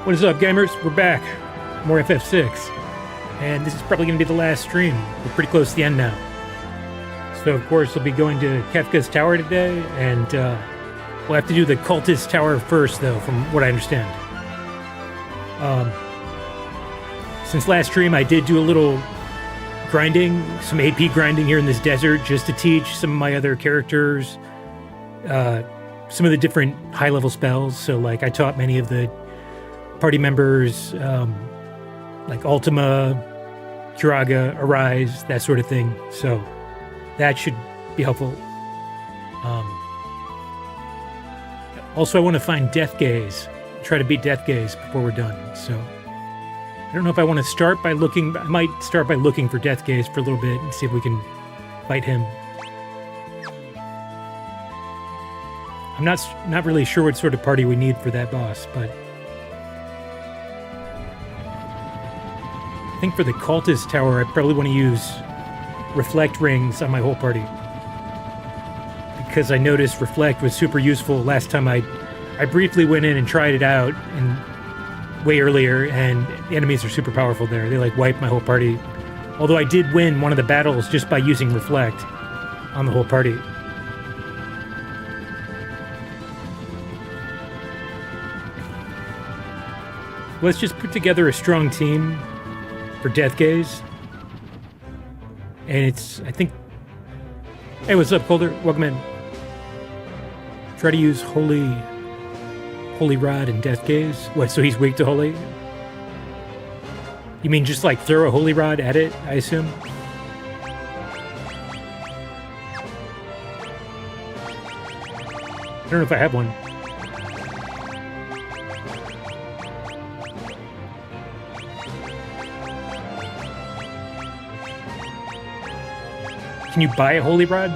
What is up, gamers? We're back. More FF6. And this is probably going to be the last stream. We're pretty close to the end now. So, of course, we'll be going to Kefka's tower today, and we'll have to do the cultist tower first, though, from what I understand. Since last stream, I did do a little grinding, some AP grinding here in this desert, just to teach some of my other characters some of the different high-level spells. So, like, I taught many of the party members, like Ultima, Curaga, Arise, that sort of thing. So that should be helpful. Also, I want to find Death Gaze. Try to beat Death Gaze before we're done. So I don't know if I want to start by looking. I might start by looking for Death Gaze for a little bit and see if we can fight him. I'm not really sure what sort of party we need for that boss, but I think for the cultist tower, I probably want to use reflect rings on my whole party, because I noticed reflect was super useful last time I briefly went in and tried it out and way earlier, and the enemies are super powerful there. They like wiped my whole party. Although I did win one of the battles just by using reflect on the whole party. Let's just put together a strong team for Death Gaze. And it's, I think... Hey, what's up, Colder? Welcome in. Try to use Holy Rod and Death Gaze. What, so he's weak to Holy? You mean just like throw a Holy Rod at it, I assume? I don't know if I have one. Can you buy a Holy Rod?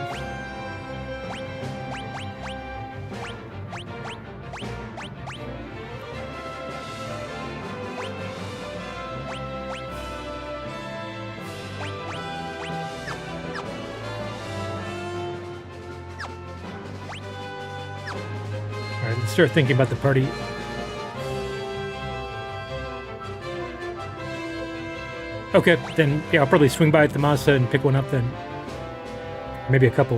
Alright, let's start thinking about the party. Okay, then yeah, I'll probably swing by at the Masa and pick one up then. Maybe a couple.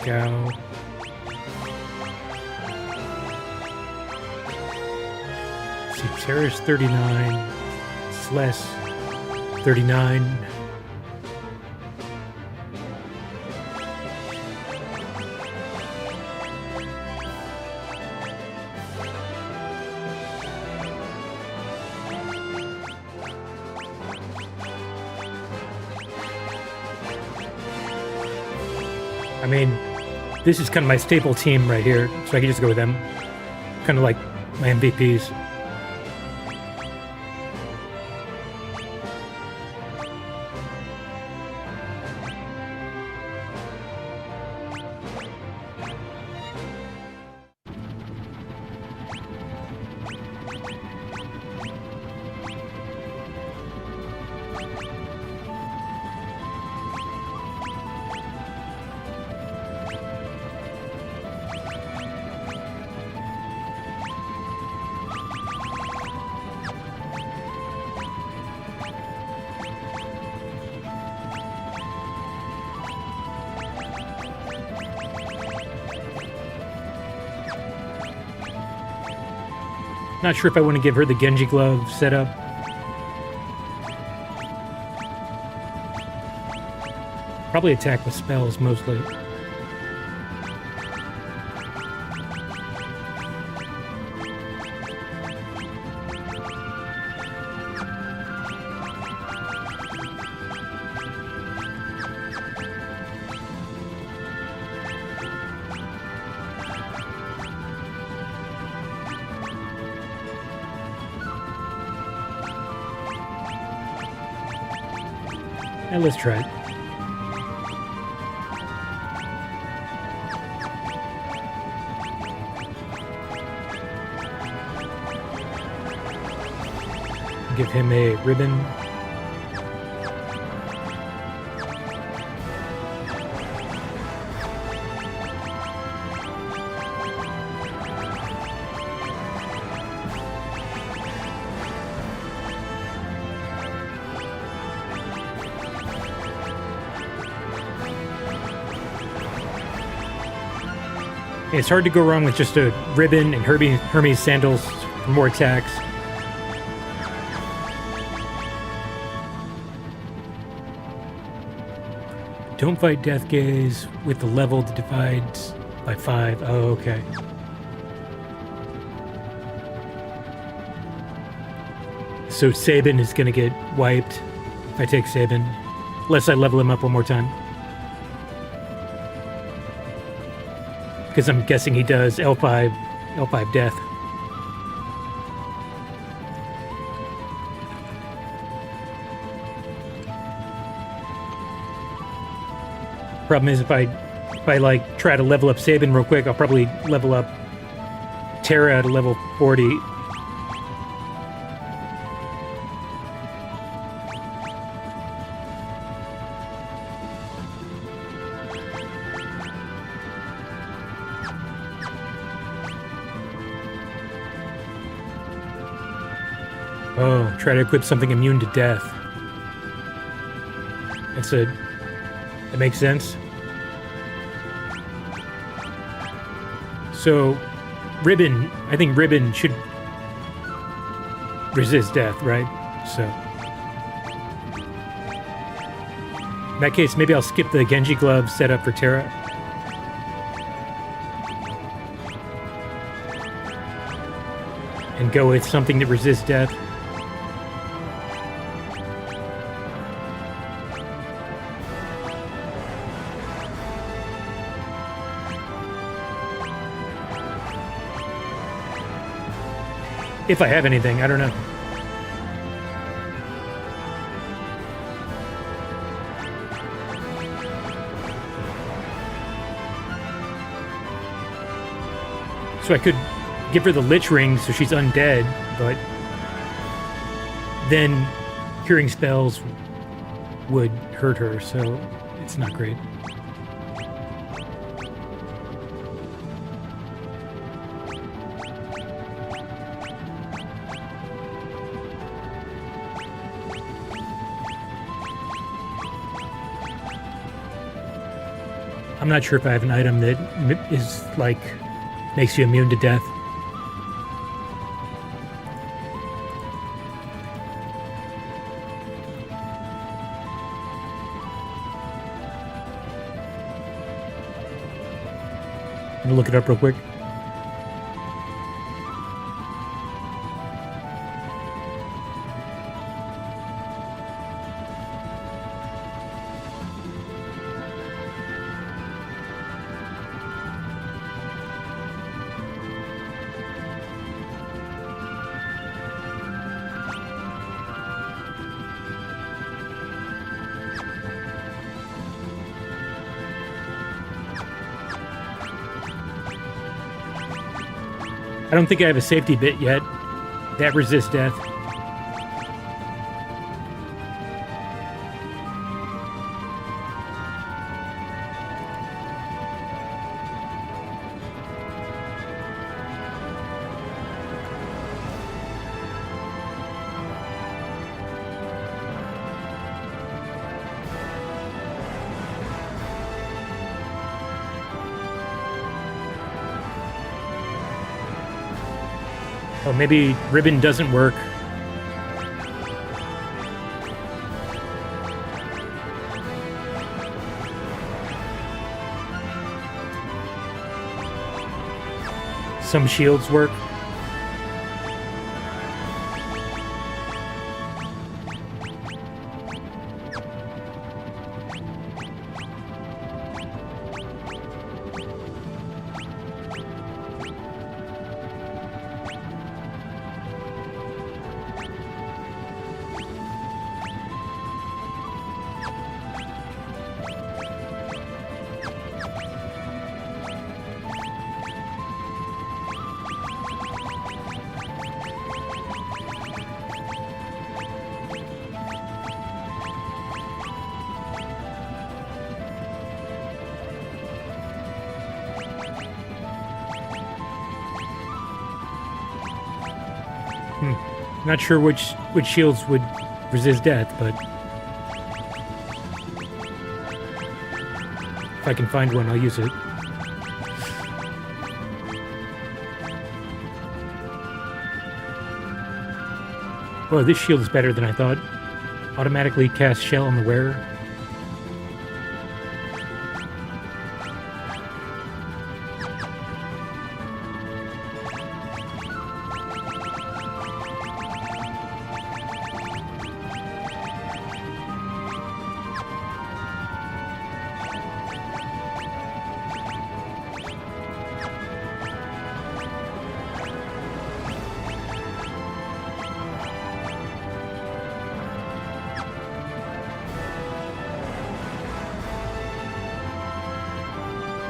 Go. See, Cherish 39, Celeste 39. I mean, this is kind of my staple team right here, so I can just go with them. Kind of like my MVPs. Not sure if I want to give her the Genji glove setup. Probably attack with spells mostly. And let's try it. Give him a ribbon. It's hard to go wrong with just a ribbon and Hermes sandals for more attacks. Don't fight Death Gaze with the level that divides by 5. Oh, okay. So Sabin is going to get wiped if I take Sabin. Unless I level him up one more time. Because I'm guessing he does L5 death. Problem is, if I like try to level up Sabin real quick, I'll probably level up Terra at a level 40. Oh, try to equip something immune to death. That makes sense. So, Ribbon, I think Ribbon should resist death, right? So, in that case, maybe I'll skip the Genji glove setup for Terra. And go with something that resists death. If I have anything, I don't know. So I could give her the Lich Ring so she's undead, but then curing spells would hurt her, so it's not great. I'm not sure if I have an item that is, like, makes you immune to death. I'm gonna look it up real quick. I don't think I have a safety bit yet that resists death. Oh, maybe Ribbon doesn't work. Some shields work. Not sure which shields would resist death, but if I can find one, I'll use it. Whoa, this shield is better than I thought. Automatically cast shell on the wearer.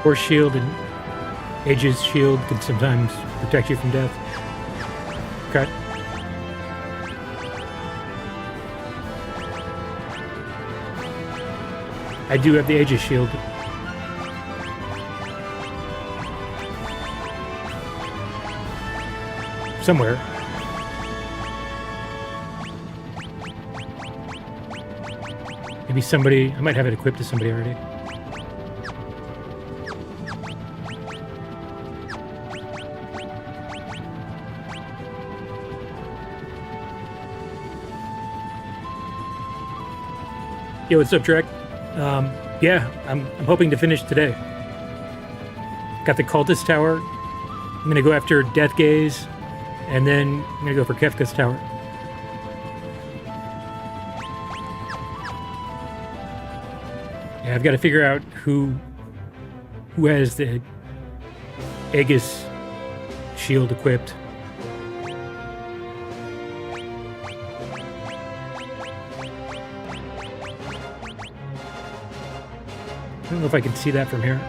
Horse shield and Aegis shield can sometimes protect you from death. Cut. I do have the Aegis shield. Somewhere. Maybe somebody... I might have it equipped to somebody already. Yo, what's up, Drek? Yeah, I'm hoping to finish today. Got the Cultist Tower. I'm gonna go after Death Gaze, and then I'm gonna go for Kefka's Tower. Yeah, I've got to figure out who has the Aegis shield equipped. I don't know if I can see that from here.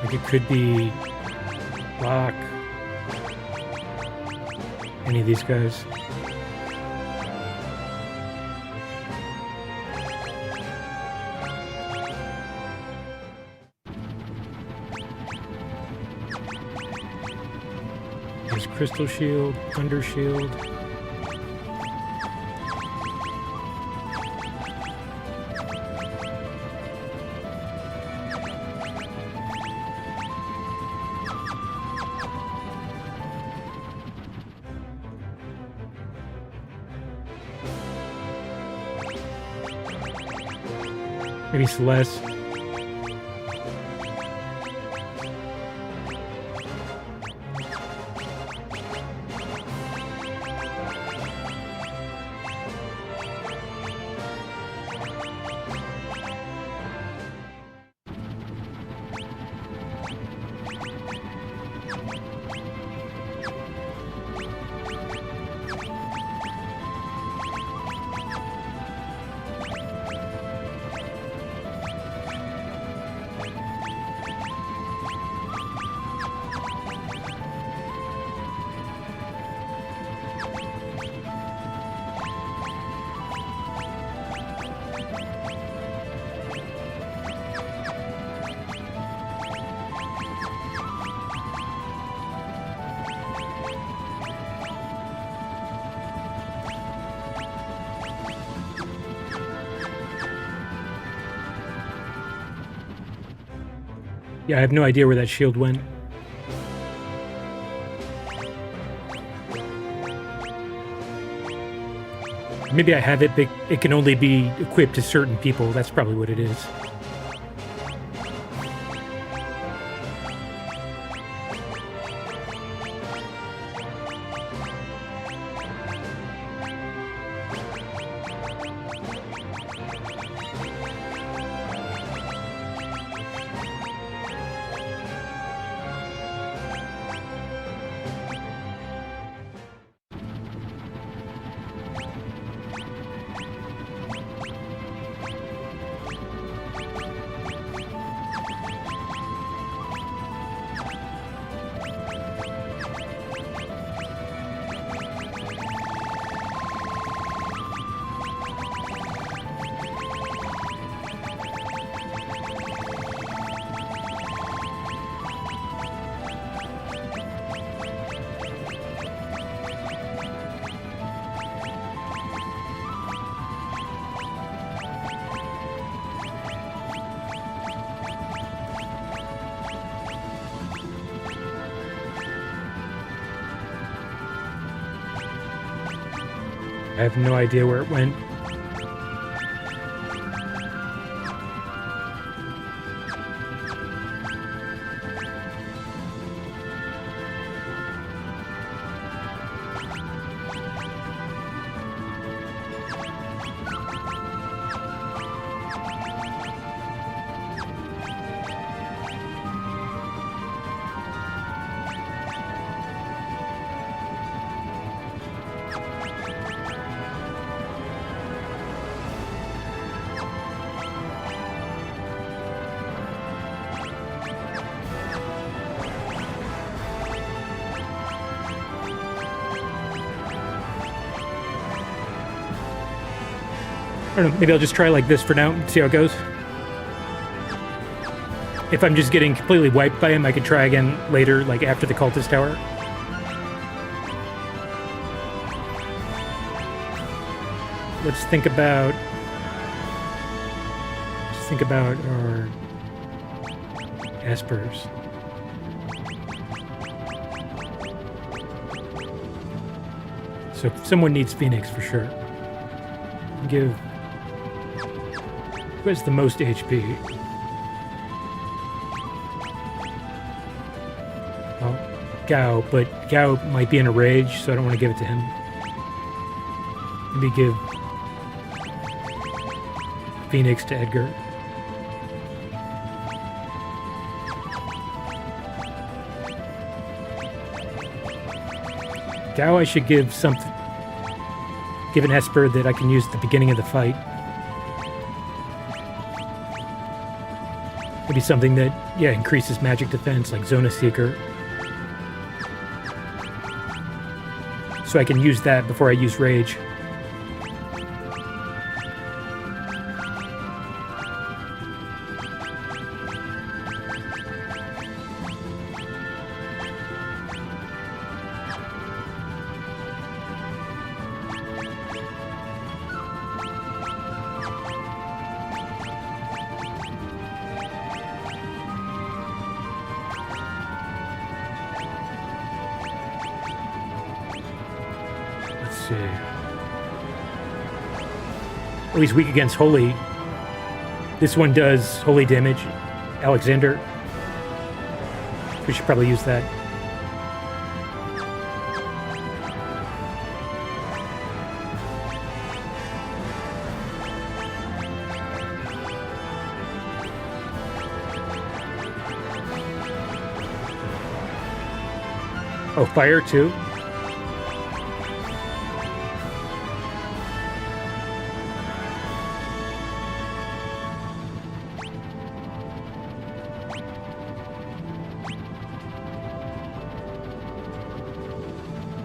Like it could be Locke. Any of these guys. There's Crystal Shield, Thunder Shield. Maybe Celeste. Yeah, I have no idea where that shield went. Maybe I have it, but it can only be equipped to certain people. That's probably what it is. I have no idea where it went. I don't know, maybe I'll just try like this for now and see how it goes. If I'm just getting completely wiped by him, I could try again later, like after the cultist tower. Let's think about our Espers. So someone needs Phoenix for sure. Give... Who has the most HP? Oh, Gao, but Gao might be in a rage, so I don't want to give it to him. Maybe give Phoenix to Edgar. Gao I should give something. Give an Esper that I can use at the beginning of the fight. Maybe something that, yeah, increases magic defense, like Zona Seeker. So I can use that before I use Rage. Oh, he's weak against Holy. This one does Holy damage. Alexander. We should probably use that. Oh, fire too?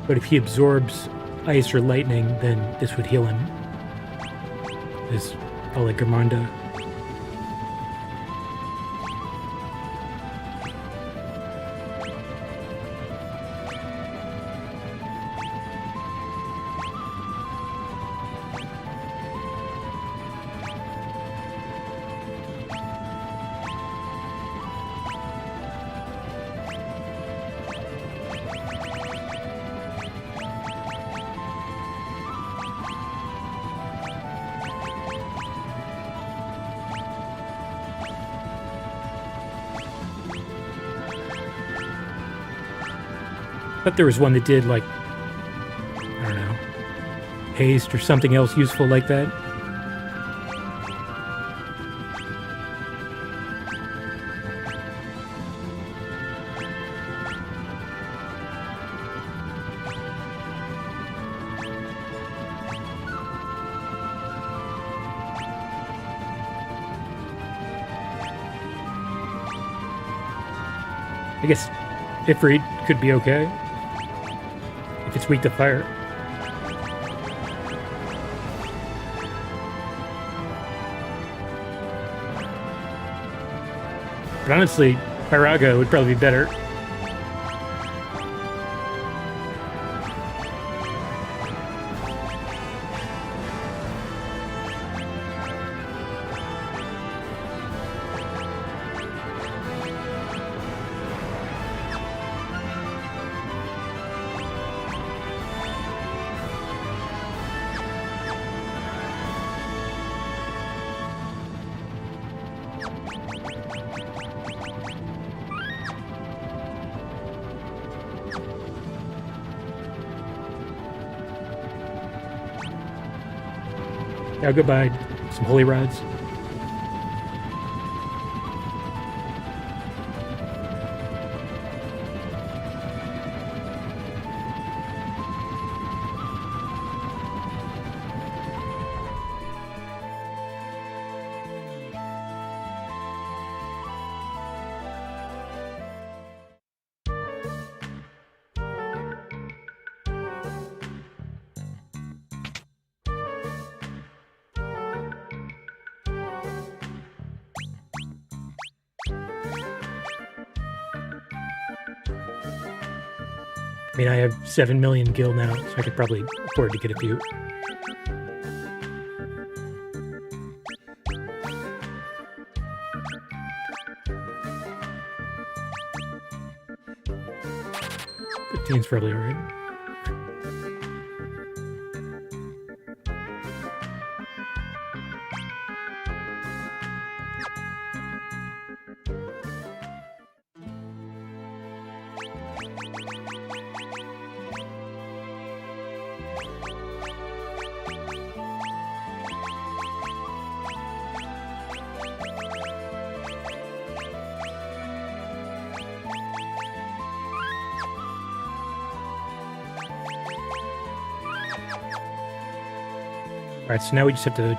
But if he absorbs ice or lightning, then this would heal him. This Alagamanda. I thought there was one that did, like, I don't know, haste or something else useful like that. I guess Ifrit could be okay. If it's weak to fire. But honestly, Pyraga would probably be better. I'll go buy some holy rods. I mean, I have 7 million gil now, so I could probably afford to get a few. $15's probably all right. All right, so now we just have to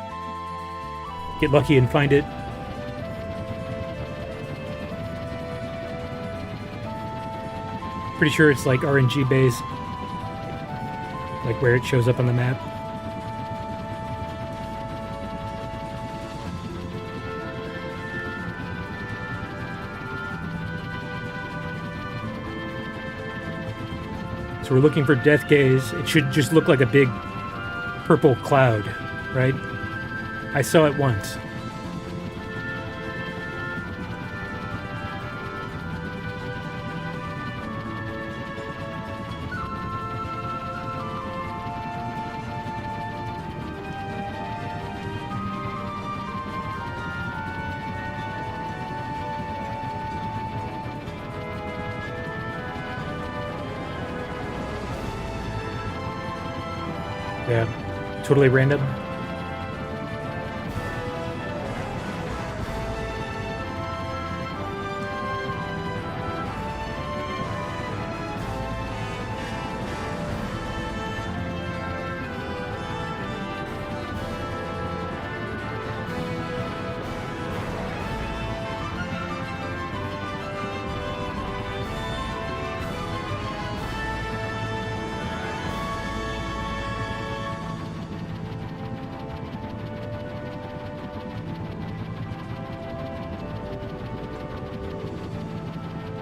get lucky and find it. Pretty sure it's like RNG based, like where it shows up on the map. So we're looking for Death Gaze. It should just look like a big purple cloud, right? I saw it once. Yeah. Totally random.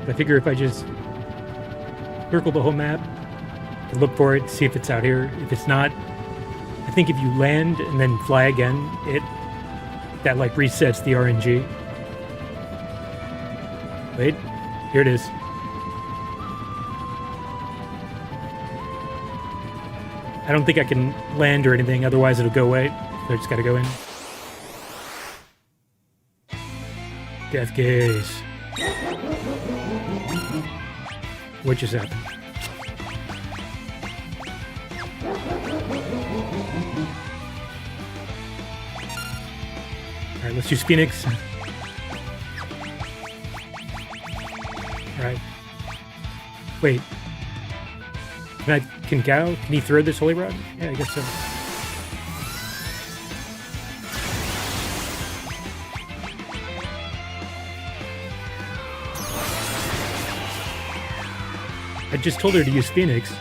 I figure if I just circle the whole map and look for it, see if it's out here. If it's not, I think if you land and then fly again, that like resets the RNG. Wait, here it is. I don't think I can land or anything, otherwise it'll go away. So I just gotta go in. Death Gaze. What just happened? Alright, let's use Phoenix. Alright. Wait. Can he throw this holy rod? Yeah, I guess so. I just told her to use Phoenix.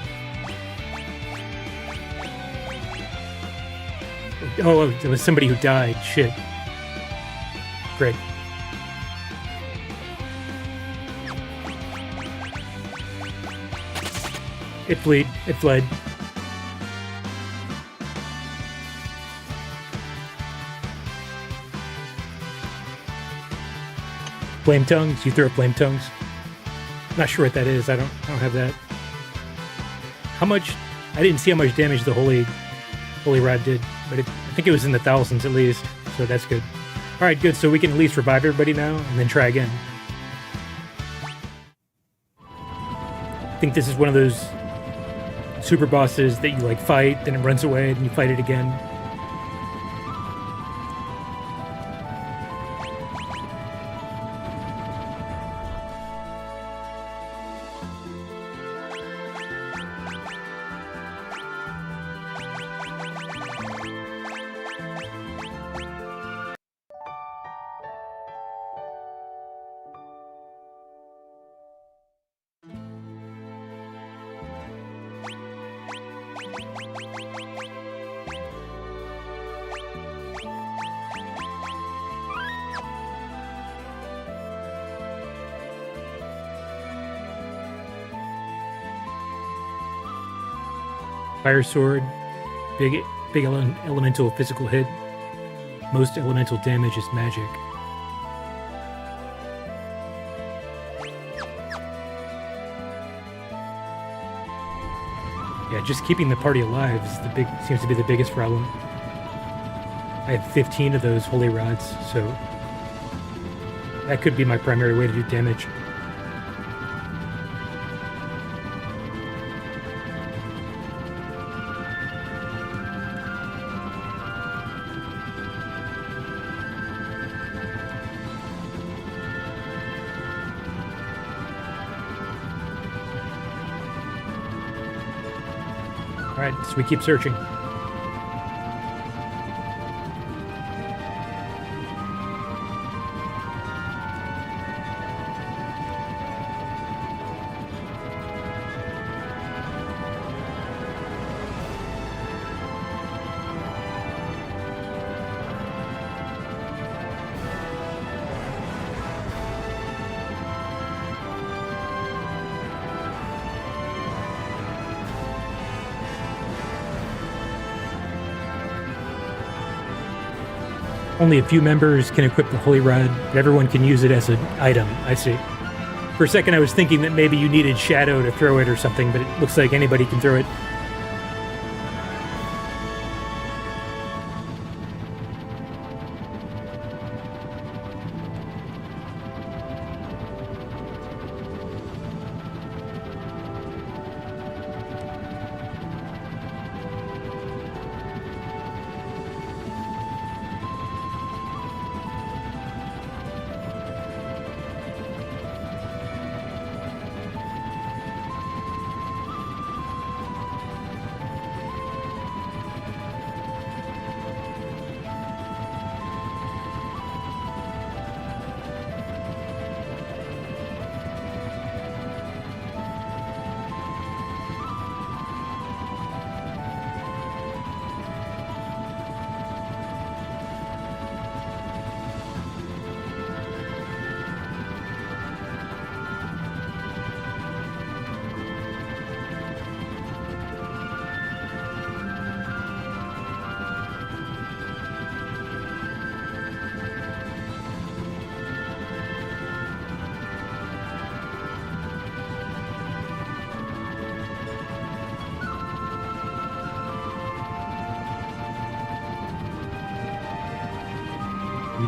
Oh, it was somebody who died. Shit. Great. It fled. Flame tongues? You throw flame tongues? Not sure what that is. I don't have that. How much? I didn't see how much damage the holy rod did, but I think it was in the thousands at least. So that's good. All right, good. So we can at least revive everybody now and then try again. I think this is one of those super bosses that you like fight, then it runs away, then you fight it again. Fire sword, big elemental physical hit. Most elemental damage is magic. Yeah, just keeping the party alive is seems to be the biggest problem. I have 15 of those holy rods, so that could be my primary way to do damage. Alright, so we keep searching. Only a few members can equip the Holy Rod, but everyone can use it as an item. I see. For a second, I was thinking that maybe you needed Shadow to throw it or something, but it looks like anybody can throw it.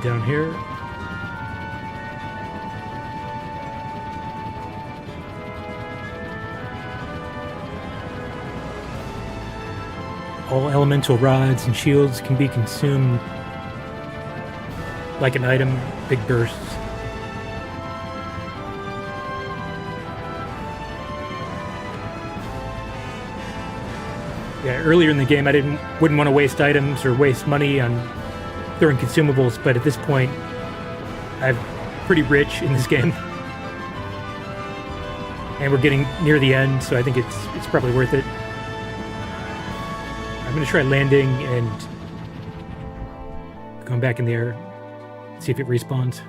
Down here. All elemental rods and shields can be consumed like an item, big bursts. Yeah, earlier in the game I wouldn't want to waste items or waste money on throwing consumables, but at this point I'm pretty rich in this game and we're getting near the end, so I think it's probably worth it. I'm gonna try landing and going back in the air, see if it respawns.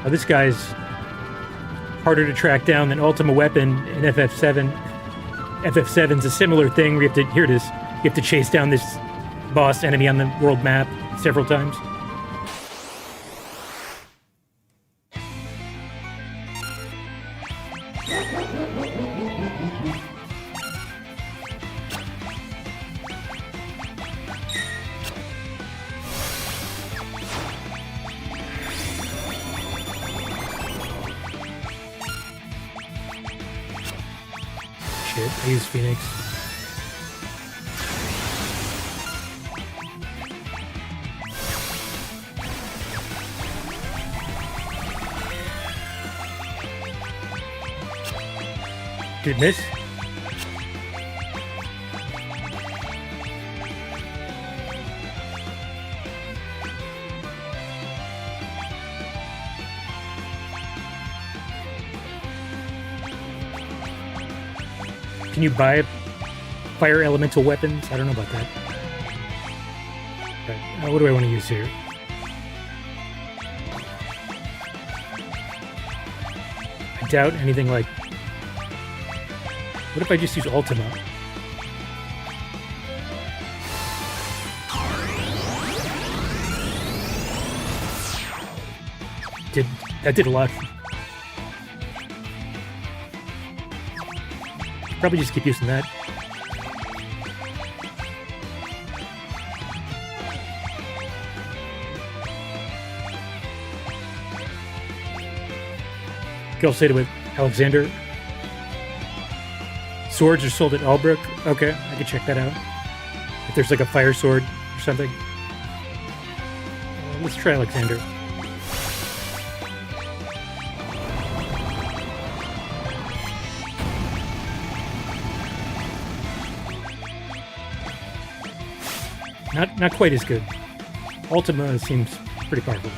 Oh, this guy's harder to track down than Ultima Weapon in FF7. FF7's a similar thing where you have to, here it is, you have to chase down this boss enemy on the world map several times. I use Phoenix. Did it miss? Can you buy fire elemental weapons? I don't know about that. Right. What do I want to use here? I doubt anything like... What if I just use Ultima? That did a lot. Probably just keep using that. I'll say it with Alexander. Swords are sold at Albrook. Okay, I can check that out. If there's like a fire sword or something. Let's try Alexander. Not quite as good. Ultima seems pretty powerful.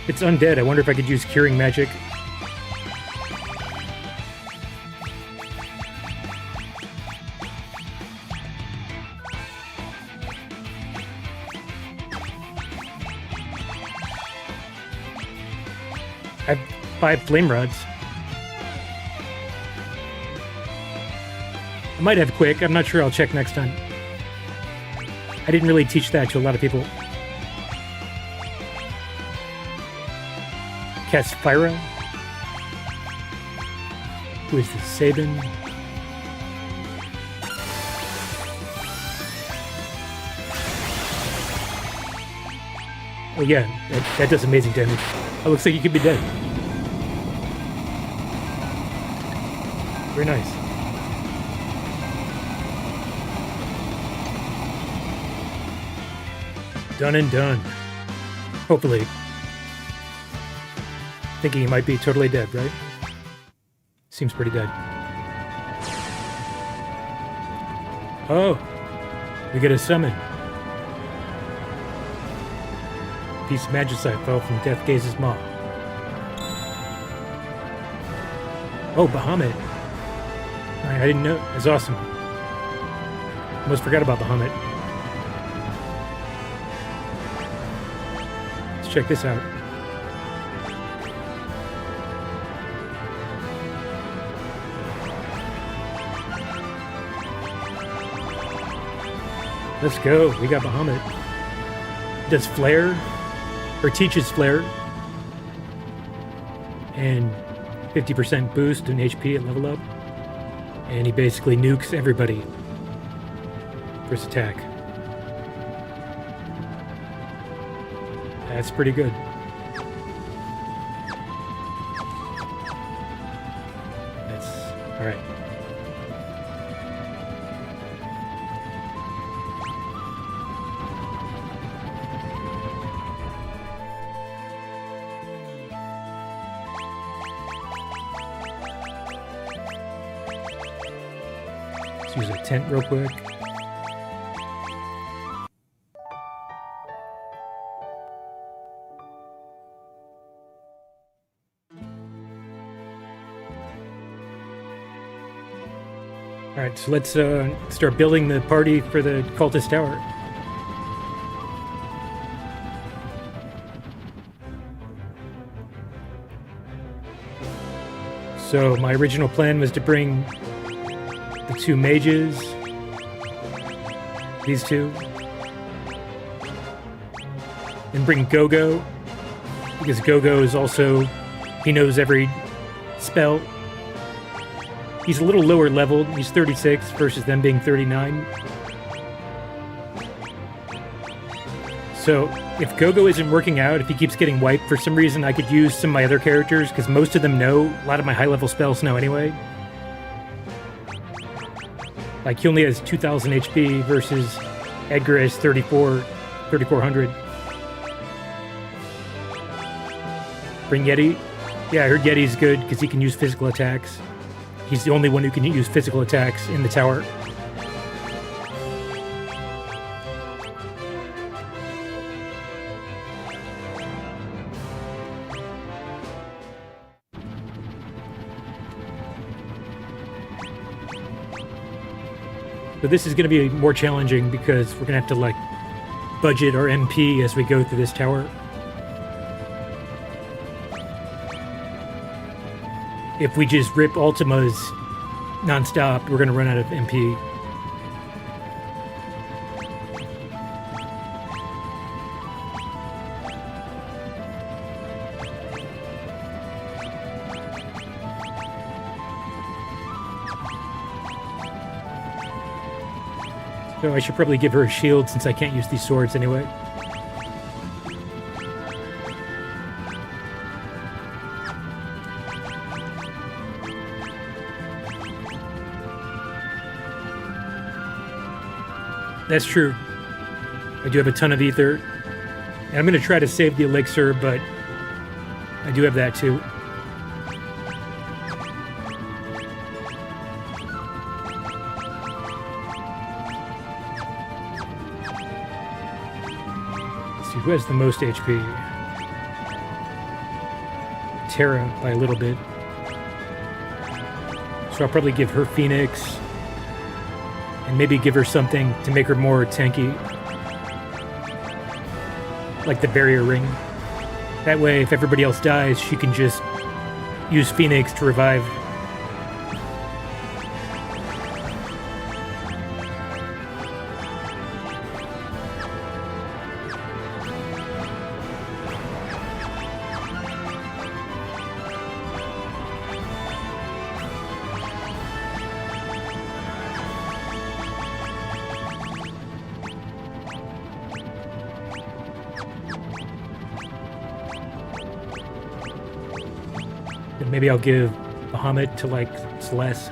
It's undead. I wonder if I could use curing magic. I have 5 flame rods. I might have quick. I'm not sure. I'll check next time. I didn't really teach that to a lot of people. Cast Pyro. Who is this? Sabin. Oh yeah, that does amazing damage. It looks like you could be dead. Very nice. Done and done. Hopefully. Thinking he might be totally dead, right? Seems pretty dead. Oh, we get a summon. Piece of Magicite fell from Death Gaze's maw. Oh, Bahamut. I didn't know. That's awesome. Almost forgot about Bahamut. Let's check this out. Let's go. We got Bahamut. Does Flare, or teaches Flare, and 50% boost in HP at level up. And he basically nukes everybody. First attack. That's pretty good. That's... alright. Let's use a tent real quick. Alright, so let's start building the party for the cultist tower. So my original plan was to bring the 2 mages, these 2, and bring Gogo, because Gogo is also, he knows every spell. He's a little lower leveled. He's 36 versus them being 39. So if Gogo isn't working out, if he keeps getting wiped for some reason, I could use some of my other characters, because most of them know. A lot of my high-level spells know anyway. Like, he only has 2,000 HP versus Edgar has 3,400. Bring Yeti. Yeah, I heard Yeti's good, because he can use physical attacks. He's the only one who can use physical attacks in the tower. So this is going to be more challenging because we're going to have to, like, budget our MP as we go through this tower. If we just rip Ultimas non-stop, we're going to run out of MP. So I should probably give her a shield since I can't use these swords anyway. That's true. I do have a ton of ether. And I'm going to try to save the elixir, but I do have that too. Let's see, who has the most HP? Terra by a little bit. So I'll probably give her Phoenix. And maybe give her something to make her more tanky. Like the barrier ring. That way, if everybody else dies, she can just use Phoenix to revive. Maybe I'll give Bahamut to, like, Celeste.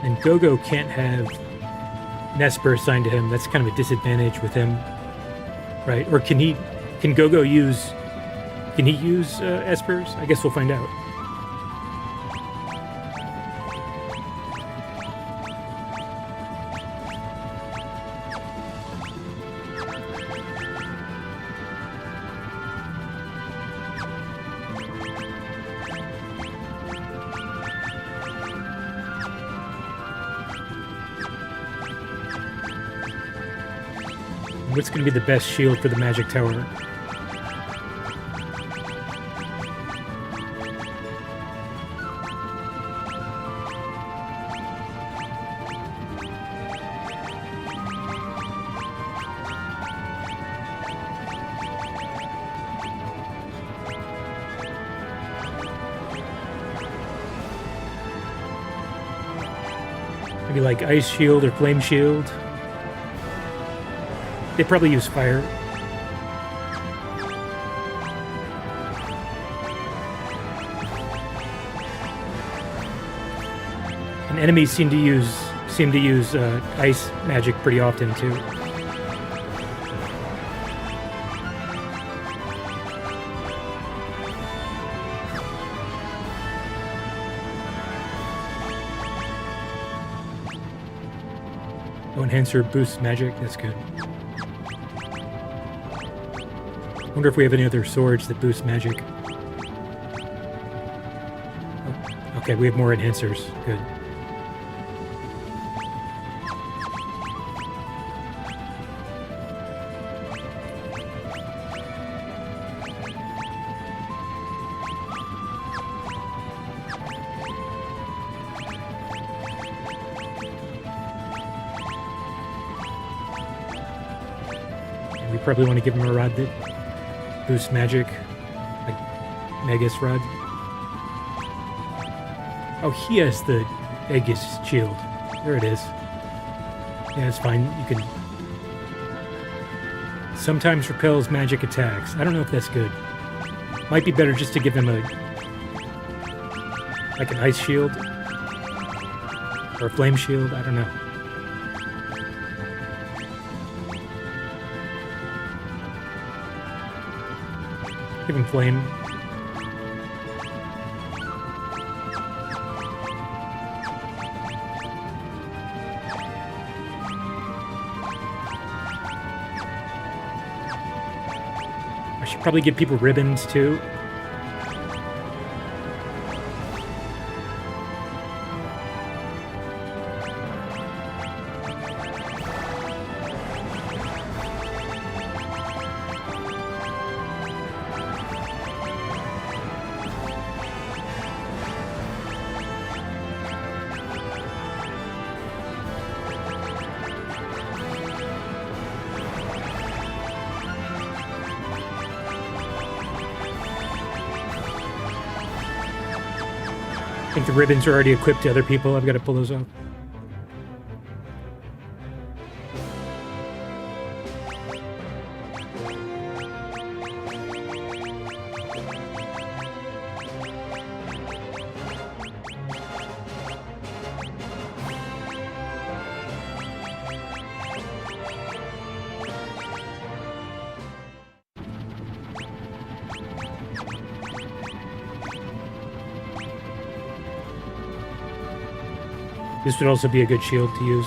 And Gogo can't have Nesper assigned to him. That's kind of a disadvantage with him, right? Or can Gogo use... Can he use Espers? I guess we'll find out. What's going to be the best shield for the magic tower? Maybe like ice shield or flame shield. They probably use fire. And enemies seem to use ice magic pretty often too. Oh, enhancer boosts magic. That's good. Wonder if we have any other swords that boost magic. Oh, okay, we have more enhancers. Good. We probably want to give him a rod that boosts magic, like Magus rod. Oh, he has the Aegis shield. There it is. Yeah, it's fine. You can... Sometimes repels magic attacks. I don't know if that's good. Might be better just to give him a... like an ice shield. Or a flame shield. I don't know. Give him flame. I should probably give people ribbons too. I think the ribbons are already equipped to other people. I've got to pull those off. This would also be a good shield to use.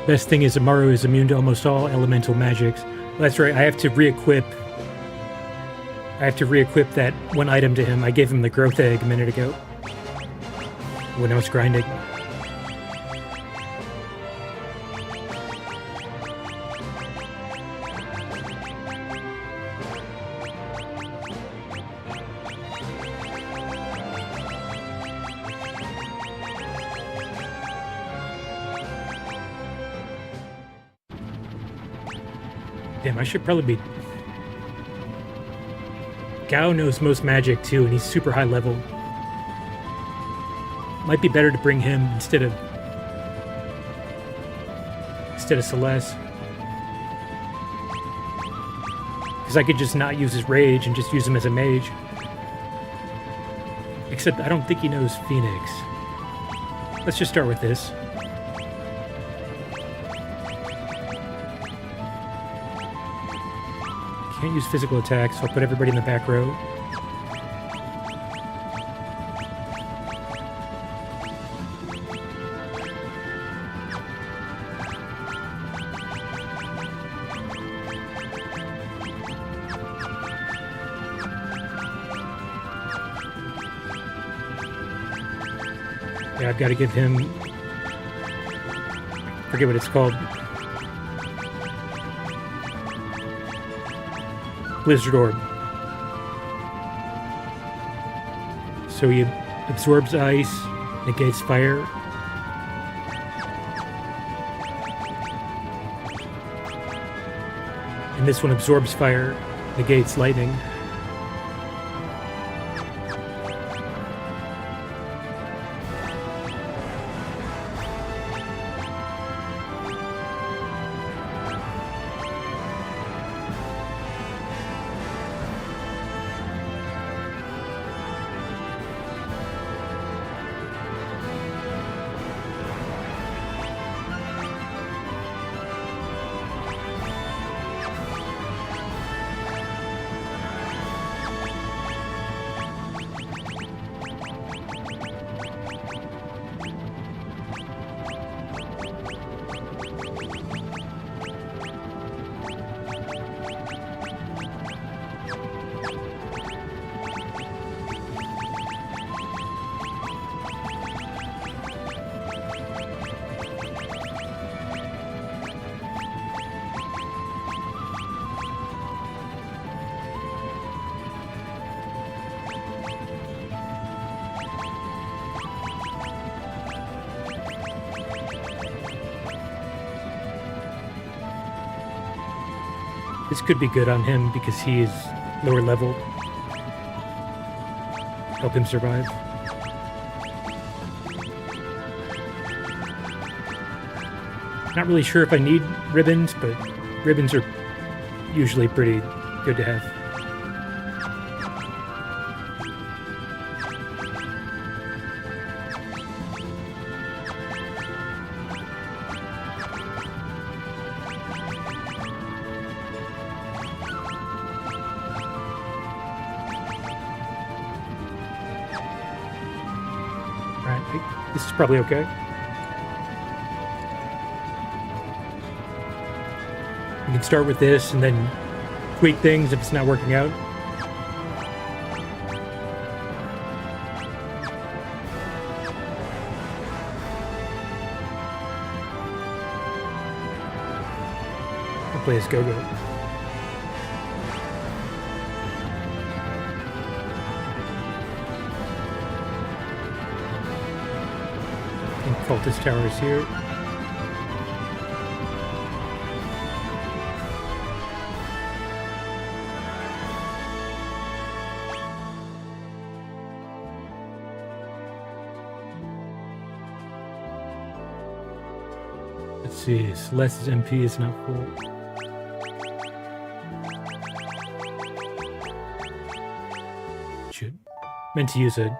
Best thing is Amaru is immune to almost all elemental magics. That's right, I have to re-equip that one item to him. I gave him the growth egg a minute ago when I was grinding. Damn, I should probably be... Gao knows most magic too, and he's super high level. Might be better to bring him instead of Celeste. Because I could just not use his rage and just use him as a mage. Except I don't think he knows Phoenix. Let's just start with this. Can't use physical attacks, so I'll put everybody in the back row. Yeah, I've got to give him... I forget what it's called. Blizzard Orb. So he absorbs ice, negates fire. And this one absorbs fire, negates lightning. This could be good on him because he is lower leveled. Help him survive. Not really sure if I need ribbons, but ribbons are usually pretty good to have. This is probably okay. You can start with this and then tweak things if it's not working out. I'll play as Go-Go. Cultist towers here. Let's see, Celeste's MP is not full. Should meant to use a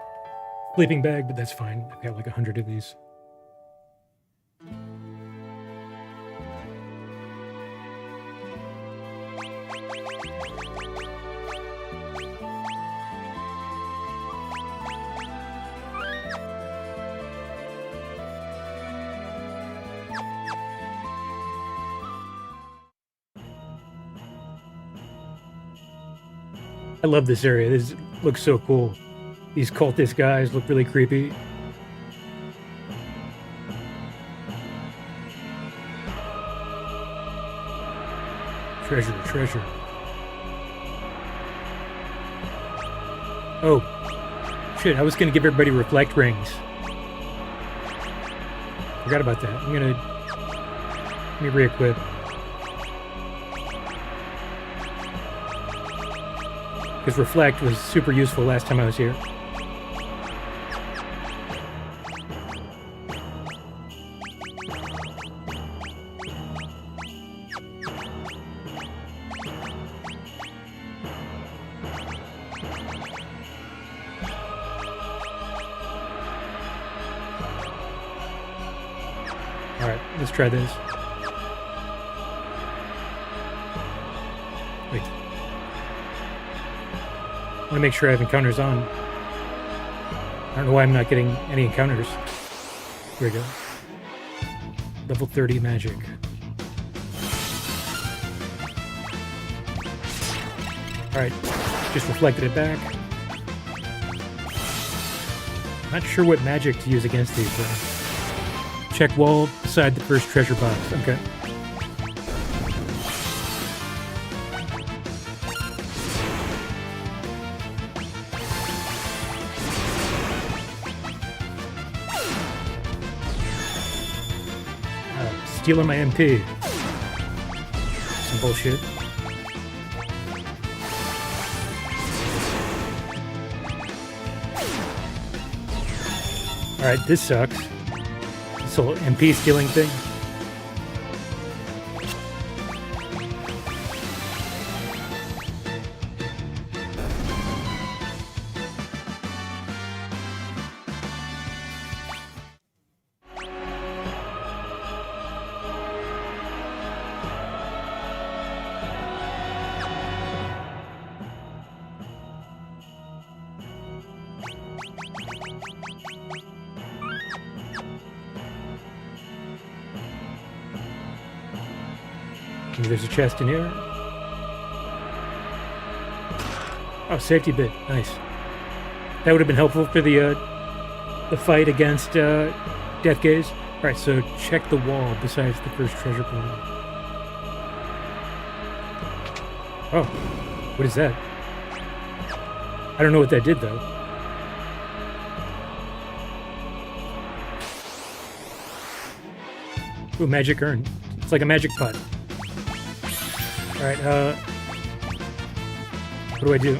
sleeping bag, but that's fine. I've got like 100 of these. I love this area. This looks so cool. These cultist guys look really creepy. Treasure, treasure. Oh, shit, I was gonna give everybody reflect rings. Forgot about that. Let me re-equip. Because reflect was super useful last time I was here. Alright, let's try this. Wait. I want to make sure I have encounters on. I don't know why I'm not getting any encounters. Here we go. Level 30 magic. Alright, just reflected it back. Not sure what magic to use against these though. Check wall beside the first treasure box. Okay. stealing my MP. Some bullshit. Alright, this sucks. This whole MP stealing thing. There's a chest in here. Oh, safety bit. Nice. That would have been helpful for the fight against Death Gaze. All right, so check the wall besides the first treasure portal. Oh, what is that? I don't know what that did, though. Ooh, magic urn. It's like a magic pot. Alright, what do I do?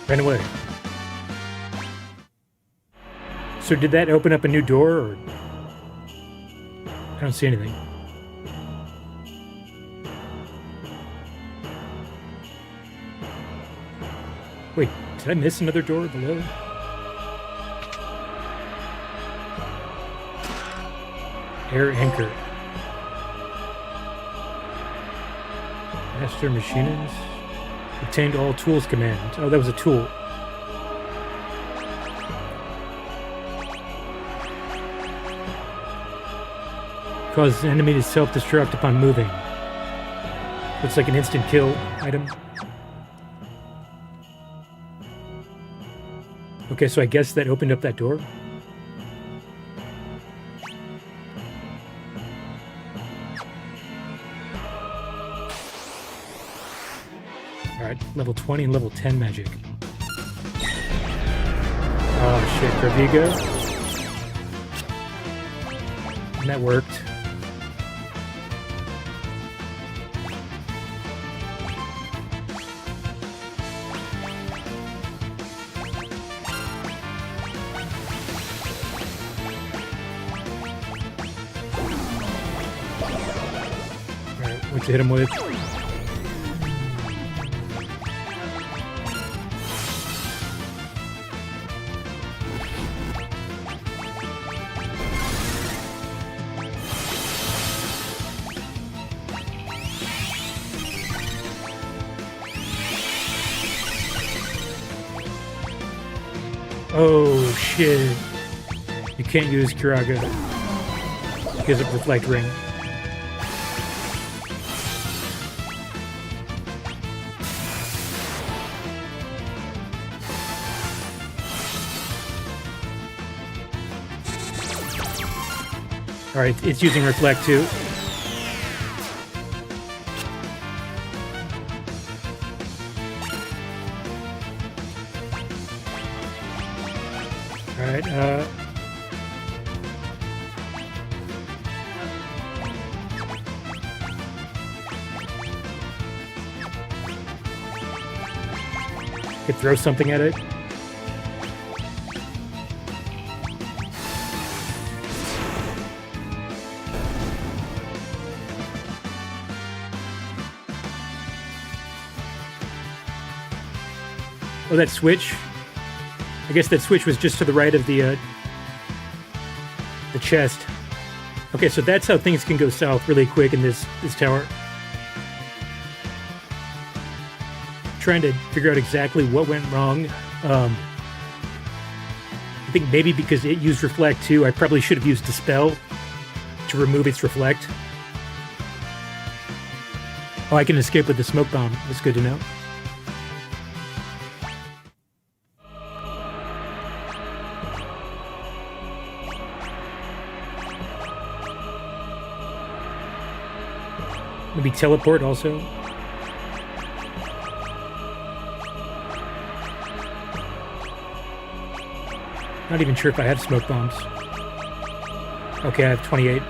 Ran away. So did that open up a new door, or... I don't see anything. Wait, did I miss another door below? Air anchor. Master machinist. Obtained all tools command. Oh, that was a tool. Causes an enemy to self-destruct upon moving. Looks like an instant kill item. Okay, so I guess that opened up that door. Alright, level 20 and level 10 magic. Oh shit, Gravigo. And that worked. Alright, what to hit him with? Oh shit. You can't use Kiraga because of Reflect Ring. Alright, it's using Reflect too. Alright, could throw something at it. Oh, that switch. I guess that switch was just to the right of the chest. Okay, so that's how things can go south really quick in this tower. Trying to figure out exactly what went wrong. I think maybe because it used Reflect too, I probably should have used Dispel to remove its Reflect. Oh, I can escape with the smoke bomb. That's good to know. Maybe teleport also. Not even sure if I have smoke bombs. Okay, I have 28.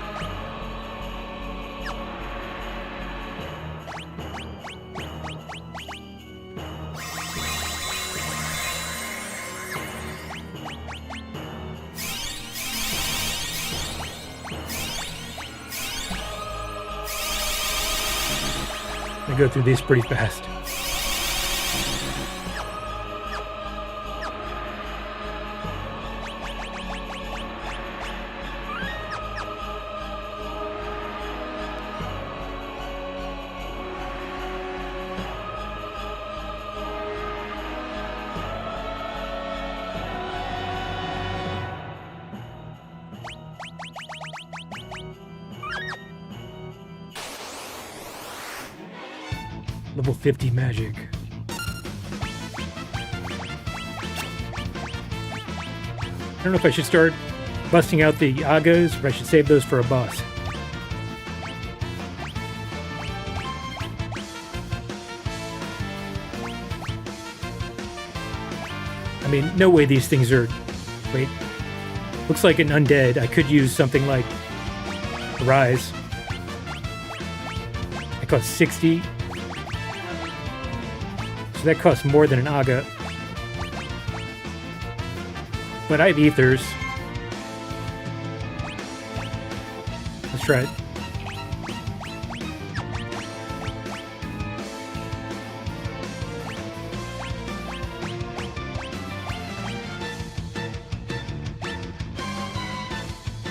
I go through these pretty fast. Level 50 magic. I don't know if I should start busting out the Agas or if I should save those for a boss. I mean, no way these things are... Wait. Looks like an undead. I could use something like a Rise. It costs 60. So that costs more than an Aga. But I have ethers. Let's try it.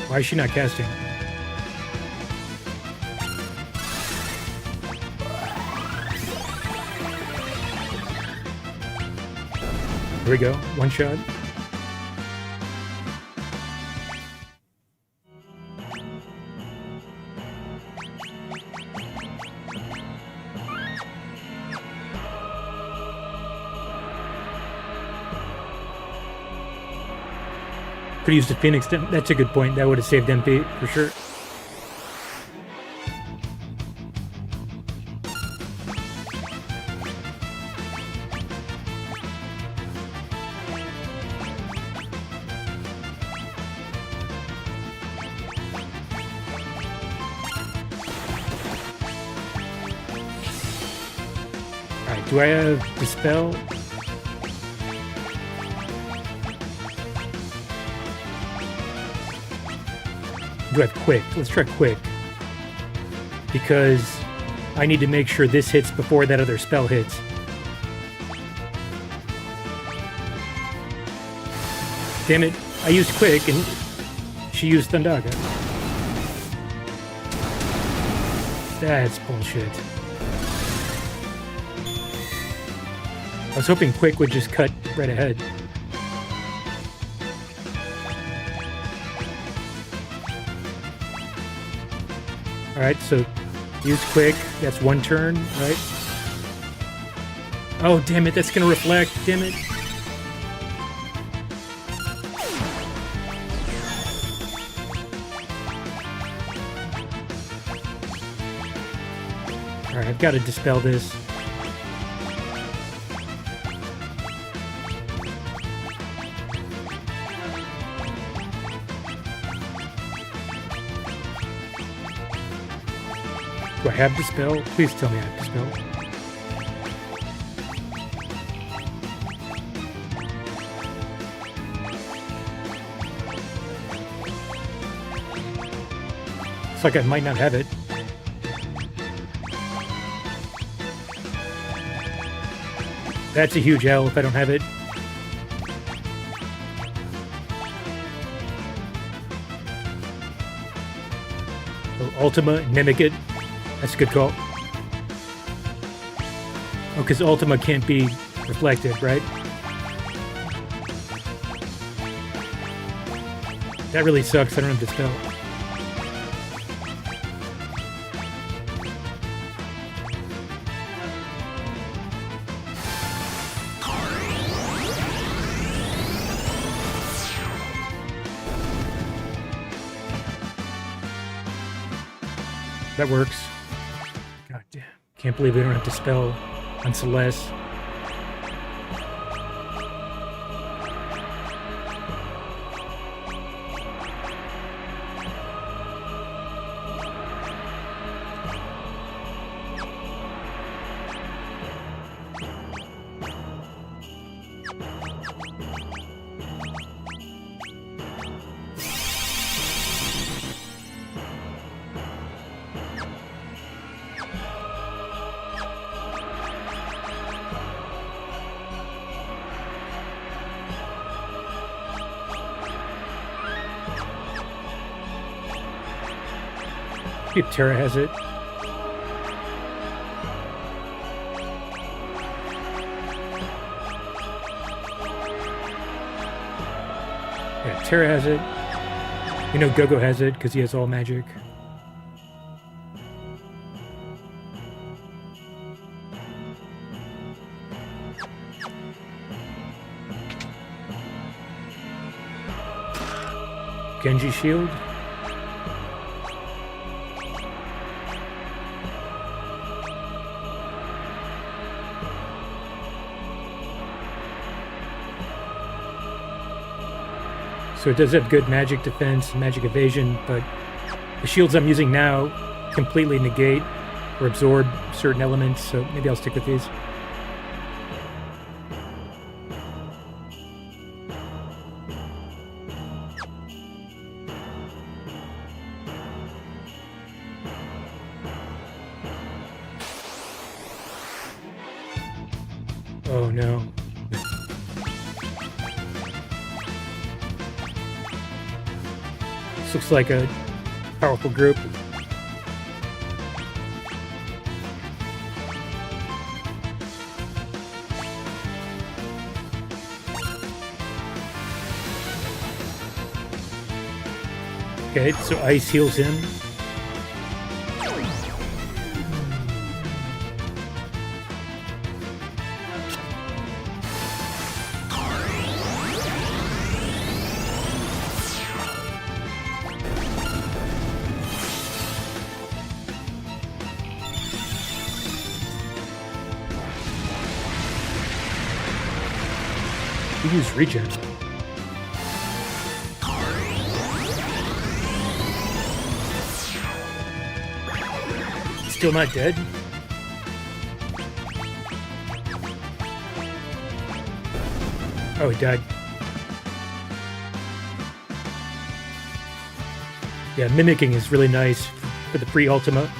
Why is she not casting? Here we go. One shot. Could use the Phoenix. That's a good point. That would have saved MP for sure. Alright, do I have Dispel? Do I have Quick? Let's try Quick. Because I need to make sure this hits before that other spell hits. Damn it, I used Quick and she used Thundaga. That's bullshit. I was hoping Quick would just cut right ahead. Alright, so use Quick. That's one turn, right? Oh, damn it, that's gonna reflect. Damn it. Alright, I've got to dispel this. Do I have Dispel? Please tell me I have Dispel. Looks like I might not have it. That's a huge L if I don't have it. So Ultima, Mimic it. That's a good call. Oh, because Ultima can't be reflected, right? That really sucks. I don't have Dispel. That works. God damn. Can't believe we don't have Dispel on Celeste. See if Terra has it. Yeah, Terra has it. You know Gogo has it because he has all magic. Genji shield. So it does have good magic defense, magic evasion, but the shields I'm using now completely negate or absorb certain elements, so maybe I'll stick with these. Oh no. This looks like a powerful group. Okay, so ice heals him. We use regen. Still not dead? Oh, he died. Yeah, mimicking is really nice for the free Ultima.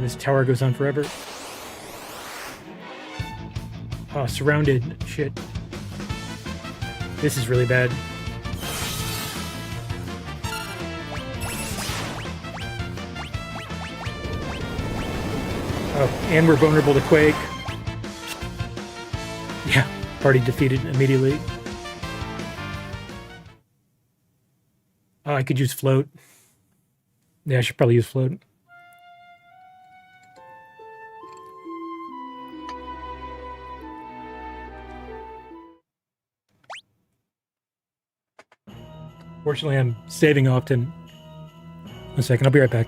This tower goes on forever. Oh, surrounded. Shit. This is really bad. Oh, and we're vulnerable to Quake. Yeah, party defeated immediately. Oh, I could use float. Yeah, I should probably use float. Fortunately, I'm saving often. 1 second, I'll be right back.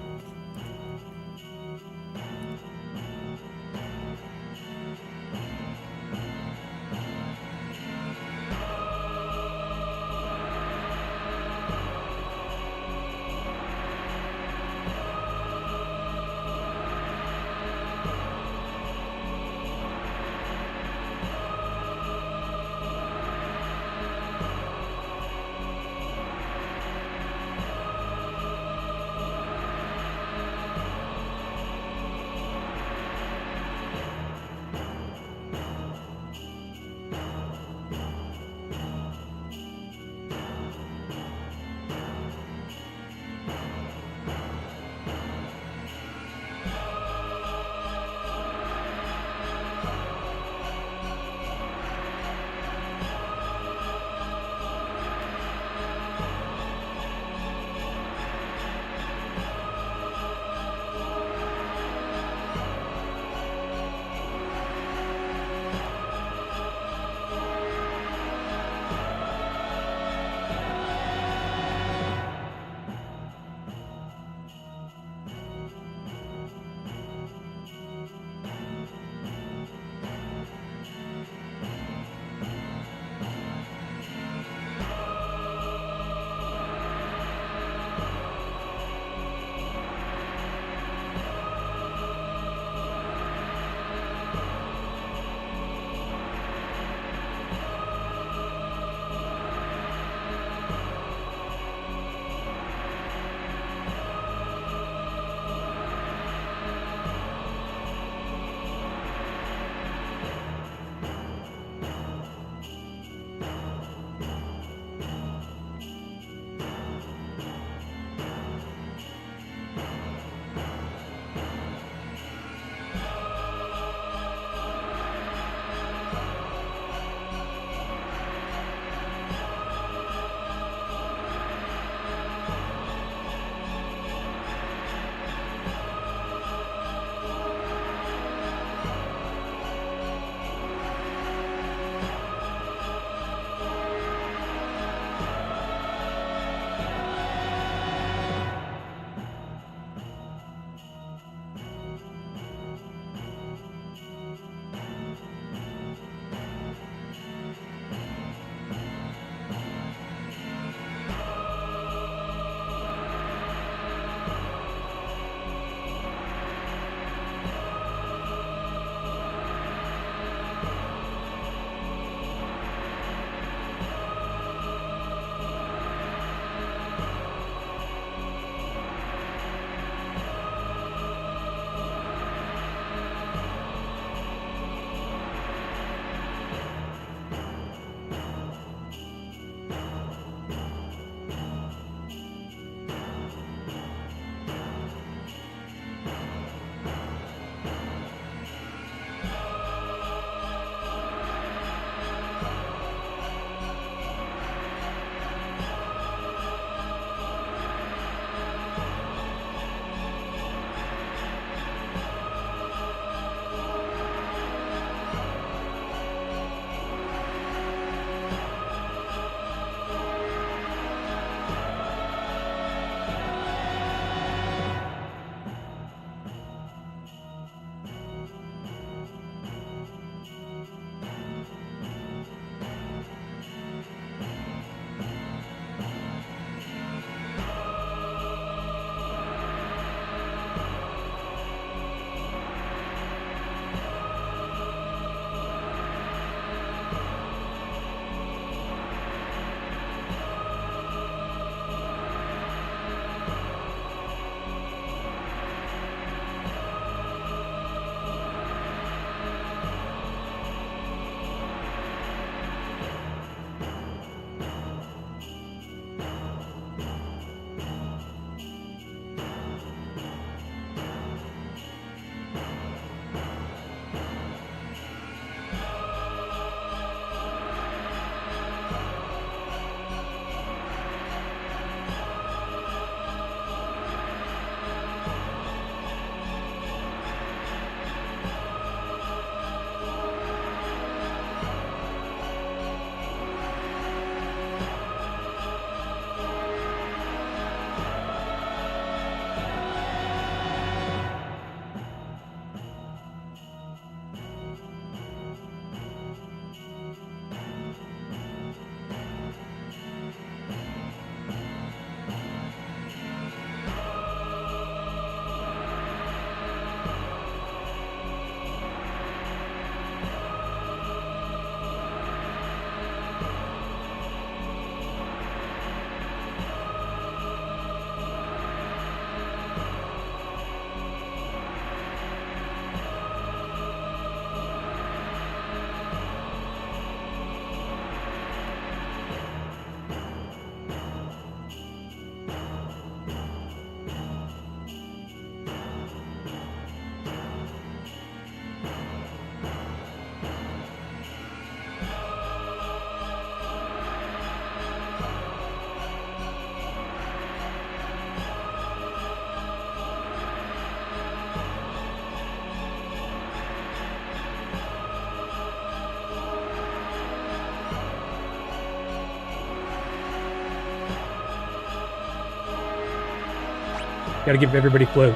Gotta give everybody float.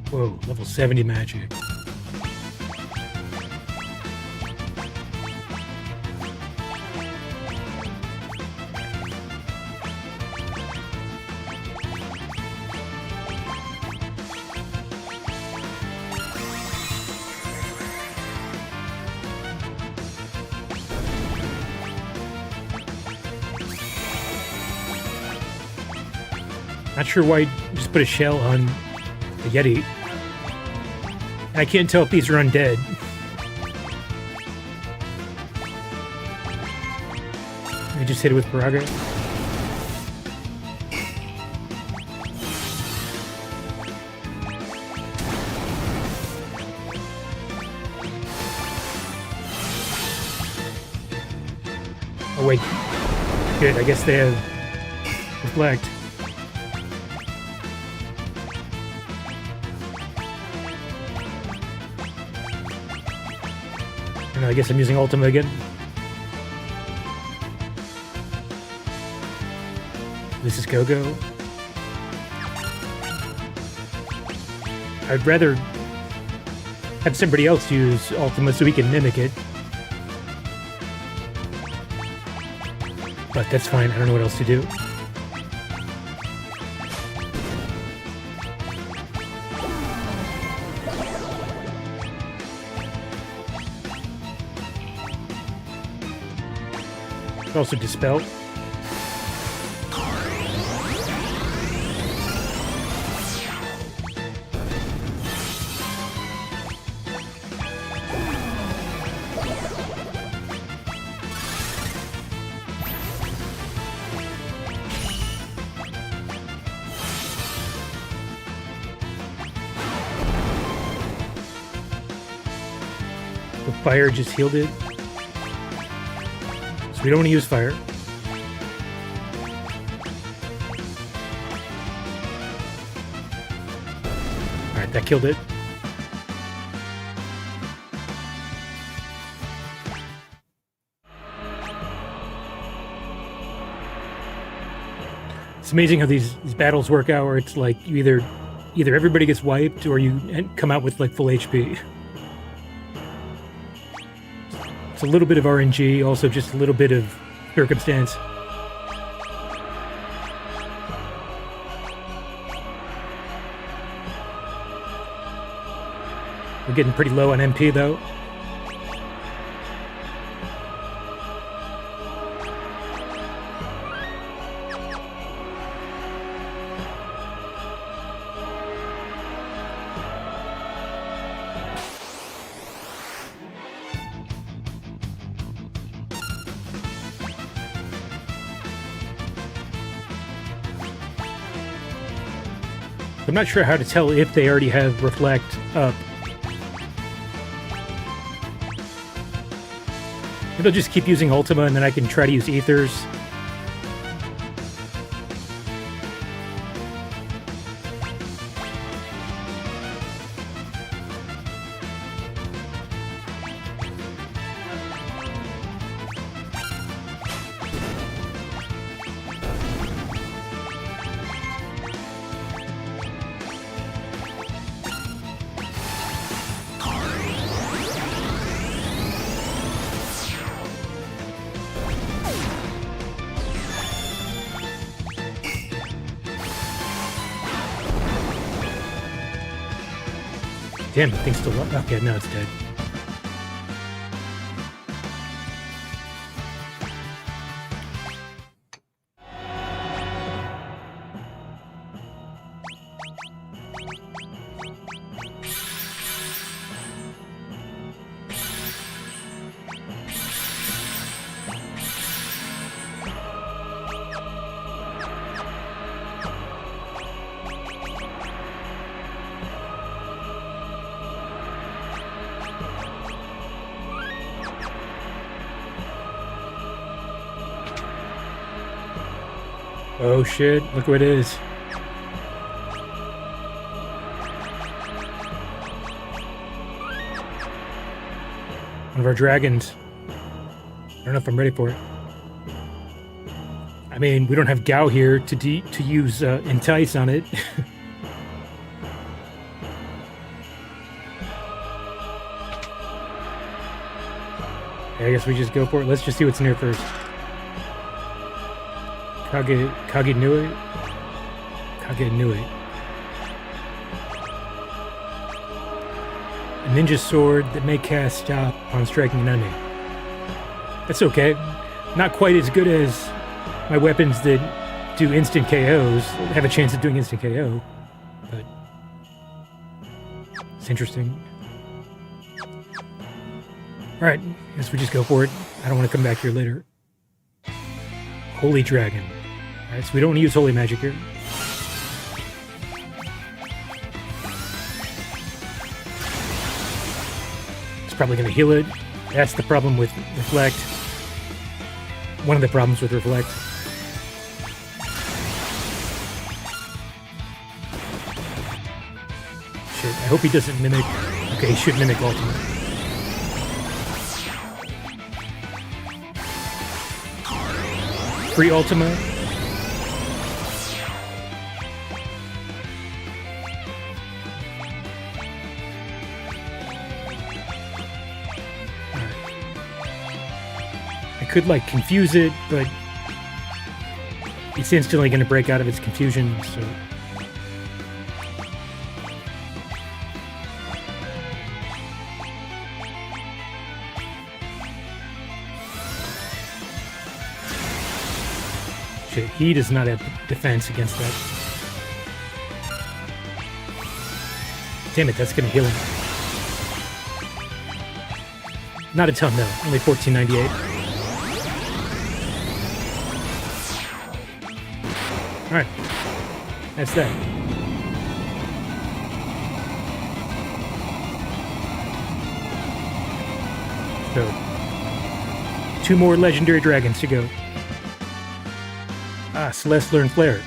Whoa, level 70 magic. Not sure why you just put a shell on the Yeti. I can't tell if these are undead. We just hit it with Paraga. Oh wait. Good, I guess they have reflect. I guess I'm using Ultima again. This is Go-Go. I'd rather have somebody else use Ultima so we can mimic it. But that's fine, I don't know what else to do. Also dispel. The fire just healed it. So we don't want to use fire. Alright, that killed it. It's amazing how these battles work out where it's like you either everybody gets wiped or you come out with like full HP. It's a little bit of RNG, also just a little bit of circumstance. We're getting pretty low on MP though. I'm not sure how to tell if they already have Reflect up. Maybe I'll just keep using Ultima and then I can try to use Ethers. Damn, the thing's still up. Okay, now it's dead. Oh shit, look what it is. One of our dragons. I don't know if I'm ready for it. I mean, we don't have Gao here to use Entice on it. I guess we just go for it. Let's just see what's in here first. Kage Nui. A ninja sword that may cast stop upon striking an enemy. That's okay. Not quite as good as my weapons that do instant KOs, have a chance of doing instant KO, but it's interesting. Alright, guess we just go for it. I don't want to come back here later. Holy Dragon. Alright, so we don't want to use Holy Magic here. It's probably going to heal it. That's the problem with Reflect. One of the problems with Reflect. Shit, I hope he doesn't mimic... Okay, he should mimic Ultimate. Free Ultima. I could like confuse it, but it's instantly going to break out of its confusion, so... He does not have defense against that. Damn it, that's gonna heal him. Not a ton though, only 1498. Alright. That's that. So 2 more legendary dragons to go. Ah, Celeste learned Flare.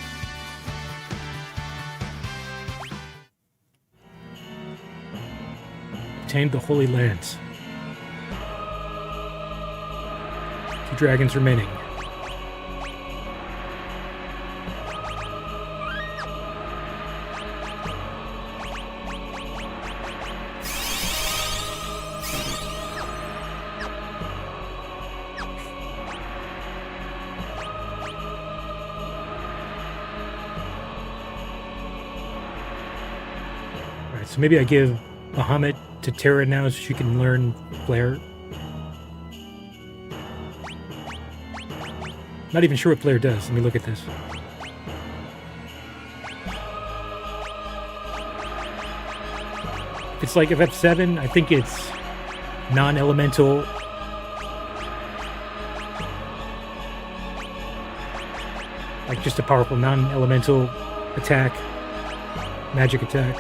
Obtained the Holy Lance. 2 dragons remaining. So maybe I give Bahamut to Terra now so she can learn Flare. Not even sure what Flare does. Let me look at this. If it's like FF7, I think it's non-elemental. Like just a powerful non-elemental attack. Magic attack.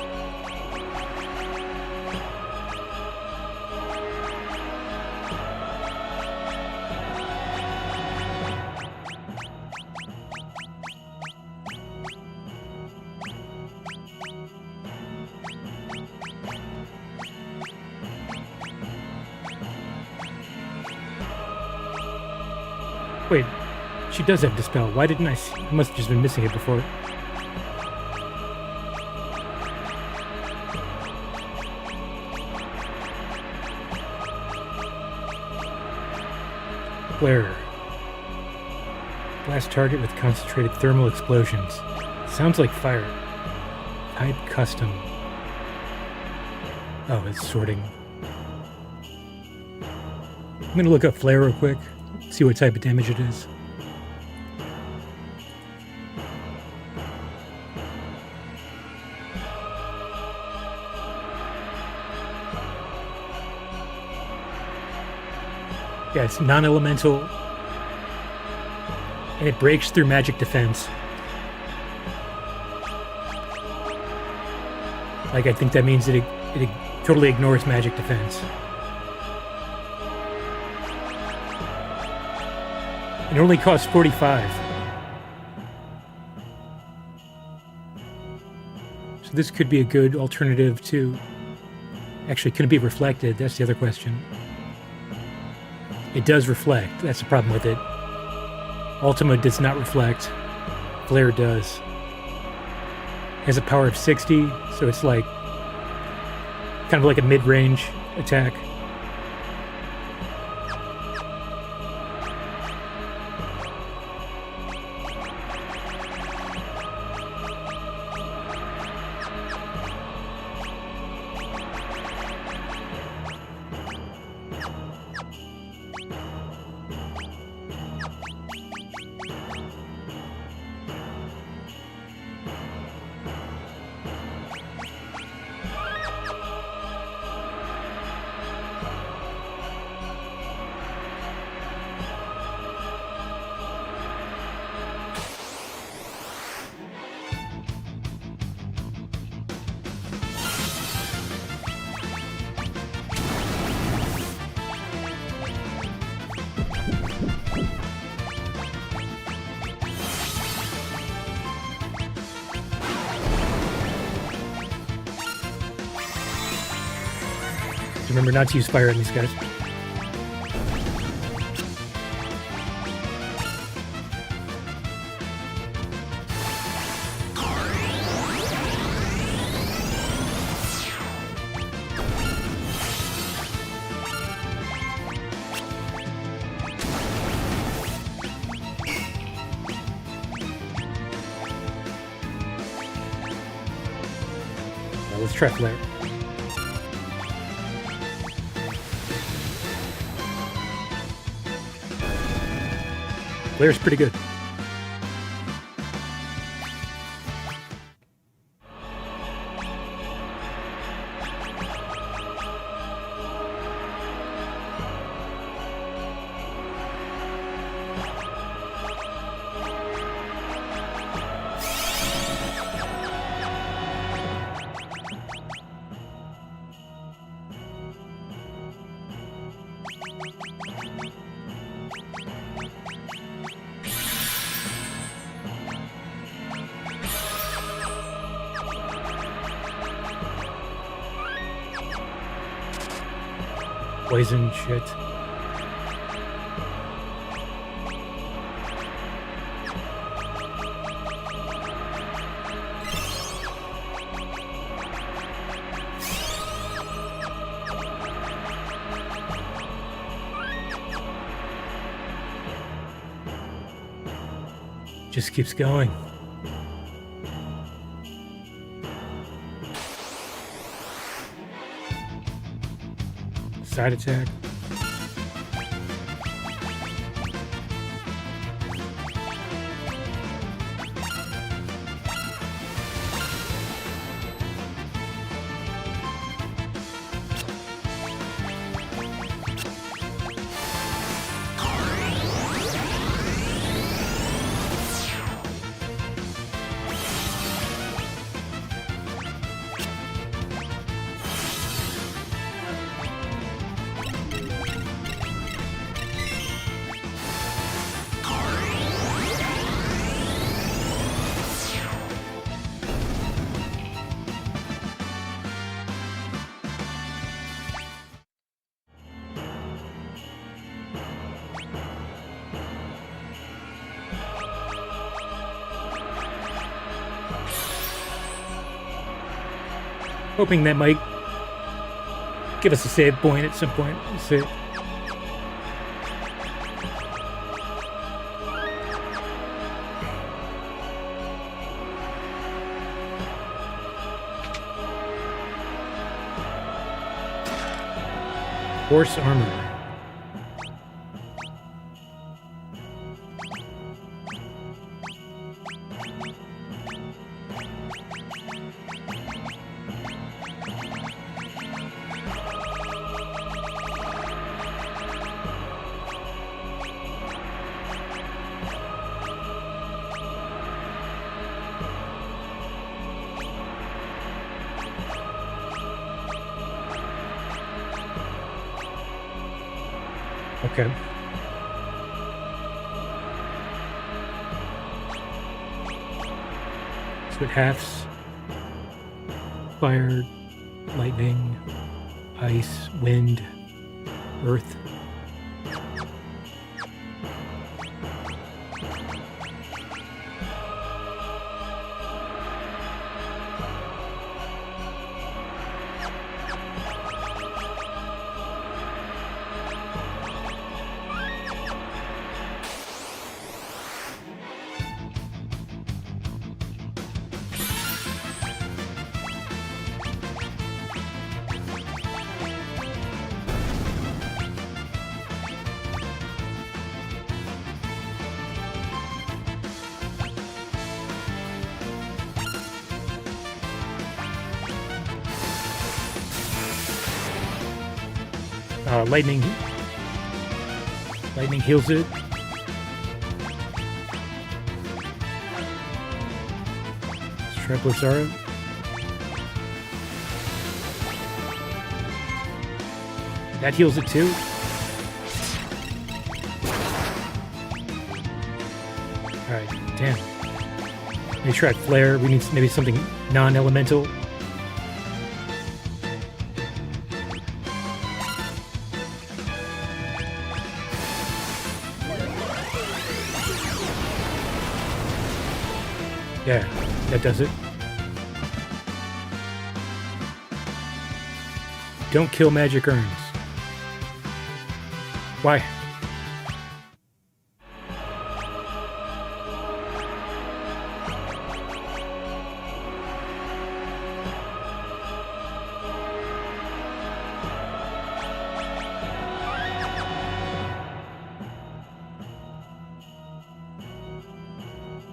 Wait, she does have Dispel. Why didn't I see? I must have just been missing it before. Flare. Blast target with concentrated thermal explosions. Sounds like fire. Type custom. Oh, it's sorting. I'm gonna look up Flare real quick. See what type of damage it is. Yeah, it's non-elemental, and it breaks through magic defense. Like, I think that means that it totally ignores magic defense. It only costs 45. So this could be a good alternative to... Actually, can it be reflected? That's the other question. It does reflect. That's the problem with it. Ultima does not reflect. Flare does. Has a power of 60, so it's like kind of like a mid-range attack. Remember not to use fire on these guys. Well, let's try flare. Flare's pretty good. Poison shit. Just keeps going. Side attack. Hoping that might give us a save point at some point. Let's see. Horse armor. Okay. So it halves. Fire, lightning, ice, wind, earth. Lightning heals it. Let's try Blizzara. That heals it too. Alright, damn. Maybe try Flare. We need maybe something non-elemental. Yeah, that does it. Don't kill magic urns. Why?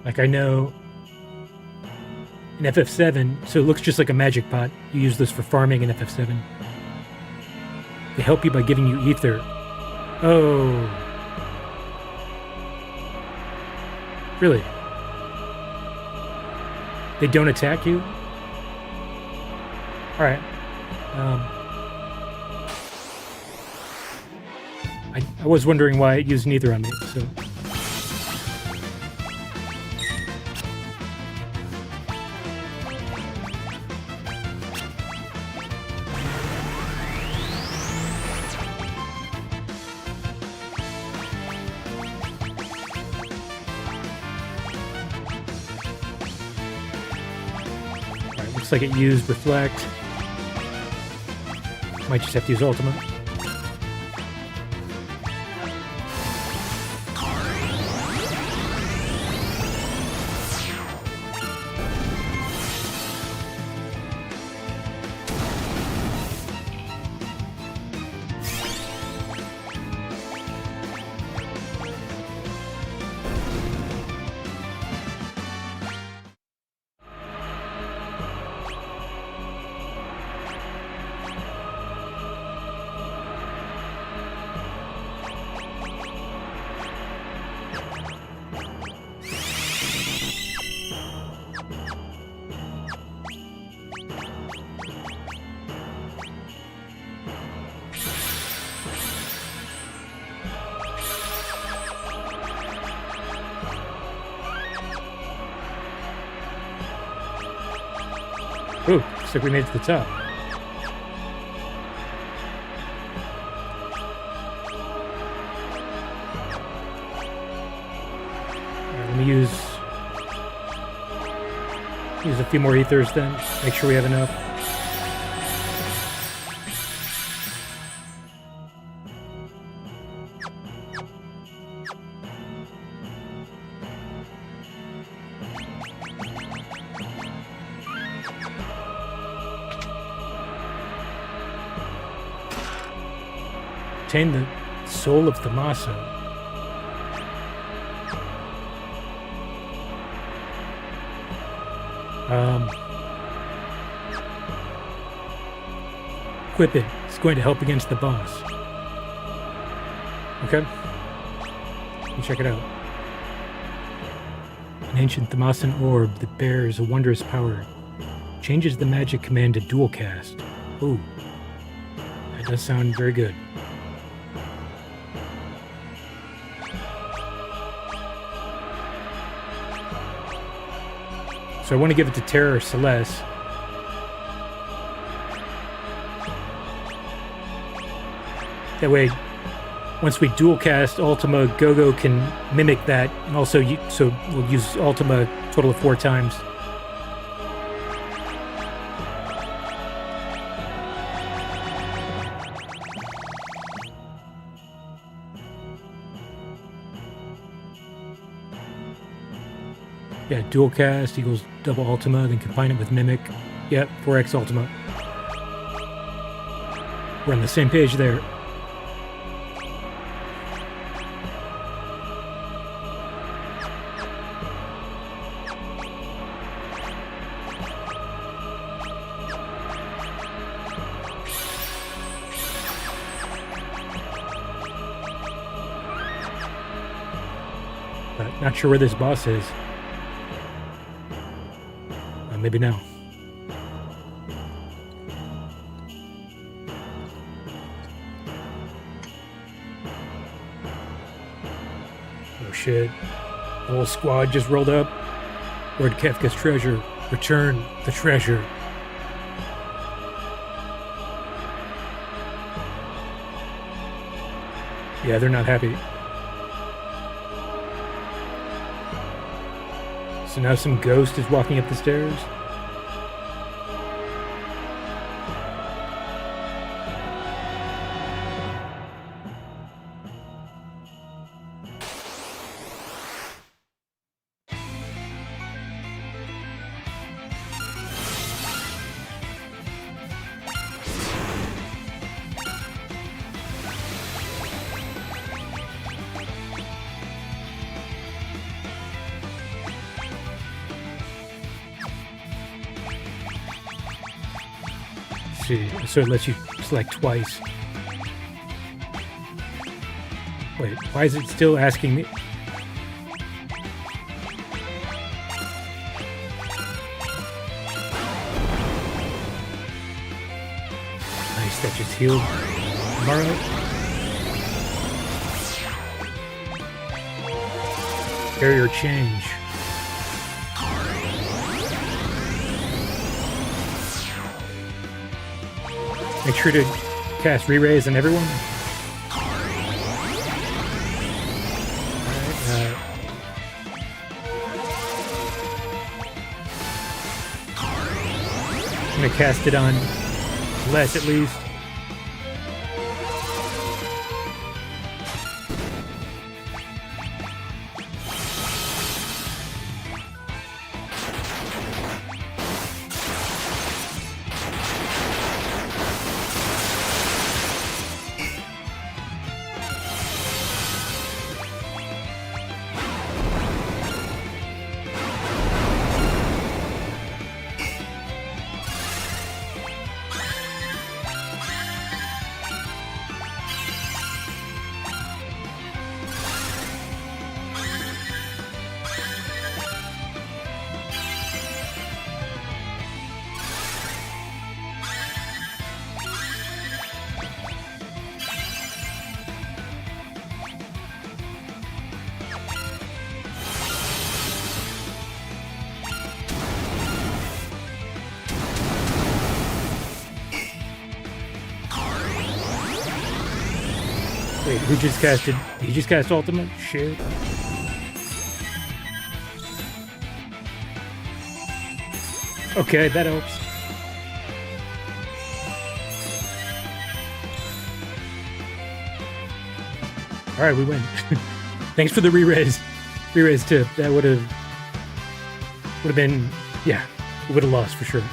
Like I know in FF7, so it looks just like a magic pot. You use this for farming in FF7. They help you by giving you ether. Oh. Really? They don't attack you? Alright. I was wondering why it used neither on me, so... Looks like it used Reflect. Might just have to use Ultima. Ooh, looks like we made it to the top. Alright, let me use a few more ethers then. Make sure we have enough. Obtain the soul of Tommaso. Equip it. It's going to help against the boss. Okay. Let me check it out. An ancient Thomasan orb that bears a wondrous power. Changes the magic command to dual cast. Ooh. That does sound very good. So I want to give it to Terra or Celeste. That way, once we dual cast Ultima, Gogo can mimic that, and also so we'll use Ultima a total of 4 times. Yeah, dual cast equals double Ultima, then combine it with Mimic. Yep, 4x Ultima. We're on the same page there. But not sure where this boss is. Maybe now. Oh shit. The whole squad just rolled up. Where'd Kefka's treasure? Return the treasure. Yeah, they're not happy. So now some ghost is walking up the stairs. So it lets you select twice. Wait, why is it still asking me? Nice, that just healed Amaro. Barrier change. Make sure to cast re-raise on everyone. Alright, I'm gonna cast it on less at least. Wait, who just casted? He just cast Ultimate? Shit. Okay, that helps. Alright, we win. Thanks for the re-raise. Re-raise tip. That would have been, yeah, we would have lost for sure.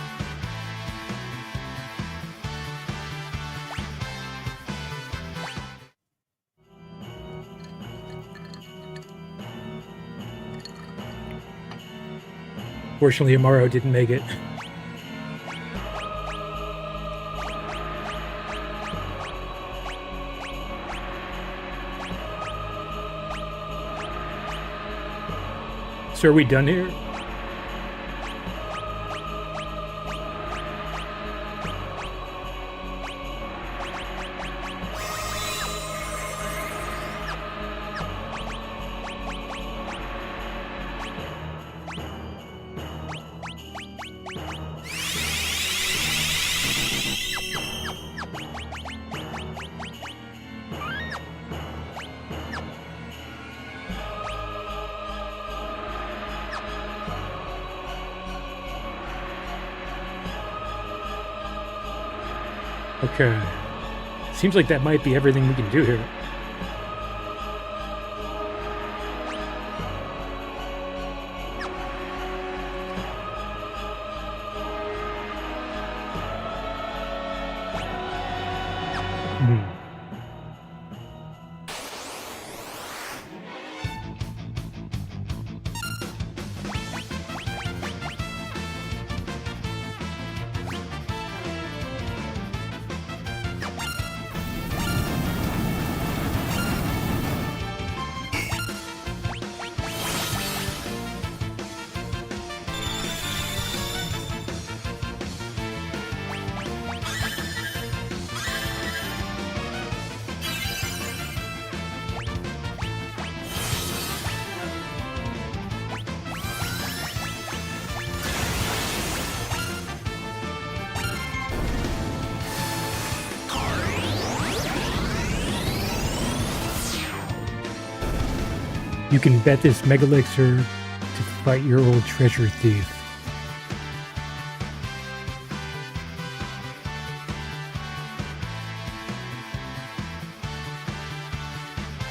Fortunately, Amaro didn't make it. So are we done here? Okay. Seems like that might be everything we can do here. You can bet this Megalixir to fight your old treasure thief.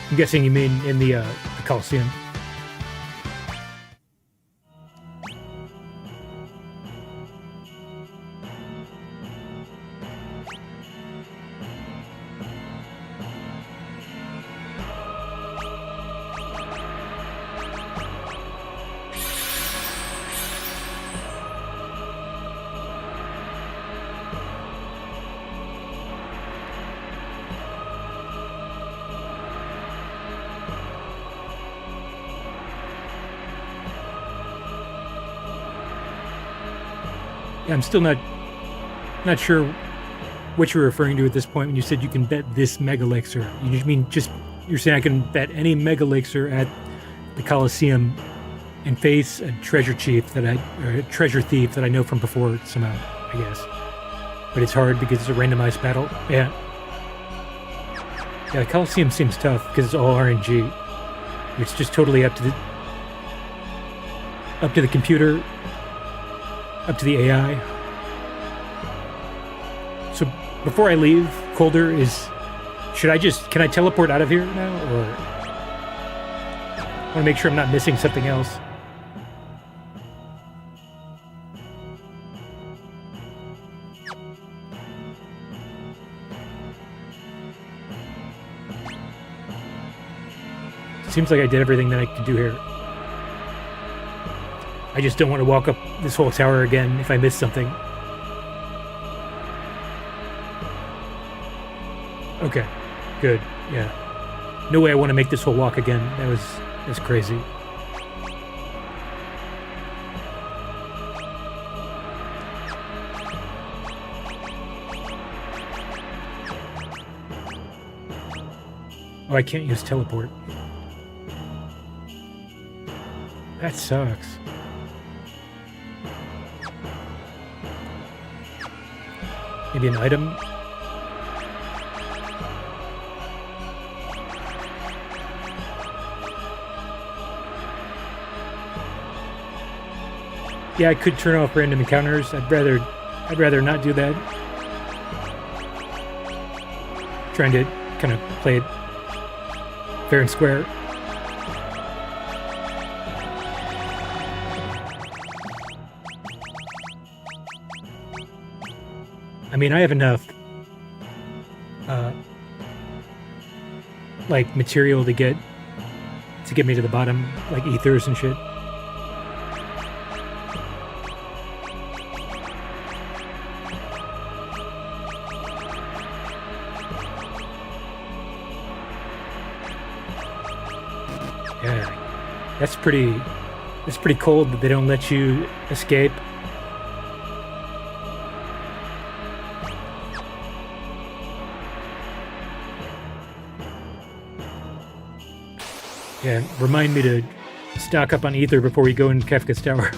I'm guessing you mean in the Coliseum. I'm still not sure what you're referring to at this point when you said you can bet this Megalixir. You just mean you're saying I can bet any Megalixir at the Coliseum and face a treasure thief that I know from before somehow, I guess. But it's hard because it's a randomized battle. Yeah. Yeah, the Coliseum seems tough because it's all RNG. It's just totally up to the computer. Up to the AI. So before I leave, Colder, can I teleport out of here now? Or I want to make sure I'm not missing something else. Seems like I did everything that I could do here. I just don't want to walk up this whole tower again if I miss something. Okay, good, yeah. No way I want to make this whole walk again. That's crazy. Oh, I can't use teleport. That sucks. Maybe an item? Yeah, I could turn off random encounters. I'd rather not do that. Trying to kind of play it fair and square. I mean, I have enough, like, material to get me to the bottom, like ethers and shit. Yeah, that's pretty cold that they don't let you escape. Yeah, remind me to stock up on ether before we go into Kefka's tower.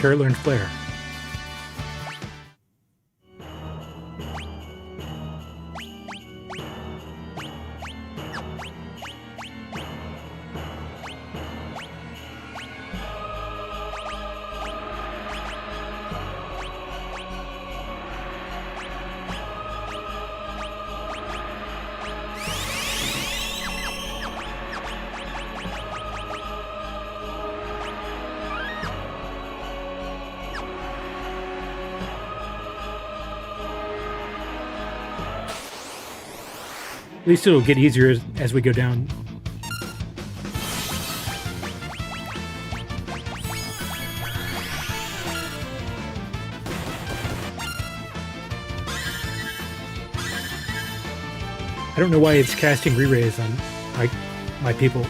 Terra learned Flare. At least it'll get easier as we go down. I don't know why it's casting re-rays on my people.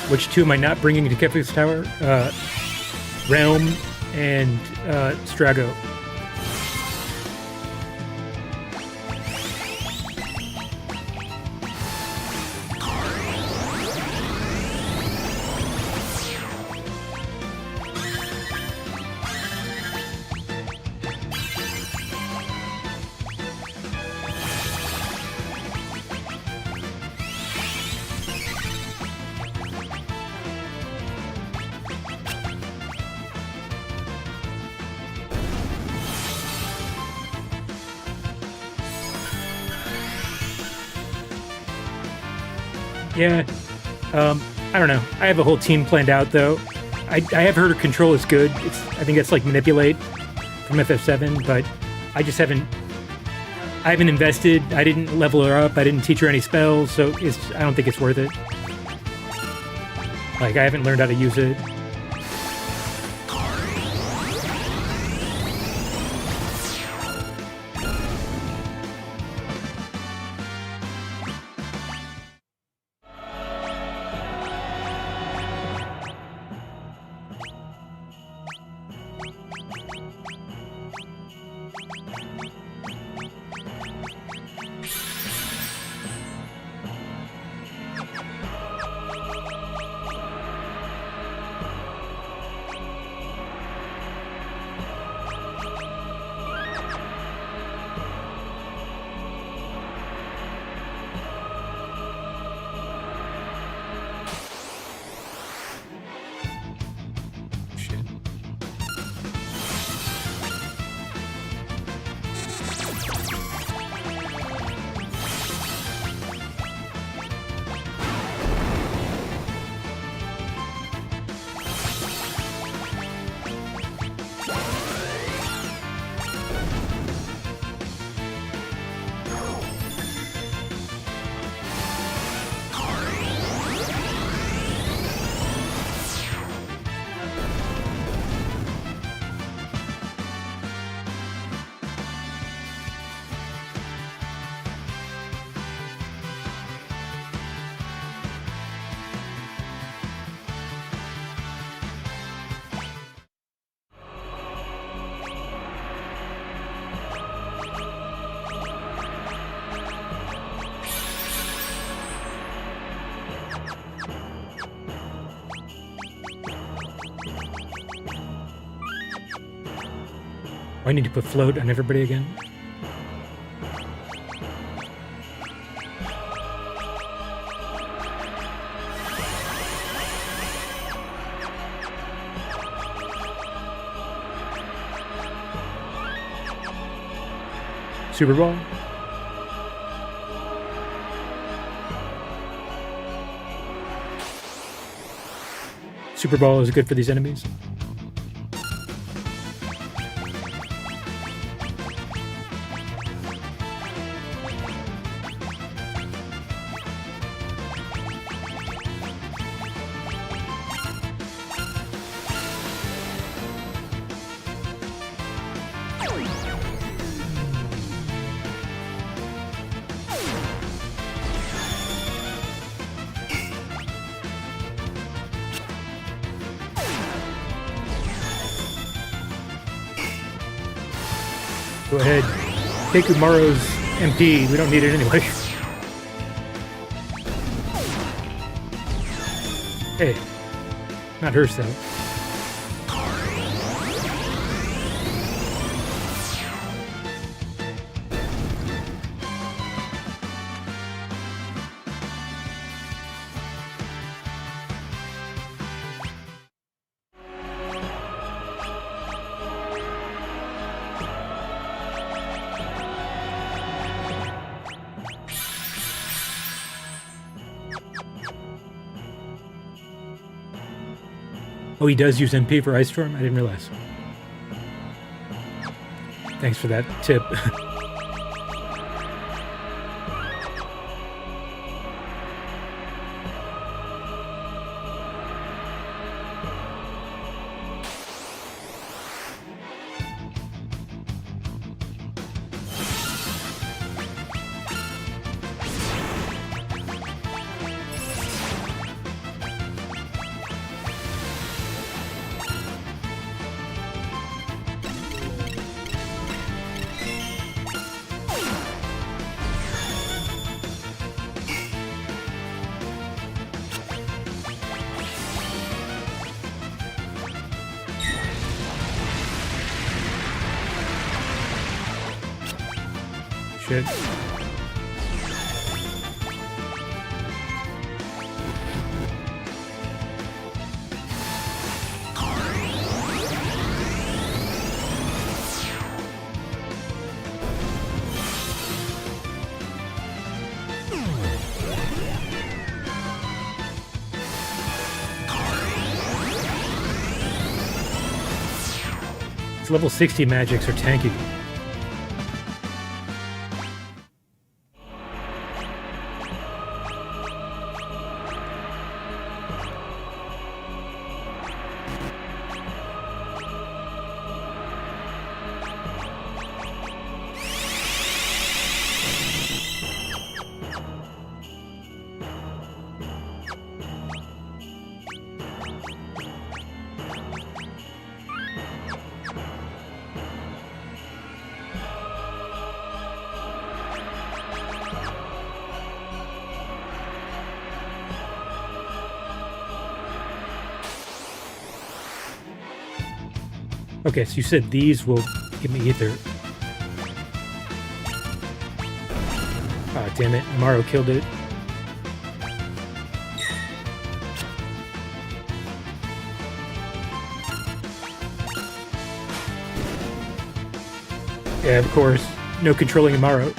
Which two am I not bringing to Kefka's Tower? Realm and Strago. Yeah, I don't know. I have a whole team planned out, though. I have heard her control is good. I think it's like Manipulate from FF7, but I just haven't invested. I didn't level her up. I didn't teach her any spells, so I don't think it's worth it. Like, I haven't learned how to use it. I need to put float on everybody again. Super Ball. Super Ball is good for these enemies. Go ahead. Take Umaro's MP. We don't need it anyway. Hey. Not her stuff. Oh, he does use MP for Ice Storm? I didn't realize. Thanks for that tip. Shit. These level 60 magics are tanky. Okay, so you said these will give me ether. Ah, damn it. Amaro killed it. Yeah, of course. No controlling Amaro.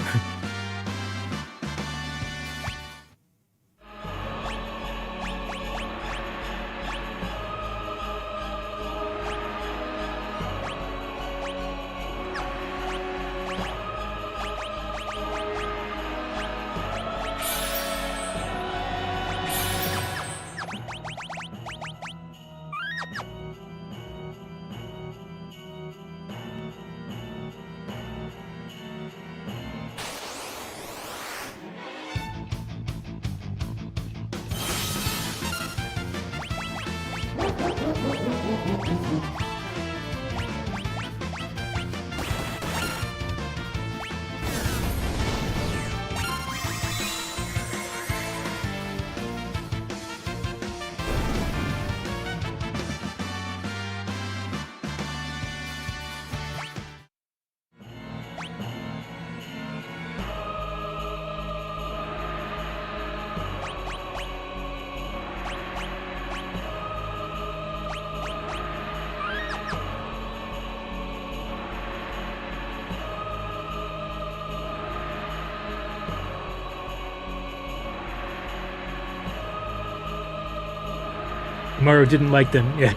Amaro didn't like them, yeah.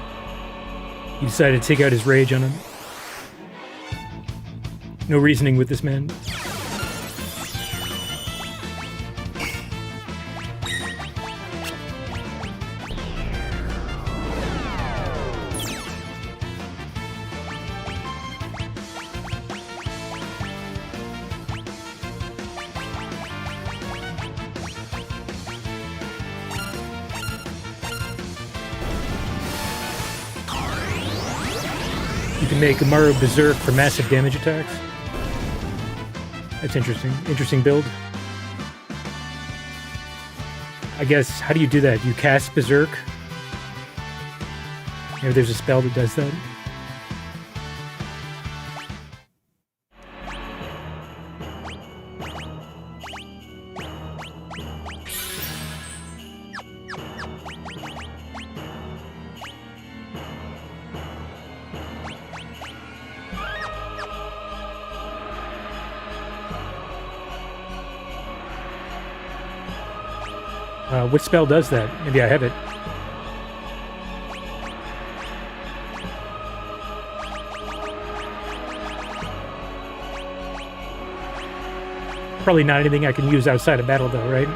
He decided to take out his rage on him. No reasoning with this man. You can make Amaro berserk for massive damage attacks. That's interesting. Interesting build. I guess, how do you do that? You cast Berserk? Maybe there's a spell that does that? What spell does that? Maybe I have it. Probably not anything I can use outside of battle, though, right?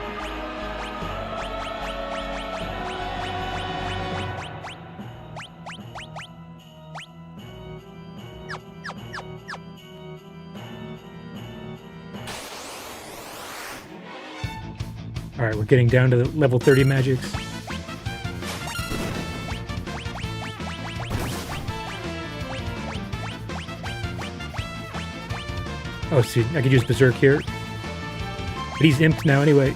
All right, we're getting down to the level 30 magics. Oh, see, I could use Berserk here. But he's imped now anyway.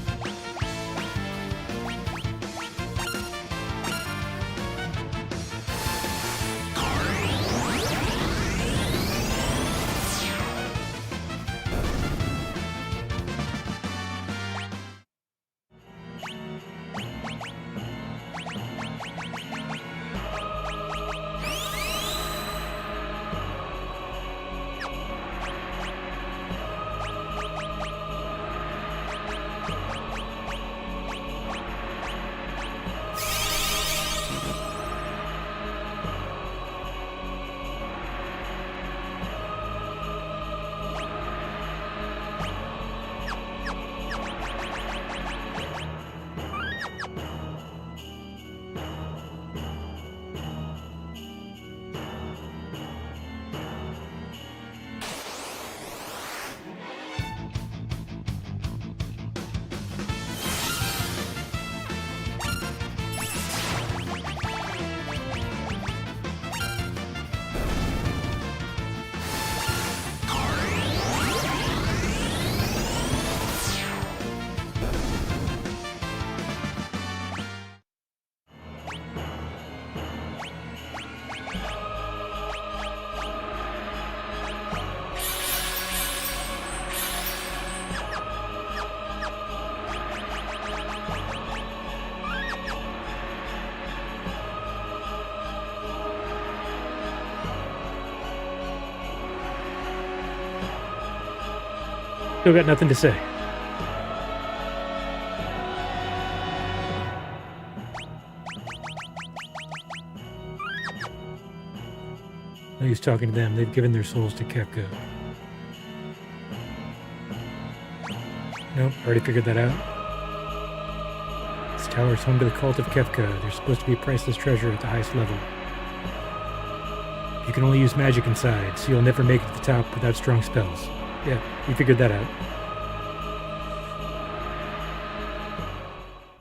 Still got nothing to say. No use talking to them. They've given their souls to Kefka. Nope, already figured that out. This tower is home to the cult of Kefka. There's supposed to be a priceless treasure at the highest level. You can only use magic inside, so you'll never make it to the top without strong spells. Yeah, we figured that out.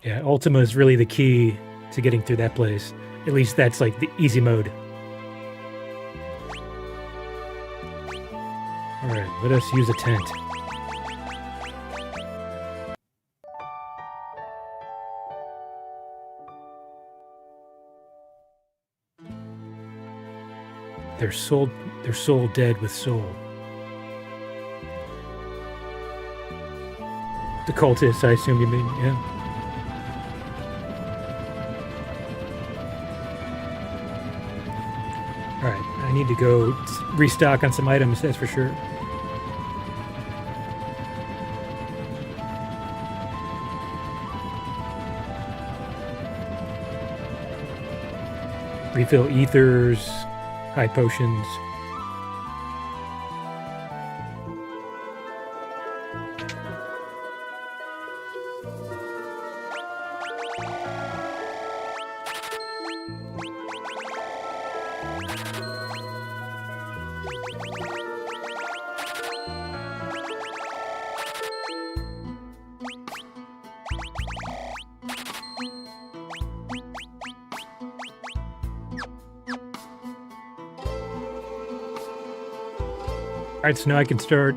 Yeah, Ultima is really the key to getting through that place. At least that's like the easy mode. Alright, let us use a tent. Their soul dead with soul. The cultists, I assume you mean, yeah. Alright, I need to go restock on some items, that's for sure. Refill ethers, high potions. Alright, so now I can start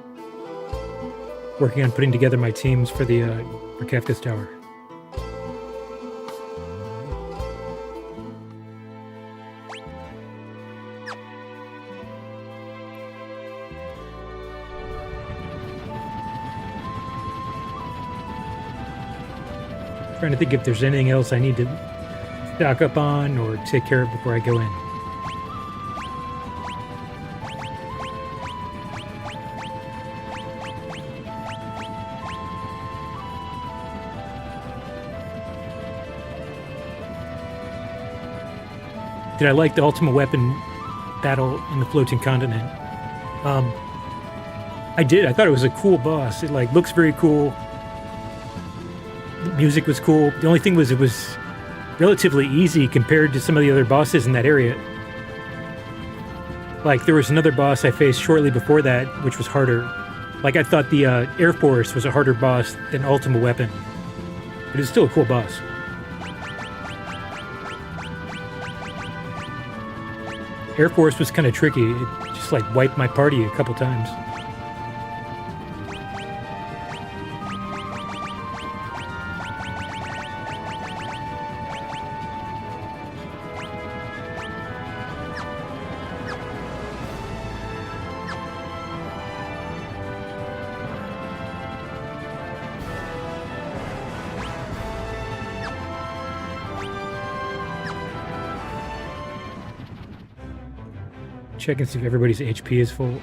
working on putting together my teams for the for Kefka's Tower. Trying to think if there's anything else I need to stock up on or take care of before I go in. Did I like the Ultima Weapon battle in the Floating Continent? I did. I thought it was a cool boss. It like looks very cool. The music was cool. The only thing was it was relatively easy compared to some of the other bosses in that area. Like there was another boss I faced shortly before that, which was harder. Like I thought the Air Force was a harder boss than Ultima Weapon, but it's still a cool boss. Air Force was kind of tricky. It just like wiped my party a couple times. Check and see if everybody's HP is full.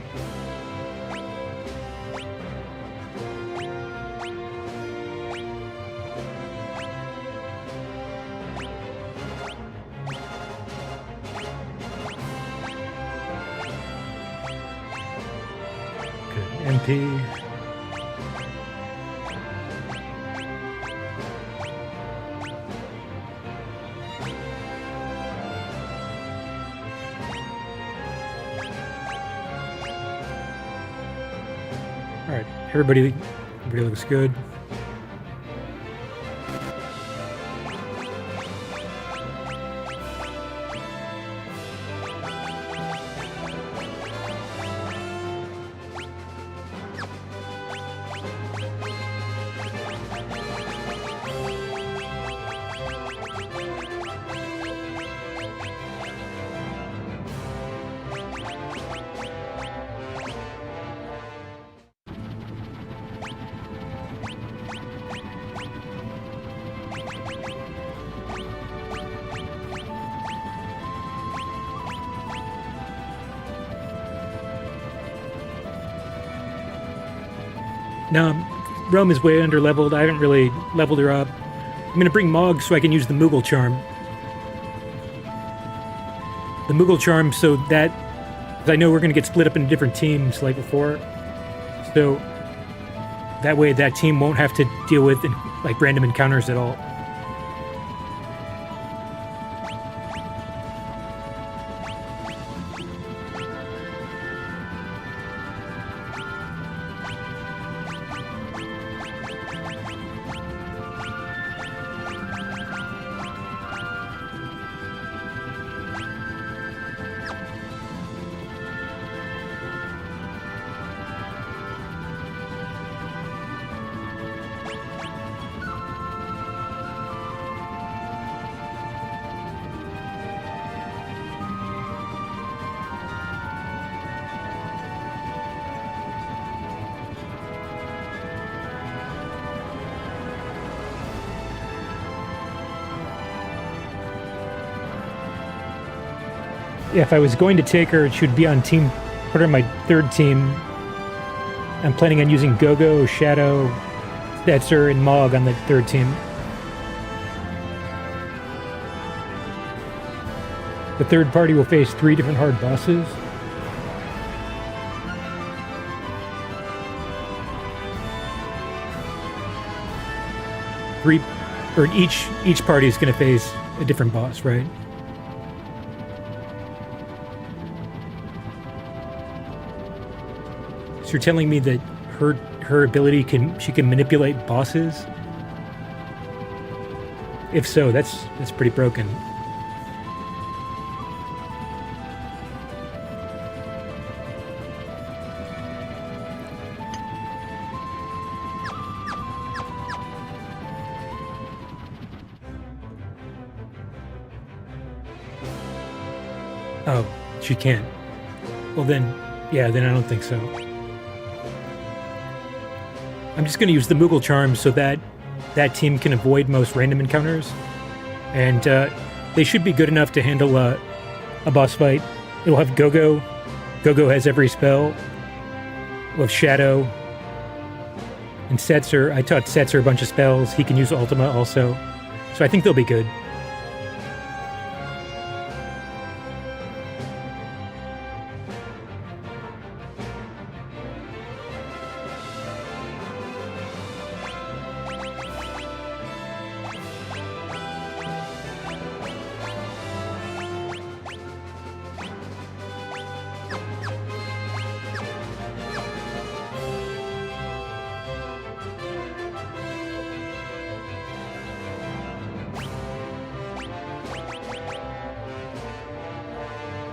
Good. MP. Alright, everybody looks good. No, Rome is way underleveled. I haven't really leveled her up. I'm going to bring Mog so I can use the Moogle Charm. The Moogle Charm so that... Because I know we're going to get split up into different teams like before. So that way that team won't have to deal with like random encounters at all. Yeah, if I was going to take her, it should be on team, put her on my third team. I'm planning on using Gogo, Shadow, Stetzer, and Mog on the third team. The third party will face 3 different hard bosses. Each party is going to face a different boss, right? So you're telling me that her ability she can manipulate bosses? If so, that's pretty broken. Oh, she can't. Well then, yeah, then I don't think so. I'm just going to use the Moogle Charm so that that team can avoid most random encounters. And they should be good enough to handle a boss fight. It'll have Go-Go. Go-Go has every spell. We'll have Shadow. And Setzer, I taught Setzer a bunch of spells. He can use Ultima also. So I think they'll be good.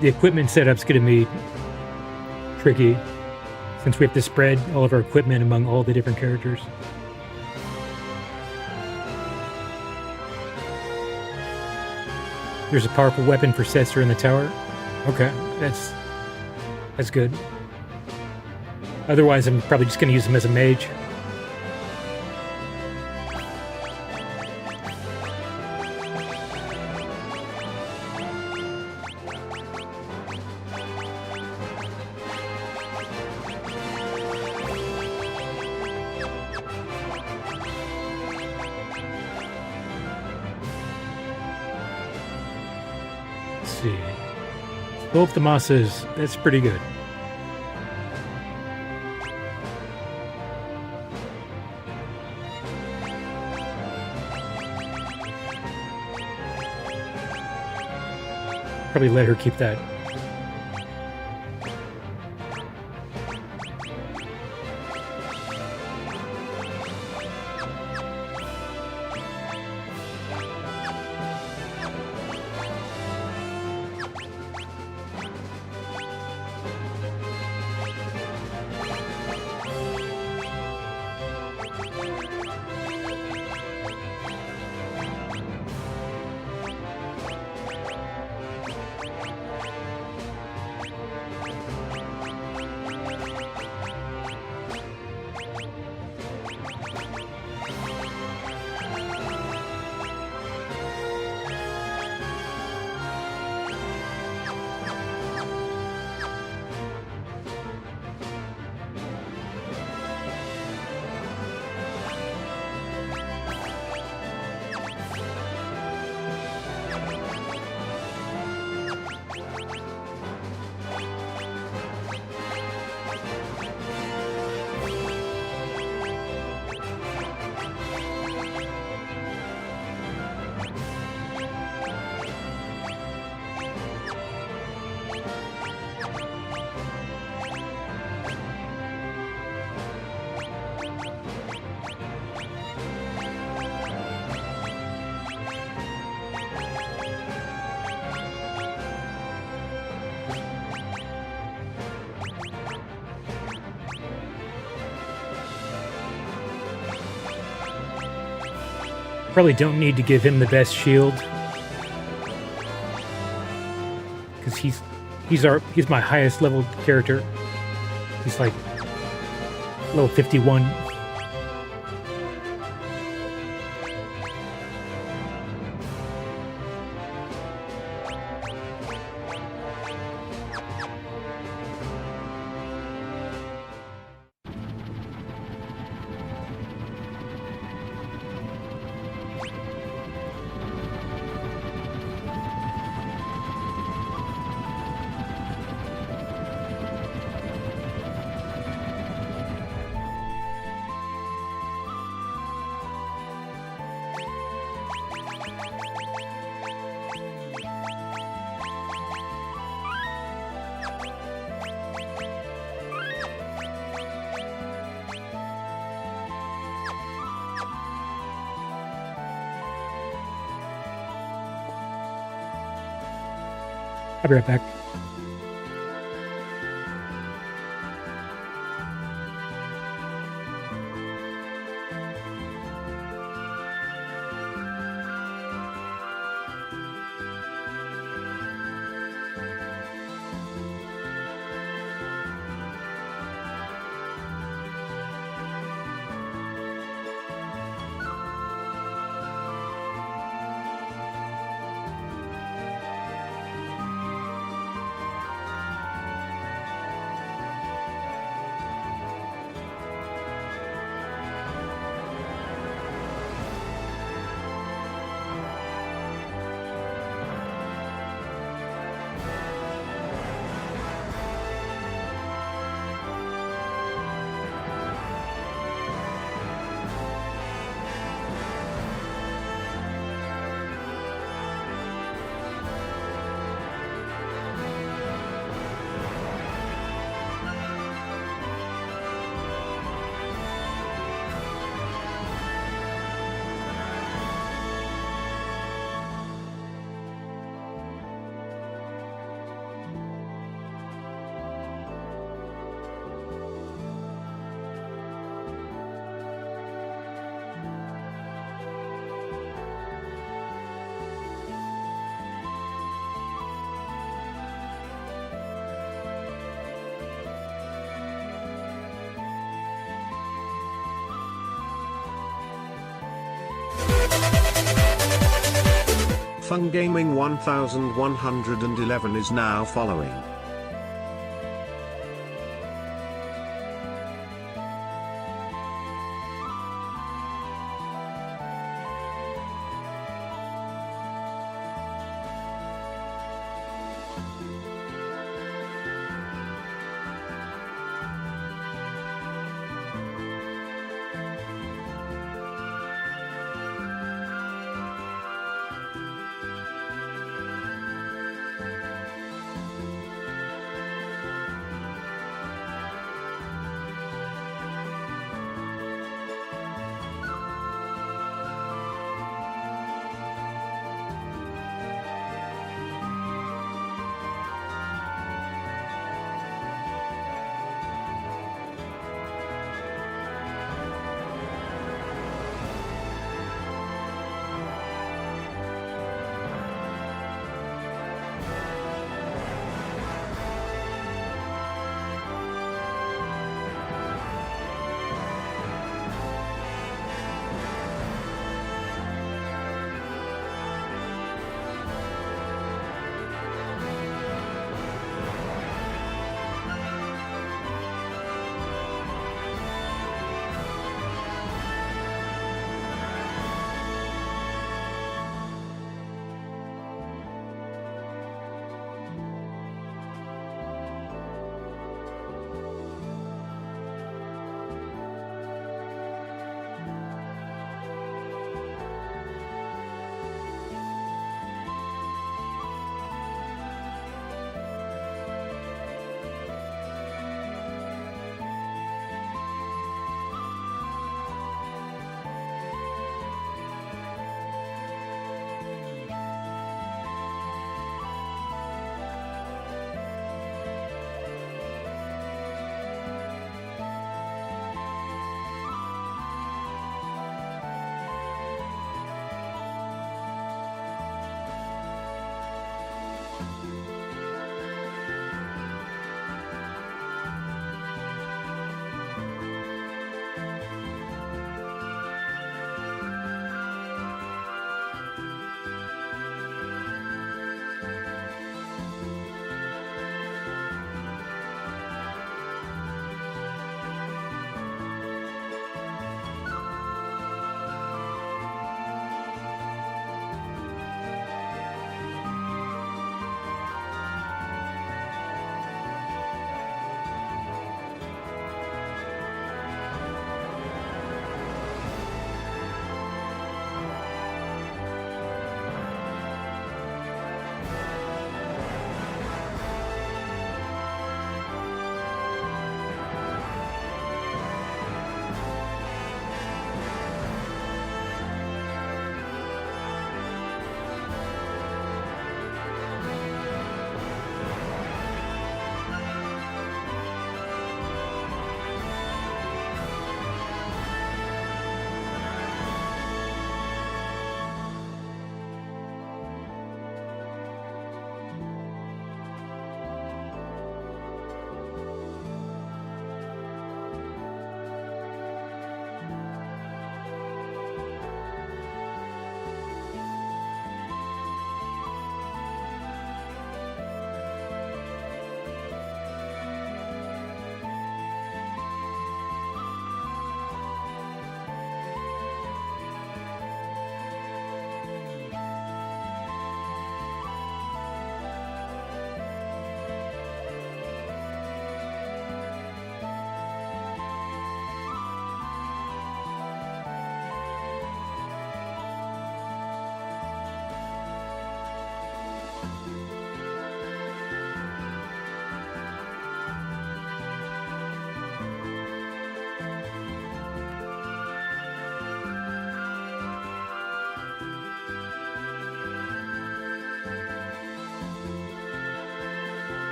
The equipment setup's going to be tricky since we have to spread all of our equipment among all the different characters. There's a powerful weapon for Setzer in the tower. Okay, that's good. Otherwise, I'm probably just going to use him as a mage. See. Both the Masas, that's pretty good. Probably let her keep that. Probably don't need to give him the best shield because he's my highest level character. He's like level 51. I'll be right back. Fun Gaming 1111 is now following.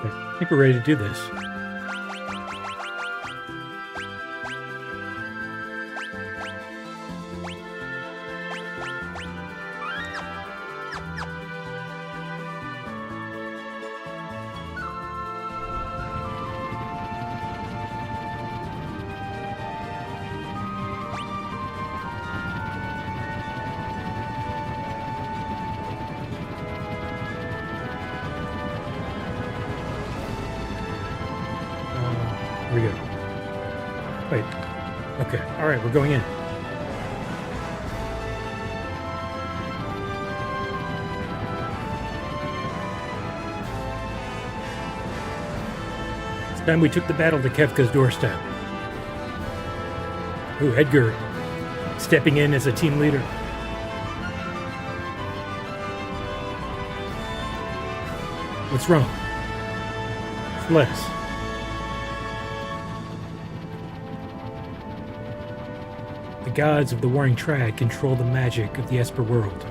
Okay, I think we're ready to do this. Here we go. Wait. Okay. All right, we're going in. It's time we took the battle to Kefka's doorstep. Ooh, Edgar stepping in as a team leader. What's wrong? Celeste. The gods of the Warring Triad control the magic of the Esper world.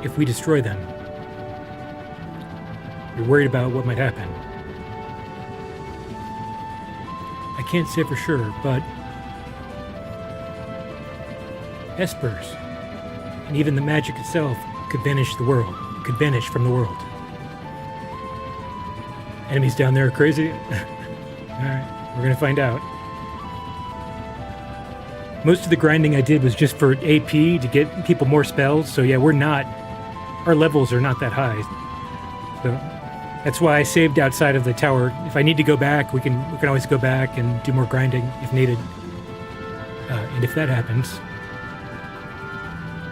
If we destroy them, you're worried about what might happen. I can't say for sure, but Espers, and even the magic itself, could vanish from the world. Enemies down there are crazy? Alright, we're gonna find out. Most of the grinding I did was just for AP to get people more spells, so yeah, our levels are not that high. So that's why I saved outside of the tower. If I need to go back, we can always go back and do more grinding if needed. And if that happens,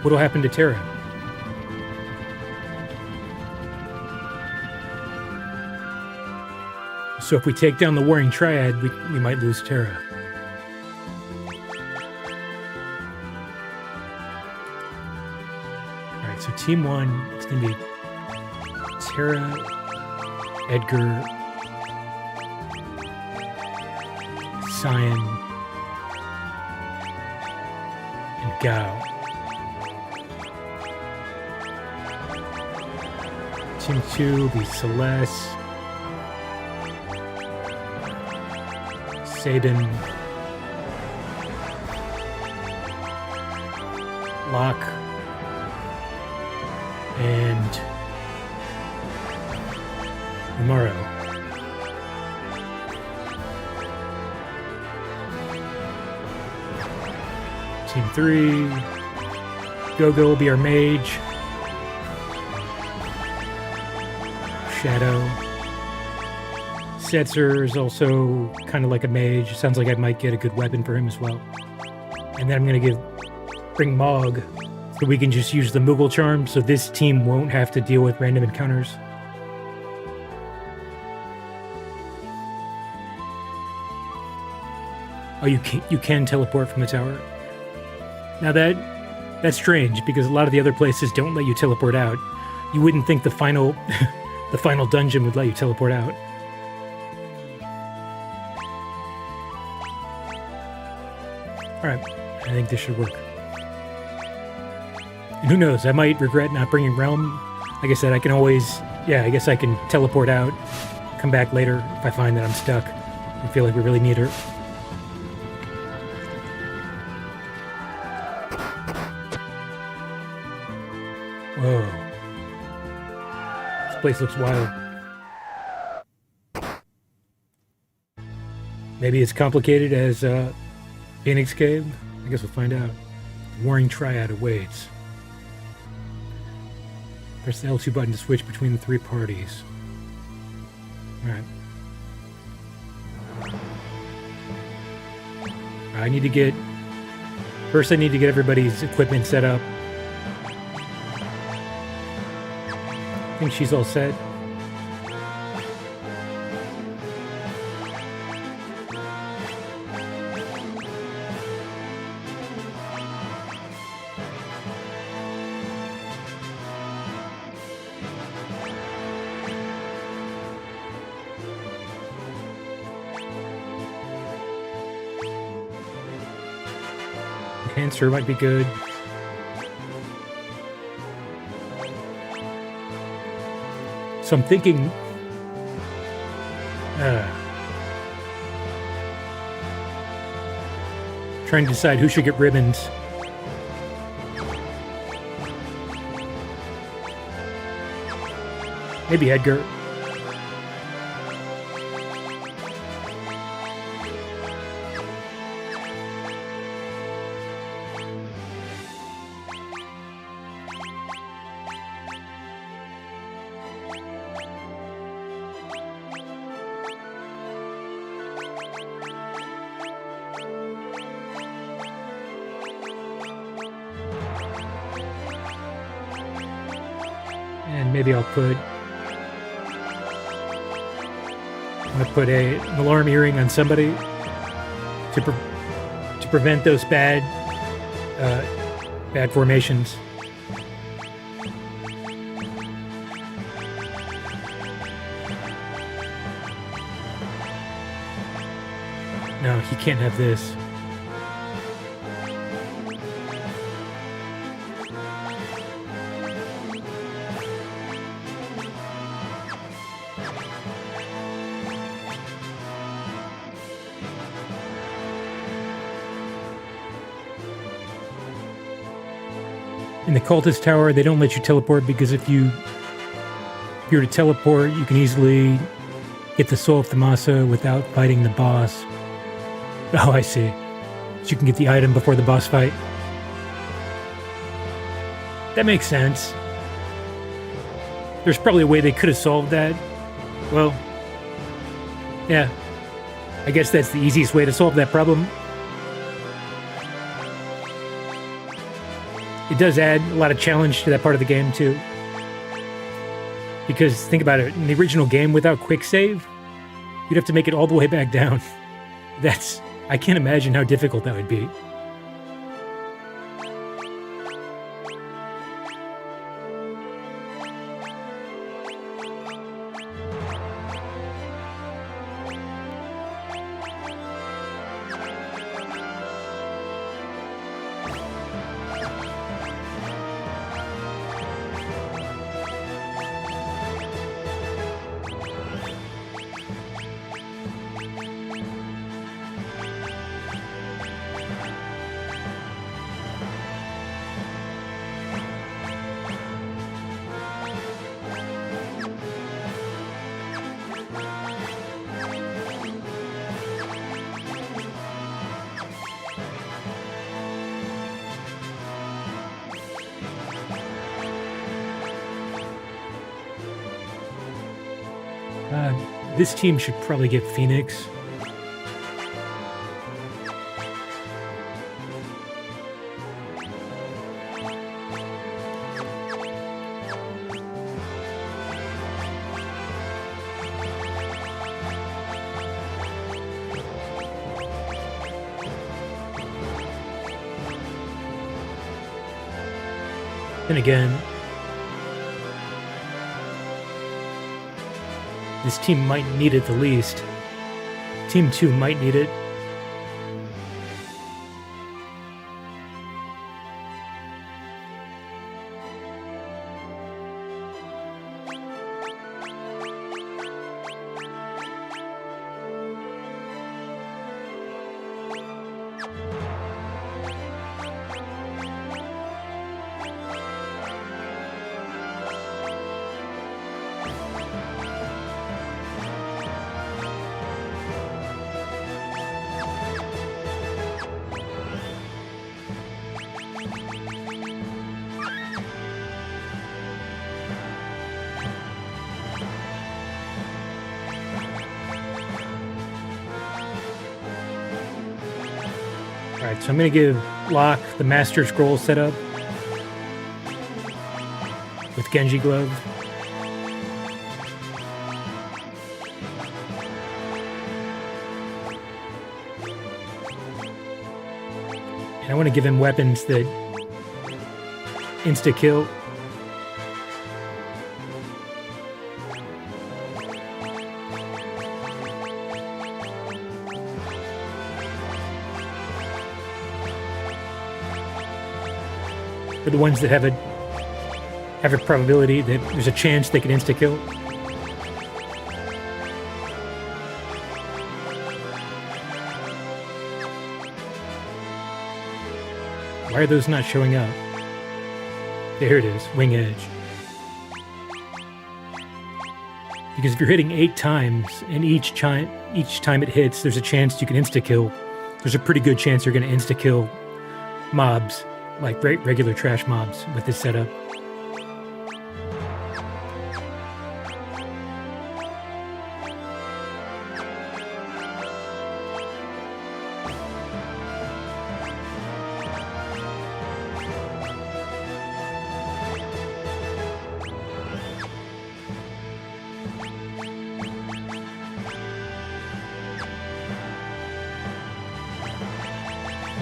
what'll happen to Terra? So if we take down the Warring Triad, we might lose Terra. So team 1, it's going to be Terra, Edgar, Cyan, and Gao. Team 2 will be Celeste, Sabin, Locke, and Umaro. Team 3, Gogo will be our mage. Shadow. Setzer is also kind of like a mage. Sounds like I might get a good weapon for him as well. And then I'm going to bring Mog, so we can just use the Moogle charm, so this team won't have to deal with random encounters. Oh, you can teleport from the tower. Now that's strange, because a lot of the other places don't let you teleport out. You wouldn't think the final the final dungeon would let you teleport out. Alright, I think this should work. And who knows, I might regret not bringing Realm. Like I said, I can always, I guess I can teleport out, come back later if I find that I'm stuck and feel like we really need her. Whoa. This place looks wild. Maybe it's complicated as Enix Cave? I guess we'll find out. The Warring Triad awaits. Press the L2 button to switch between the three parties. Alright. First I need to get everybody's equipment set up. I think she's all set. Enhancer might be good. So I'm thinking... trying to decide who should get ribbons. Maybe Edgar. And maybe I'll put... I'm going to put an alarm earring on somebody to prevent those bad formations. No, he can't have this. In the cultist tower, they don't let you teleport because if you were to teleport, you can easily get the soul of Thamasa without fighting the boss. Oh, I see. So you can get the item before the boss fight. That makes sense. There's probably a way they could have solved that. Well, yeah. I guess that's the easiest way to solve that problem. It does add a lot of challenge to that part of the game, too. Because, think about it, in the original game, without quick save, you'd have to make it all the way back down. I can't imagine how difficult that would be. This team should probably get Phoenix. Then again, this team might need it the least. Team 2 might need it. Alright, so I'm going to give Locke the Master Scroll setup with Genji Glove. And I want to give him weapons that insta-kill. For the ones that have a probability that there's a chance they can insta-kill. Why are those not showing up? There it is, wing edge. Because if you're hitting 8 times, and each time it hits, there's a chance you can insta-kill. There's a pretty good chance you're going to insta-kill mobs, like regular trash mobs with this setup.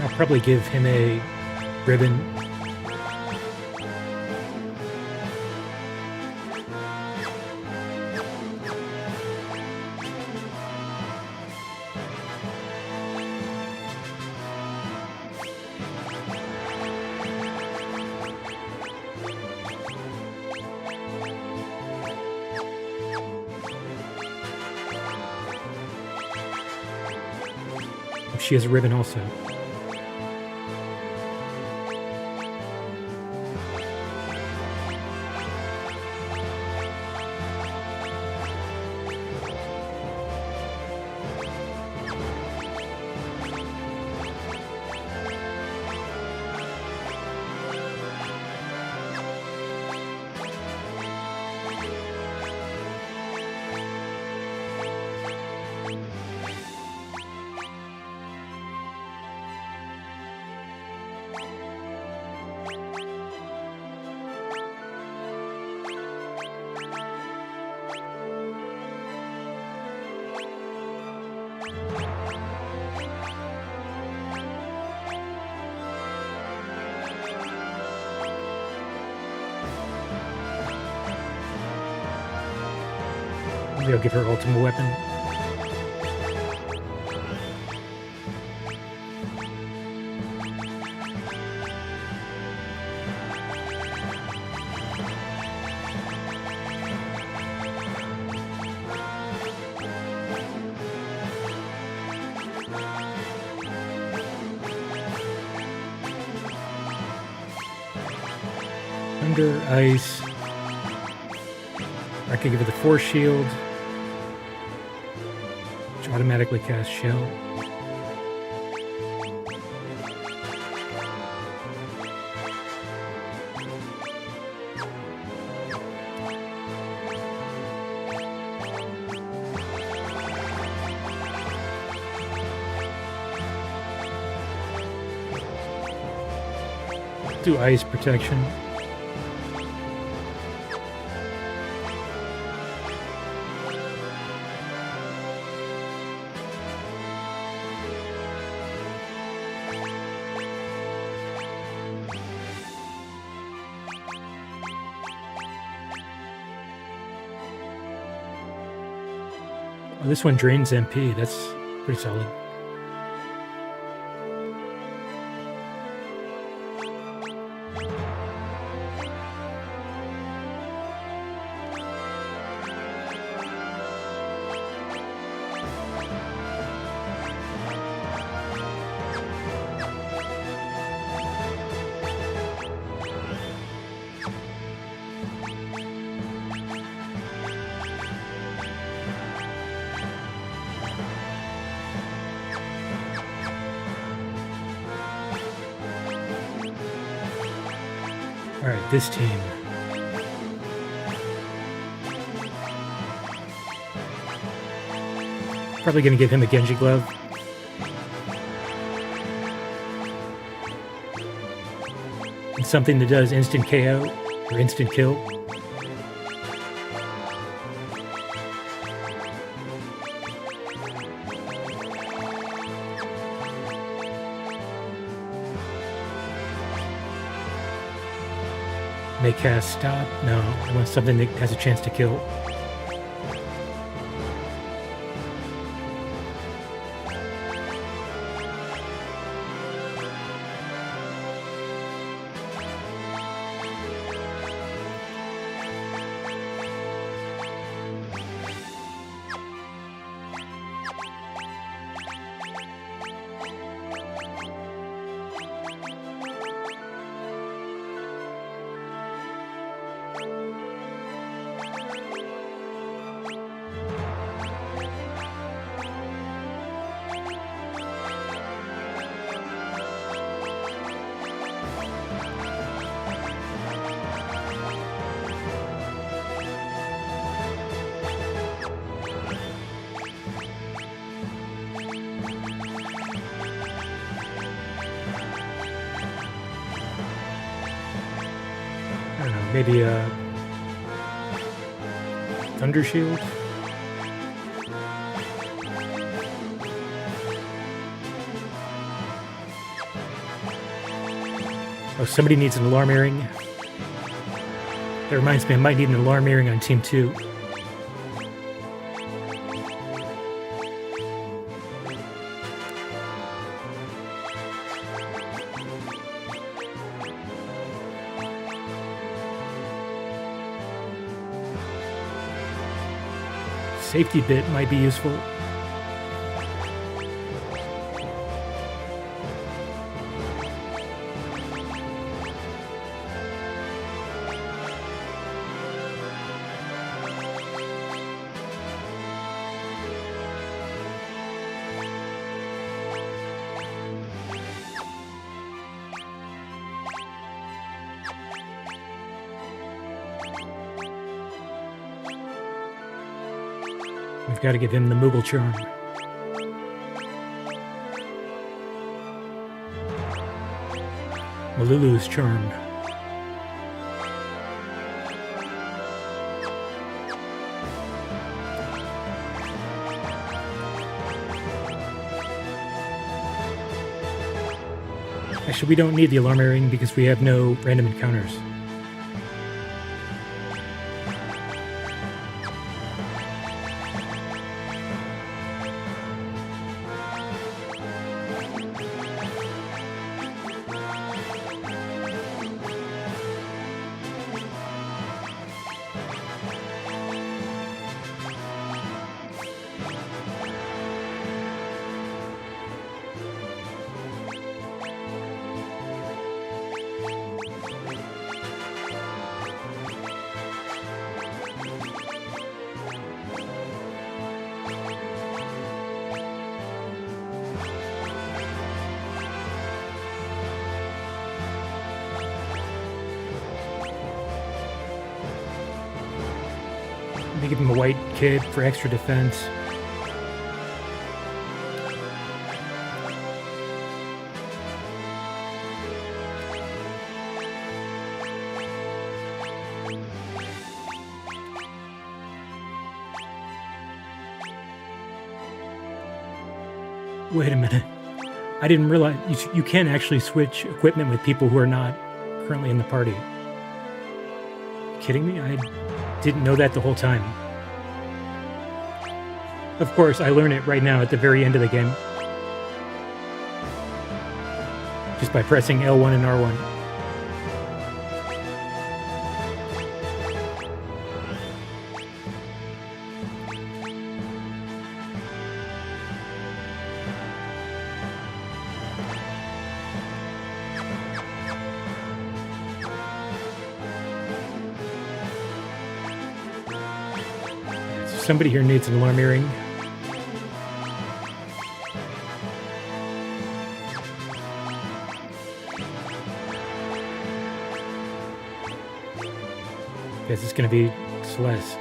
I'll probably give him a ribbon. She has a ribbon also. Maybe I'll give her ultimate weapon. Thunder, ice. I could give it the force shield, which automatically casts shell. Do ice protection. Oh, this one drains MP. That's pretty solid. All right, this team. Probably going to give him a Genji glove. And something that does instant KO or instant kill. May cast stop? No, I want something that has a chance to kill. I don't know, maybe a Thunder Shield? Oh, somebody needs an alarm earring. That reminds me, I might need an alarm earring on Team 2. Safety bit might be useful. We've got to give him the Moogle charm. Malulu's charm. Actually, we don't need the alarm earring because we have no random encounters. They give him a white kid for extra defense. Wait a minute. I didn't realize you can actually switch equipment with people who are not currently in the party. Kidding me? I didn't know that the whole time. Of course, I learn it right now at the very end of the game. Just by pressing L1 and R1. Somebody here needs an alarm earring. Guess it's going to be Celeste.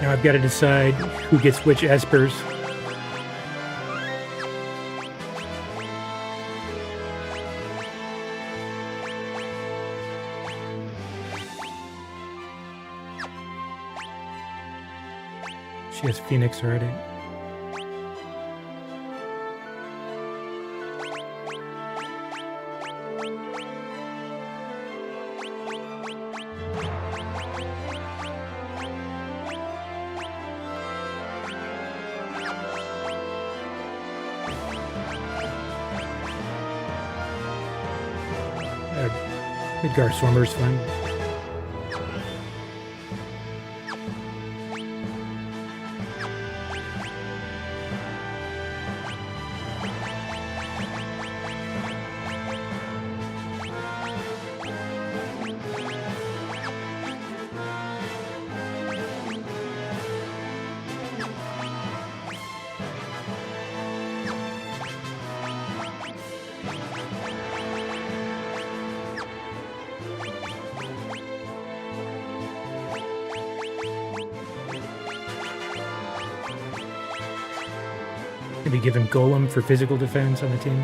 Now I've got to decide who gets which espers. She has Phoenix already. Midgar Swarmer's fun. Maybe give him Golem for physical defense on the team.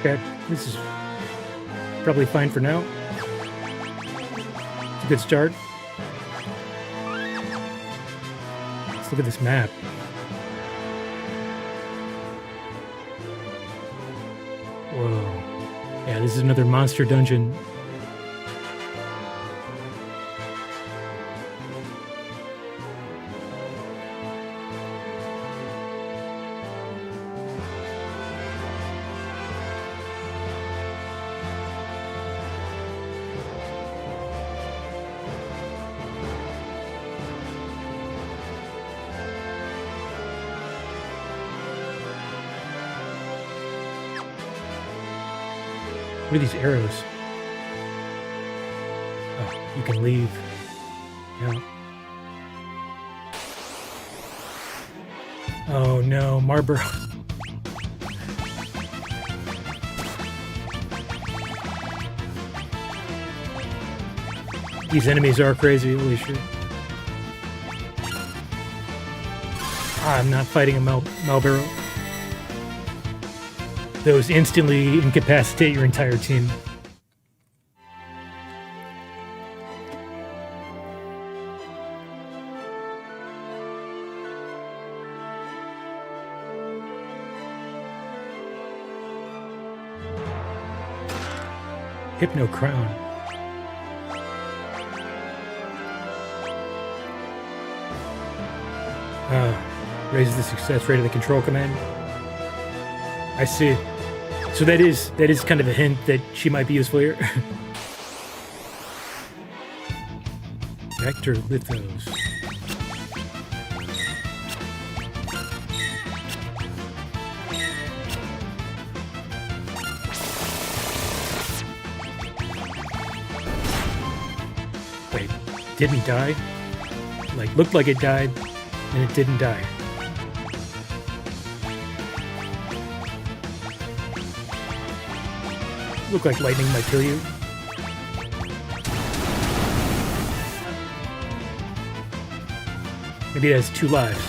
Okay, this is probably fine for now. It's a good start. Let's look at this map. Whoa. Yeah, this is another monster dungeon. What are these arrows? Oh, you can leave. Yeah. Oh no, Marlboro. These enemies are crazy, holy shit. I'm not fighting a Marlboro. Those instantly incapacitate your entire team. Hypno Crown. Raises the success rate of the control command. I see. So that is kind of a hint that she might be useful here. Vector lithos. Wait, didn't die? Like, looked like it died, and it didn't die. Look like lightning might kill you. Maybe it has 2 lives.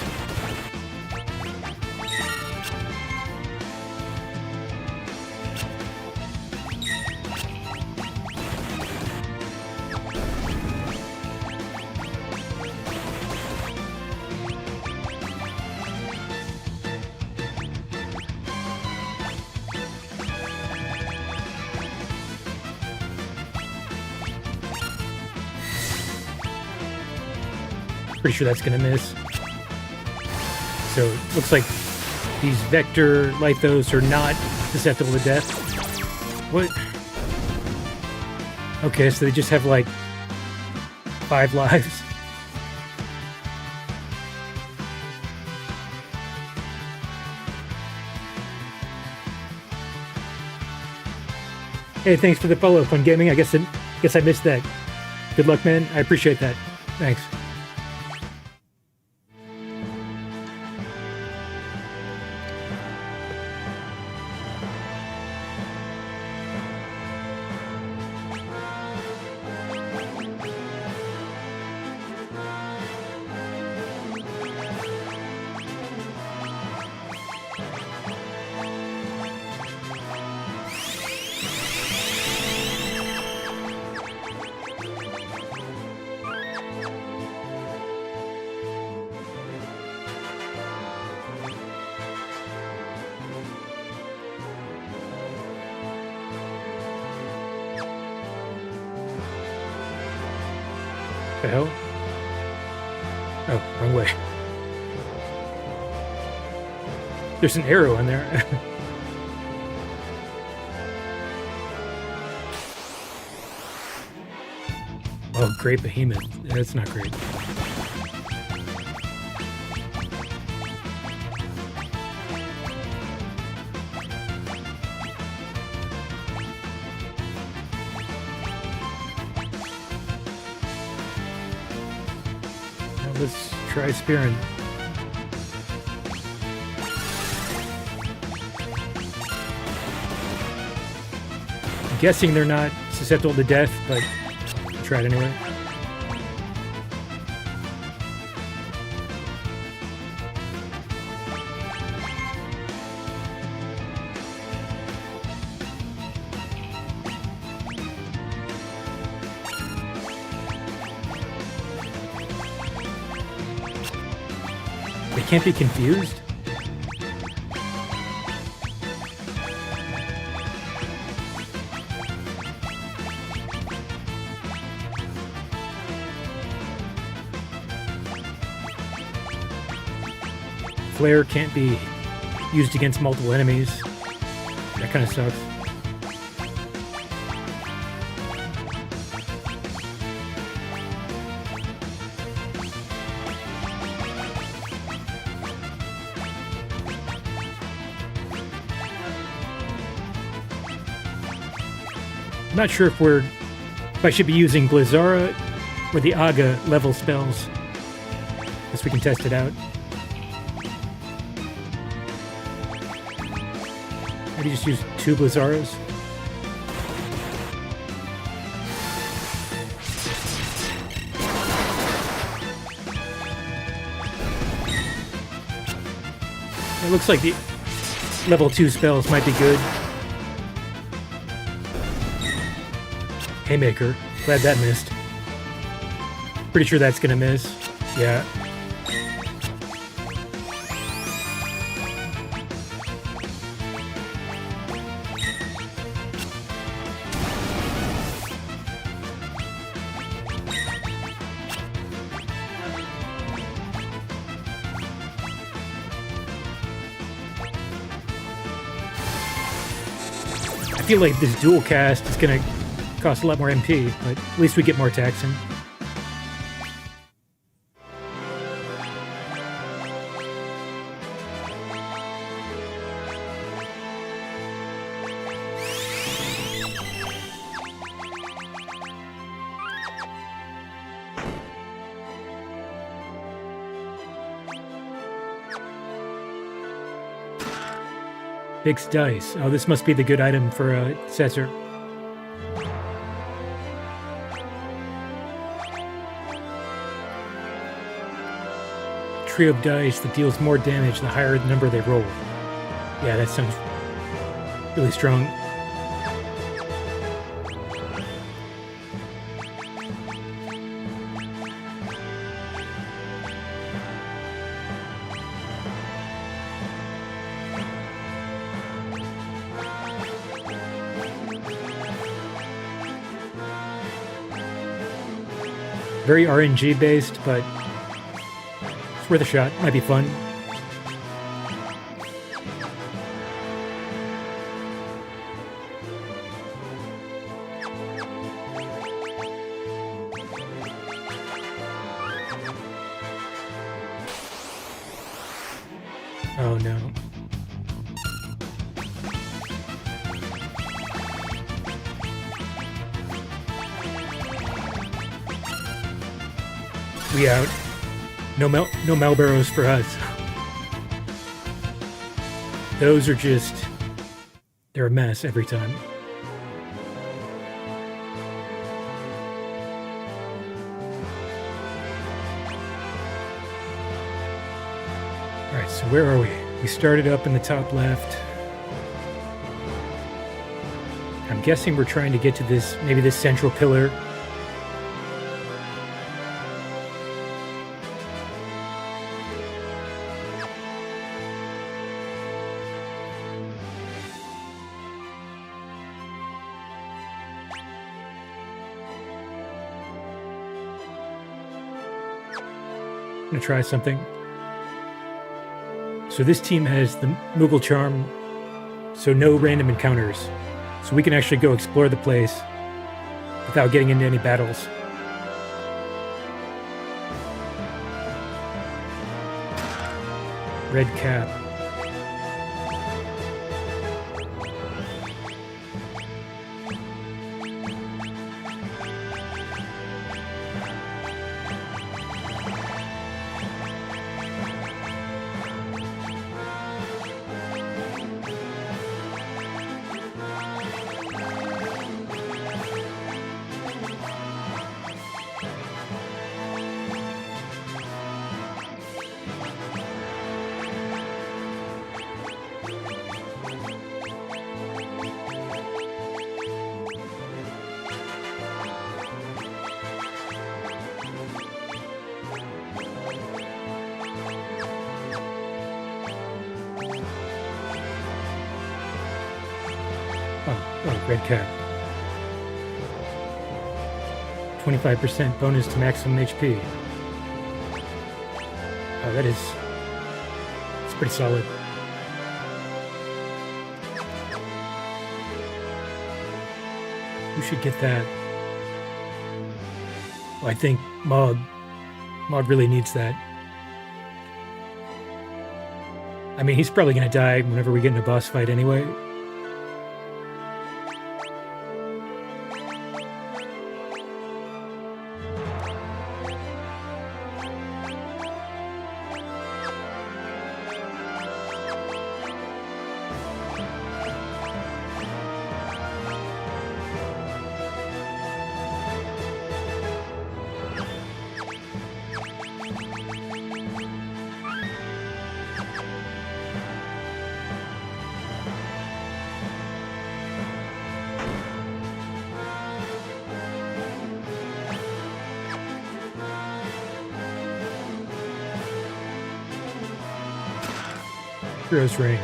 Pretty sure that's gonna miss. So it looks like these Vector Lithos are not susceptible to death. What? Okay, so they just have like 5 lives. Hey, thanks for the follow, Fun Gaming. I guess I missed that. Good luck, man. I appreciate that. Thanks. The hell? Oh, wrong way. There's an arrow in there. Oh, great behemoth. That's not great. Now let's try spearing. I'm guessing they're not susceptible to death, but try it anyway. They can't be confused? Flare can't be used against multiple enemies. That kind of sucks. I'm not sure if I should be using Blizzara or the Aga level spells. Guess we can test it out. Maybe just use 2 Blizzaras. It looks like the level 2 spells might be good. Haymaker. Glad that missed. Pretty sure that's gonna miss. Yeah. I feel like this dual cast is gonna cost a lot more MP, but at least we get more attacks in. Fixed dice. Oh, this must be the good item for Cesar. Trio of dice that deals more damage the higher the number they roll. Yeah, that sounds really strong. Very RNG based, but it's worth a shot. Might be fun. Oh no. We out. No Malboros for us. Those are just... they're a mess every time. Alright, so where are we? We started up in the top left. I'm guessing we're trying to get to this, maybe this central pillar. I'm gonna try something. So this team has the Moogle Charm, so no random encounters. So we can actually go explore the place without getting into any battles. Red cap. Oh, red cap. 25% bonus to maximum HP. Oh, it's pretty solid. Who should get that? Well, I think Mog really needs that. I mean, he's probably going to die whenever we get in a boss fight anyway. Hero's Ring.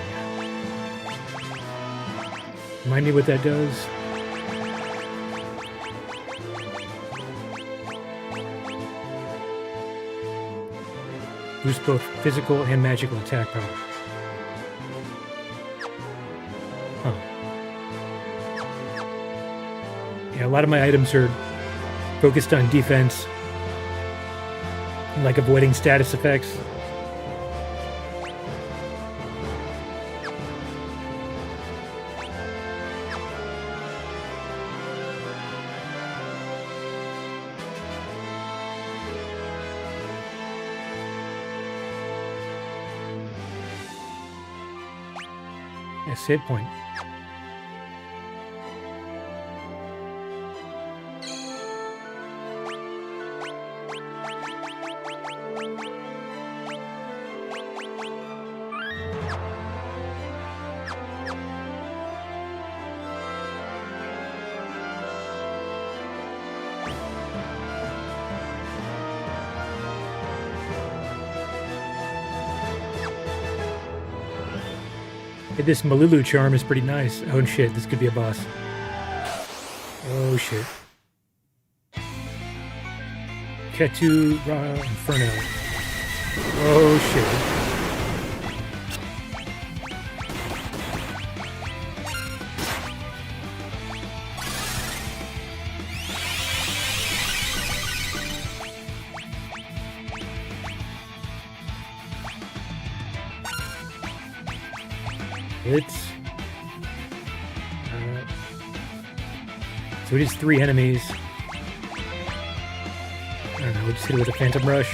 Remind me what that does. Boosts both physical and magical attack power. Huh. Yeah, a lot of my items are focused on defense, like avoiding status effects. Yes, hit point. This Malulu charm is pretty nice. Oh shit, this could be a boss. Oh shit. Ketu Ra Inferno. Oh shit. So it is 3 enemies. I don't know, we'll just hit it with a Phantom Rush.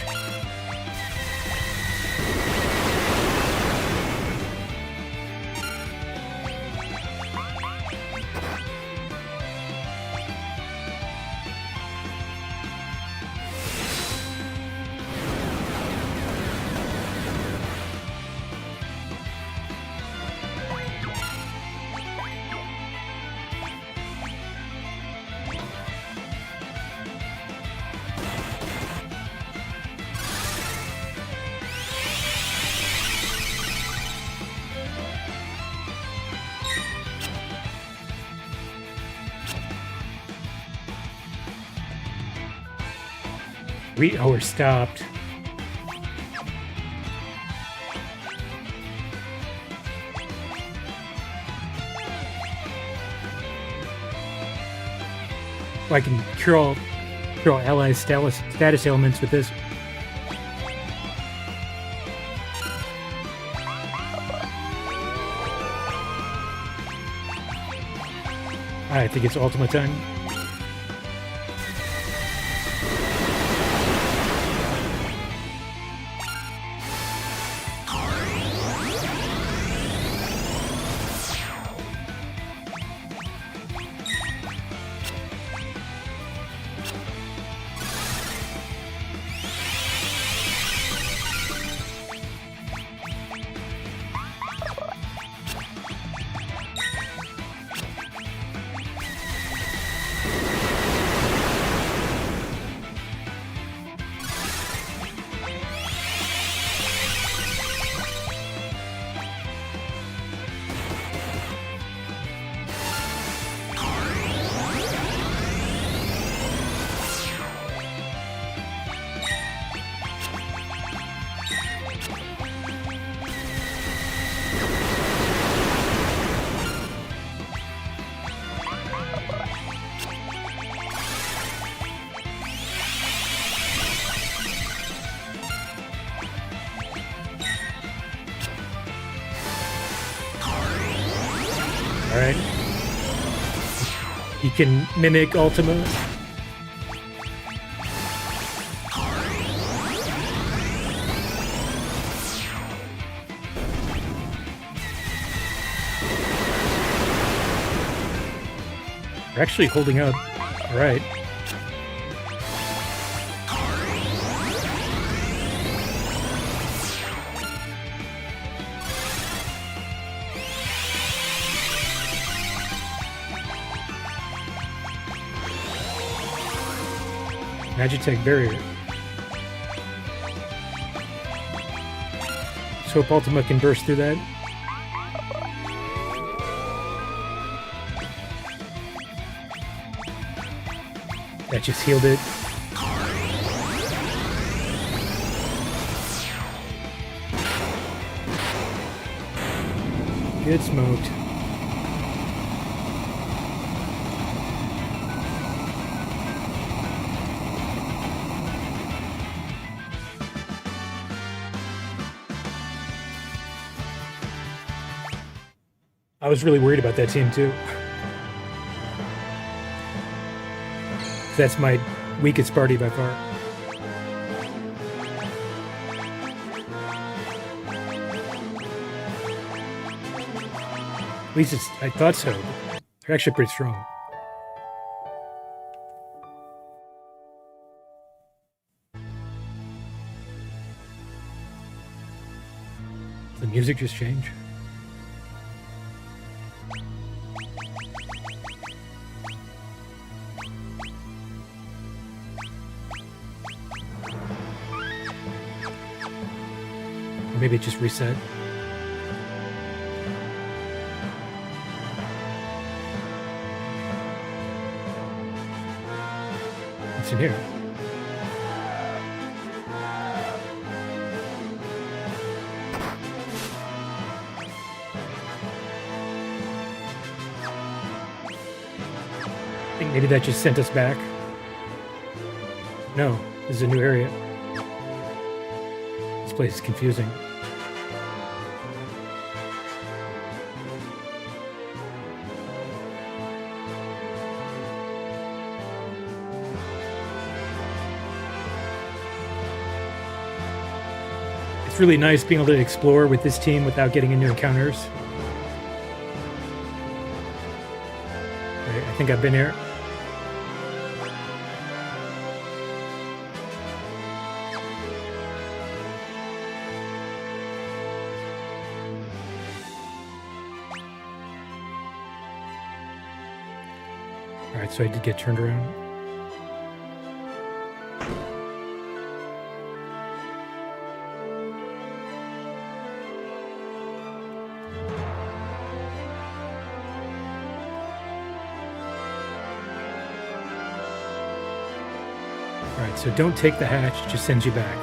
We're stopped. I can cure all allies' status ailments with this. I think it's Ultima time. Alright. He can mimic Ultima. We're actually holding up. Alright. Magitech barrier. Let's hope Ultima can burst through that. That just healed it. Get smoked. I was really worried about that team too. That's my weakest party by far. At least I thought so. They're actually pretty strong. Did the music just change? Maybe it just reset. What's in here? I think maybe that just sent us back. No, this is a new area. This place is confusing. It's really nice being able to explore with this team without getting into encounters. I think I've been here. Alright, so I did get turned around. Alright, so don't take the hatch, it just sends you back.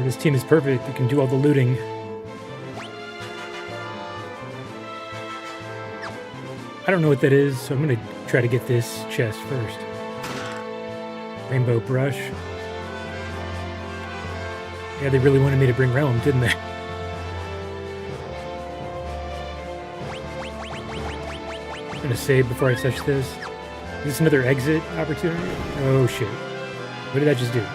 This team is perfect. You can do all the looting. I don't know what that is, so I'm going to try to get this chest first. Rainbow brush. Yeah, they really wanted me to bring Realm, didn't they? I'm going to save before I touch this. Is this another exit opportunity? Oh, shit. What did I just do?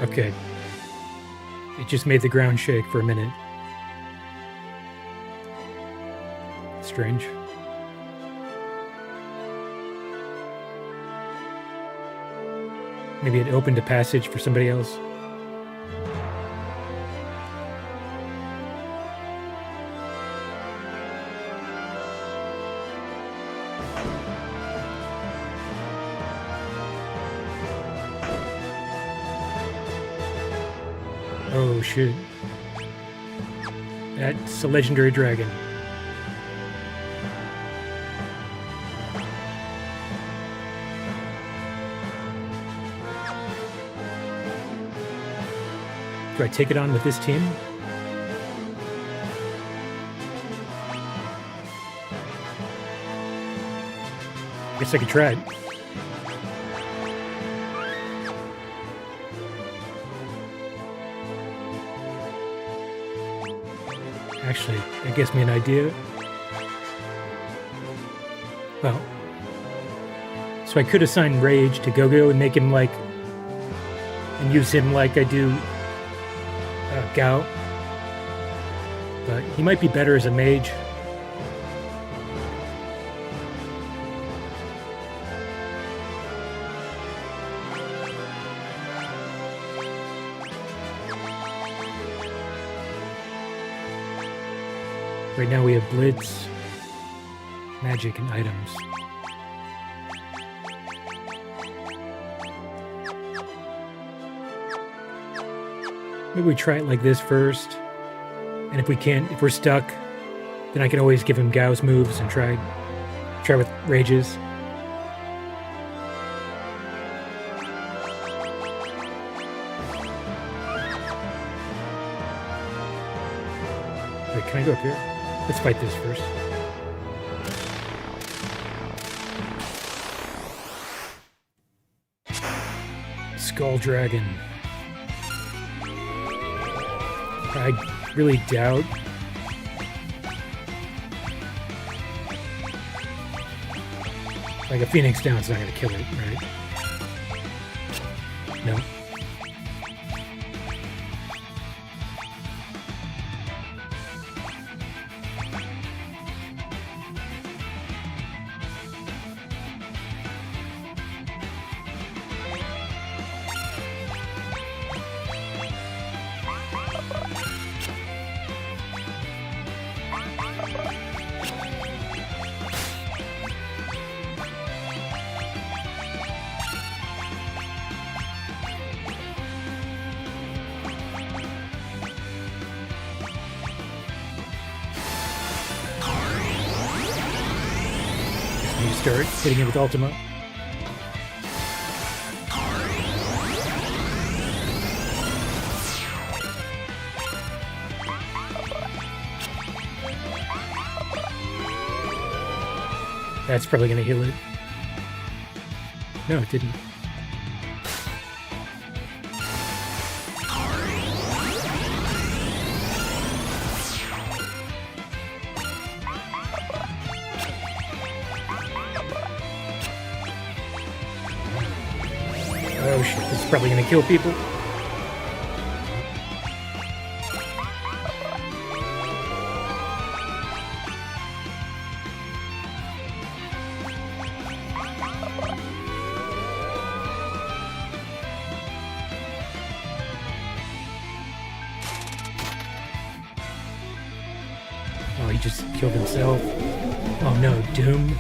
Okay. It just made the ground shake for a minute. Strange. Maybe it opened a passage for somebody else. Oh shit. That's a legendary dragon. Do I take it on with this team? Guess I could try it. Actually, that gives me an idea. Well, so I could assign Rage to Go-Go and make him like, and use him like I do Gao. But he might be better as a mage. Right now we have Blitz, Magic, and items. Maybe we try it like this first, and if we're stuck, then I can always give him Gao's moves and try with Rages. Wait, can I go up here? Let's fight this first. Skull Dragon. I really doubt. Like a Phoenix down's not going to kill it, right? No. Start hitting it with Ultima. That's probably going to heal it. No, it didn't. Oh shit, this is probably gonna kill people. Oh, he just killed himself. Oh no, Doom.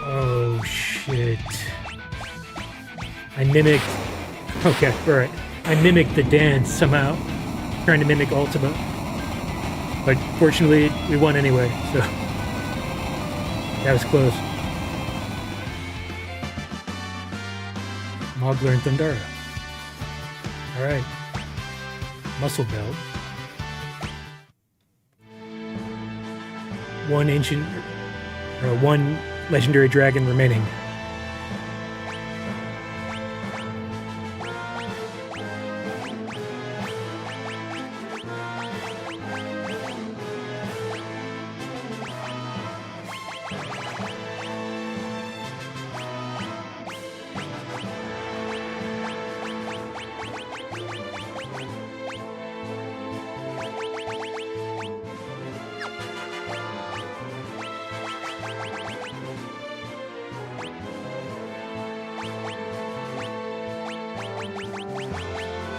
Oh shit. I mimicked Okay, alright. I mimicked the dance somehow, trying to mimic Ultima. But fortunately, we won anyway, so that was close. Mogler and Thundara. Alright. Muscle Belt. One legendary dragon remaining.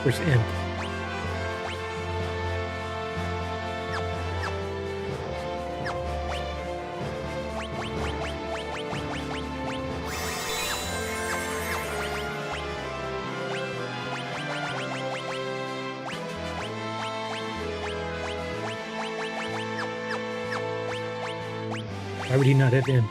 Where's Imp? Why would he not have Imp?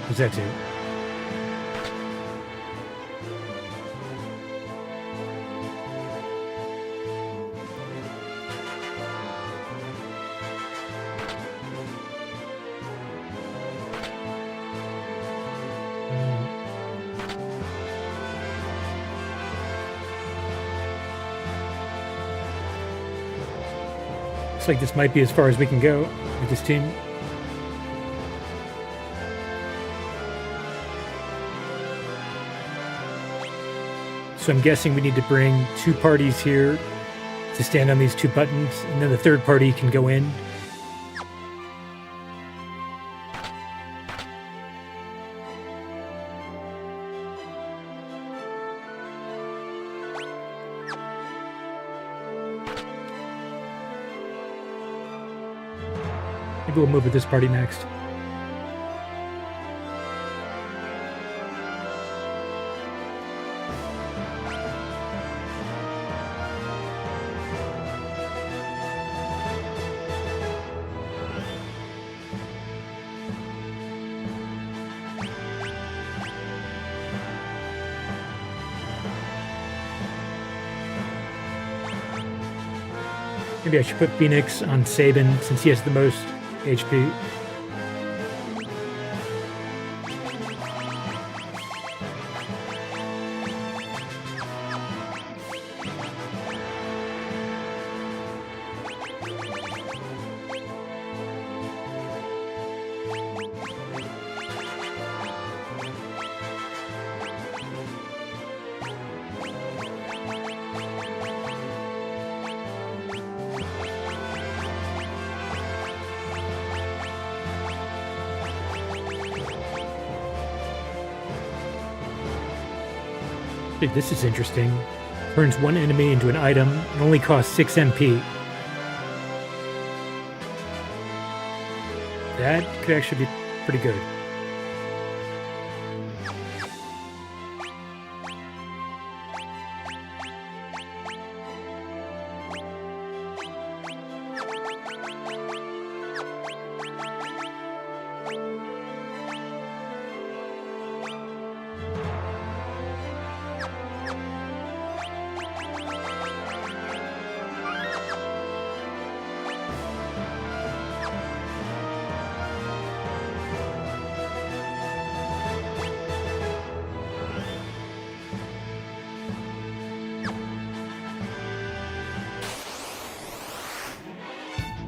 Who's that to? Looks like this might be as far as we can go with this team. So I'm guessing we need to bring two parties here to stand on these two buttons, and then the third party can go in. Maybe we'll move with this party next. Maybe I should put Phoenix on Sabin since he has the most HP. Dude, this is interesting. Turns one enemy into an item and only costs 6 MP. That could actually be pretty good.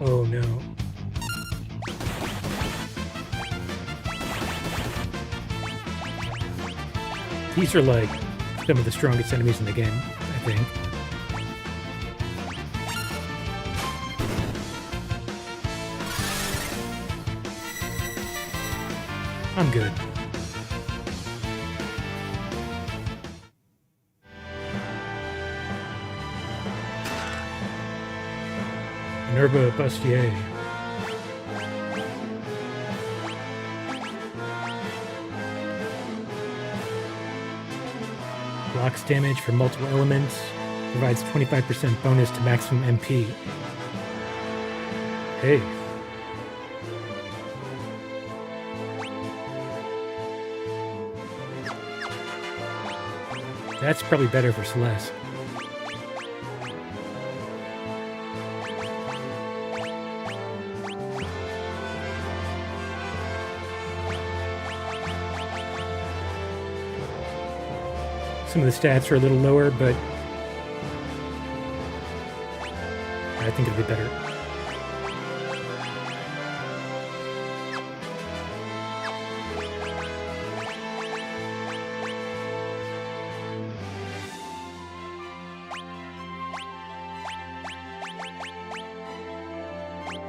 Oh no. These are like some of the strongest enemies in the game, I think. I'm good. Minerva Bustier. Blocks damage for multiple elements. Provides 25% bonus to maximum MP. Hey. That's probably better for Celeste. Some of the stats are a little lower, but I think it'll be better.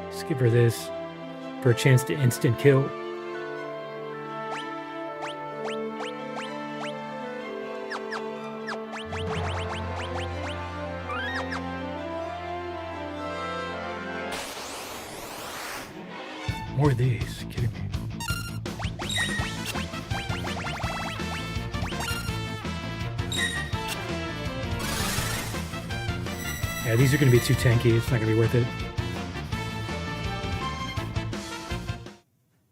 Let's give her this for a chance to instant kill. More of these, kidding me. Yeah, these are going to be too tanky. It's not going to be worth it.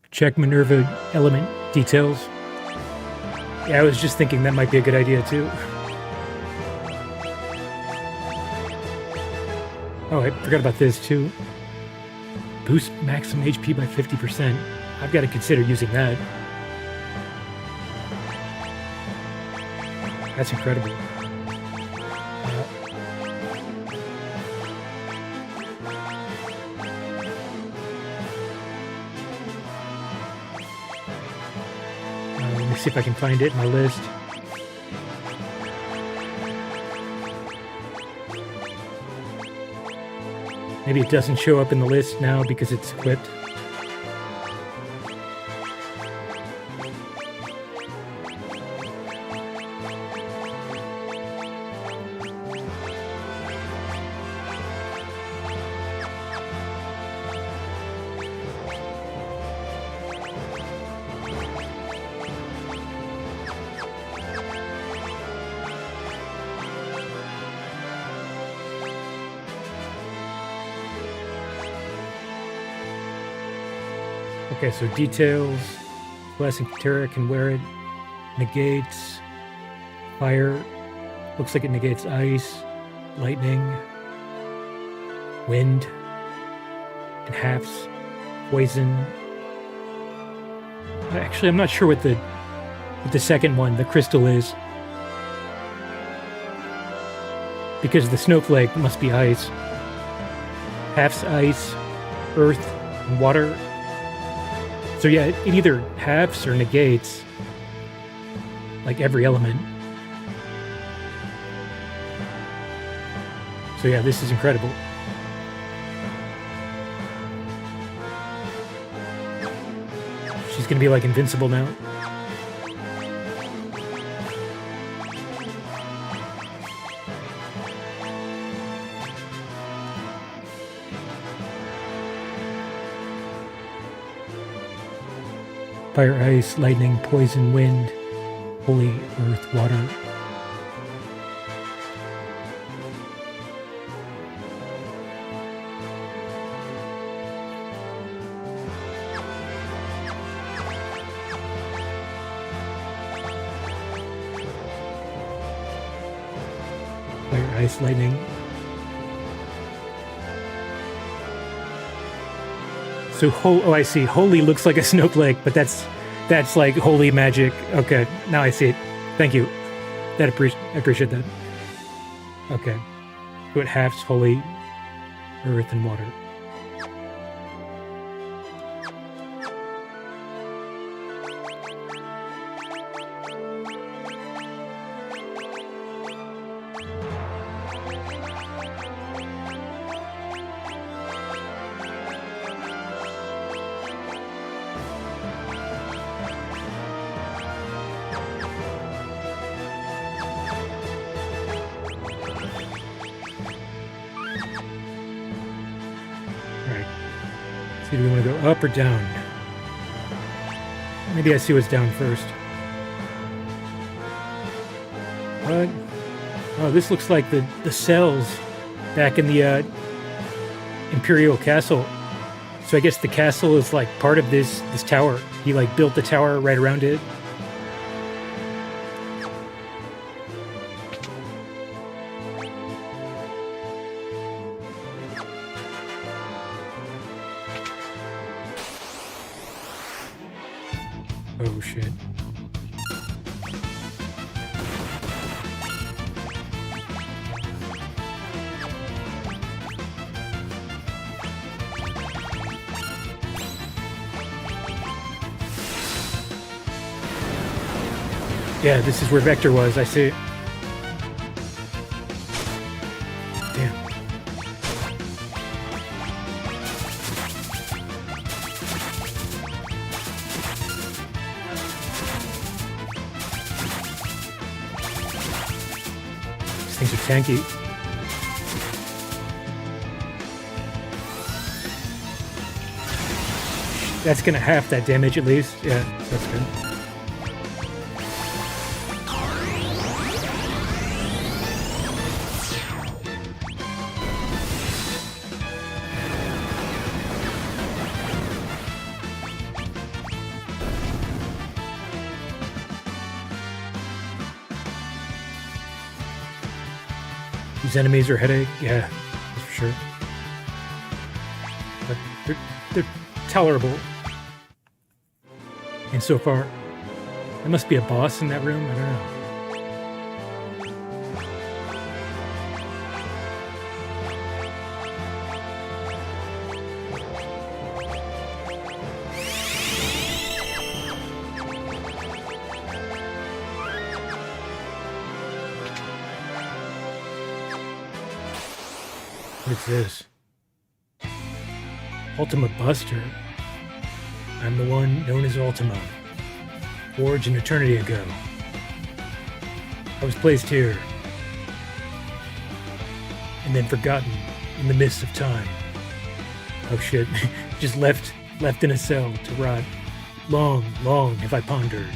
Check Minerva element details. Yeah, I was just thinking that might be a good idea too. Oh, I forgot about this too. Boost maximum HP by 50%. I've got to consider using that. That's incredible. Let me see if I can find it in my list. Maybe it doesn't show up in the list now because it's equipped. Okay, so details. Blessing Terra can wear it. Negates. Fire. Looks like it negates ice. Lightning. Wind. And halves. Poison. Actually, I'm not sure what the second one, the crystal, is. Because the snowflake must be ice. Halves ice, earth, and water. So yeah, it either halves or negates, like, every element. So yeah, this is incredible. She's gonna be, like, invincible now. Fire, ice, lightning, poison, wind, holy, earth, water. Fire, ice, lightning. So, oh, I see. Holy looks like a snowflake, but that's like holy magic. Okay, now I see it. Thank you. I appreciate that. Okay. So it halves holy, earth, and water. Do we want to go up or down? Maybe I see what's down first. What? Oh, this looks like the cells back in the Imperial Castle. So I guess the castle is like part of this tower. He like built the tower right around it. Oh shit. Yeah, this is where Vector was. I see it. Damn. These things are tanky. That's gonna half that damage at least. Yeah, that's good. These enemies are headache, yeah, that's for sure. But they're tolerable. And so far, there must be a boss in that room. I don't know. What's this? Ultima Buster. I'm the one known as Ultima. Forged an eternity ago. I was placed here. And then forgotten in the mists of time. Oh shit. Just left in a cell to rot. Long, long have I pondered.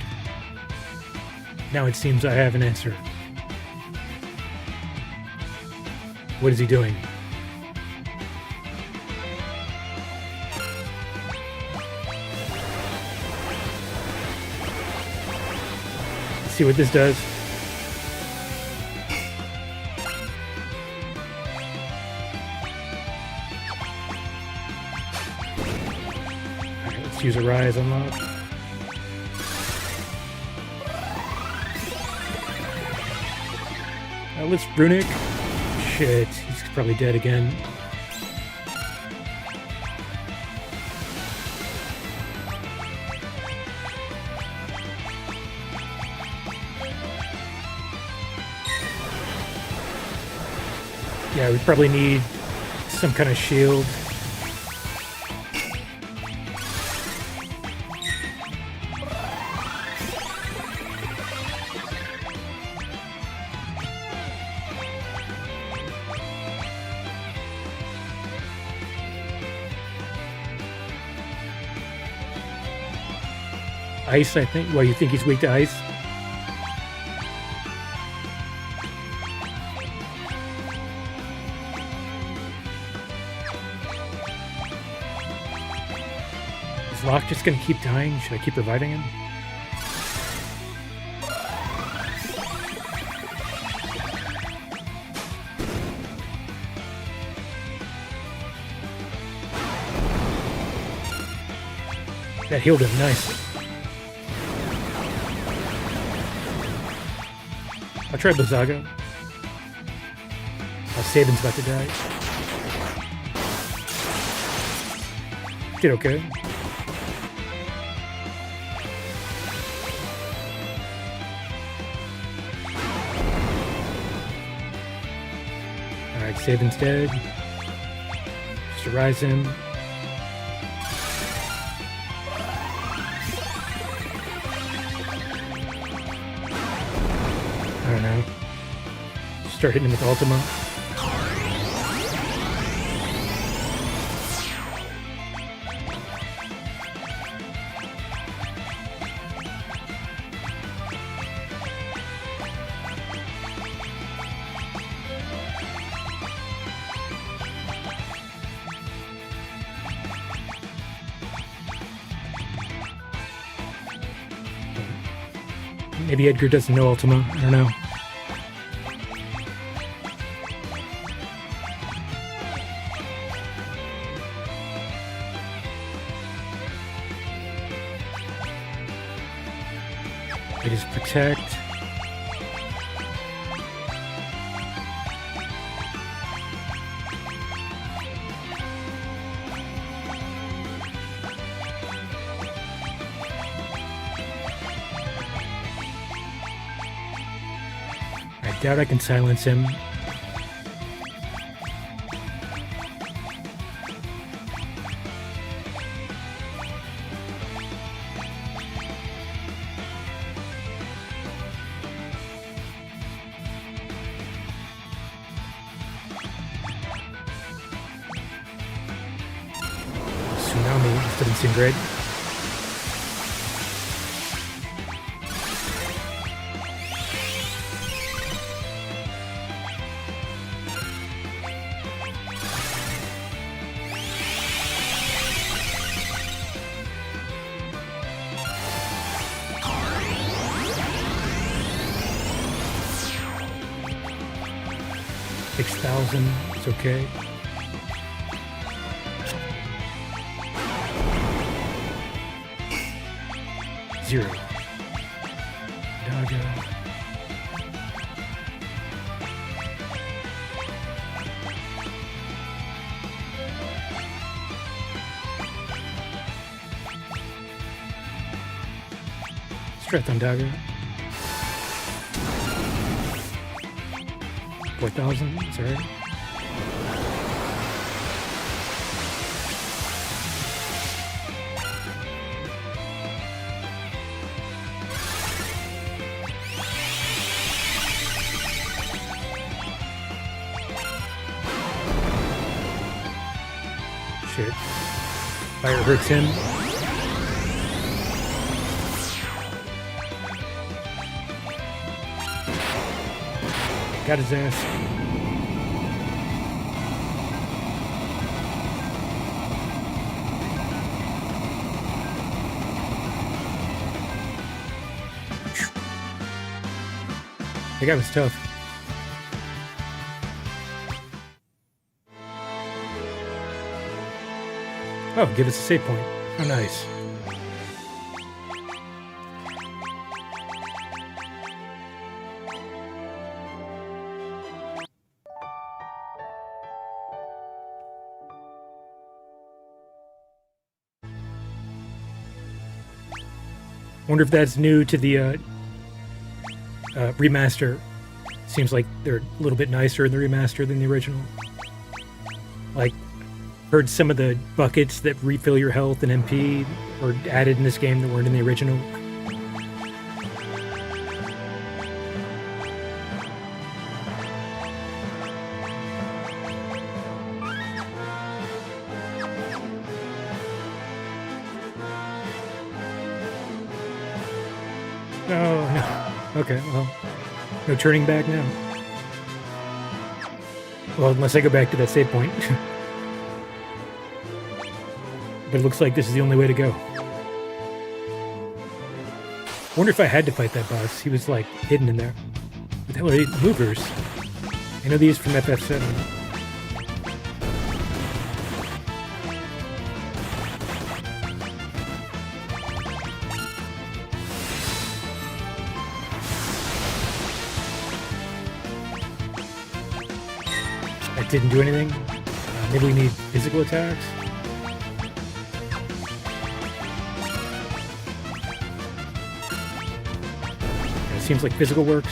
Now it seems I have an answer. What is he doing? See what this does. Alright, let's use a Rise unlock. Let's Runic. Shit, he's probably dead again. Yeah, we probably need some kind of shield. Ice, I think. Well, you think he's weak to ice? Is Locke just gonna keep dying? Should I keep reviving him? That healed him, nice. I'll try Blizzago. Oh, Saban's about to die. Did okay. Alright, Saban's dead. Just rise him. I don't know. Start hitting him with Ultima. Maybe Edgar doesn't know Ultima. I don't know. It is protect. I doubt I can silence him. Tsunami, this doesn't seem great. It's okay. Zero. Doggo. Strength on Dagger. 4,000, sorry. Shit. Fire hurts him. Got his ass. That guy was tough. Oh, give us a save point. Oh, nice. Wonder if that's new to the remaster. Seems like they're a little bit nicer in the remaster than the original. Like, heard some of the buckets that refill your health and MP were added in this game that weren't in the original. Oh, no. Okay, well, no turning back now. Well, unless I go back to that save point. But it looks like this is the only way to go. Wonder if I had to fight that boss. He was, like, hidden in there. What the hell are these movers? I know these from FF7. That didn't do anything. Maybe we need physical attacks. Seems like physical works.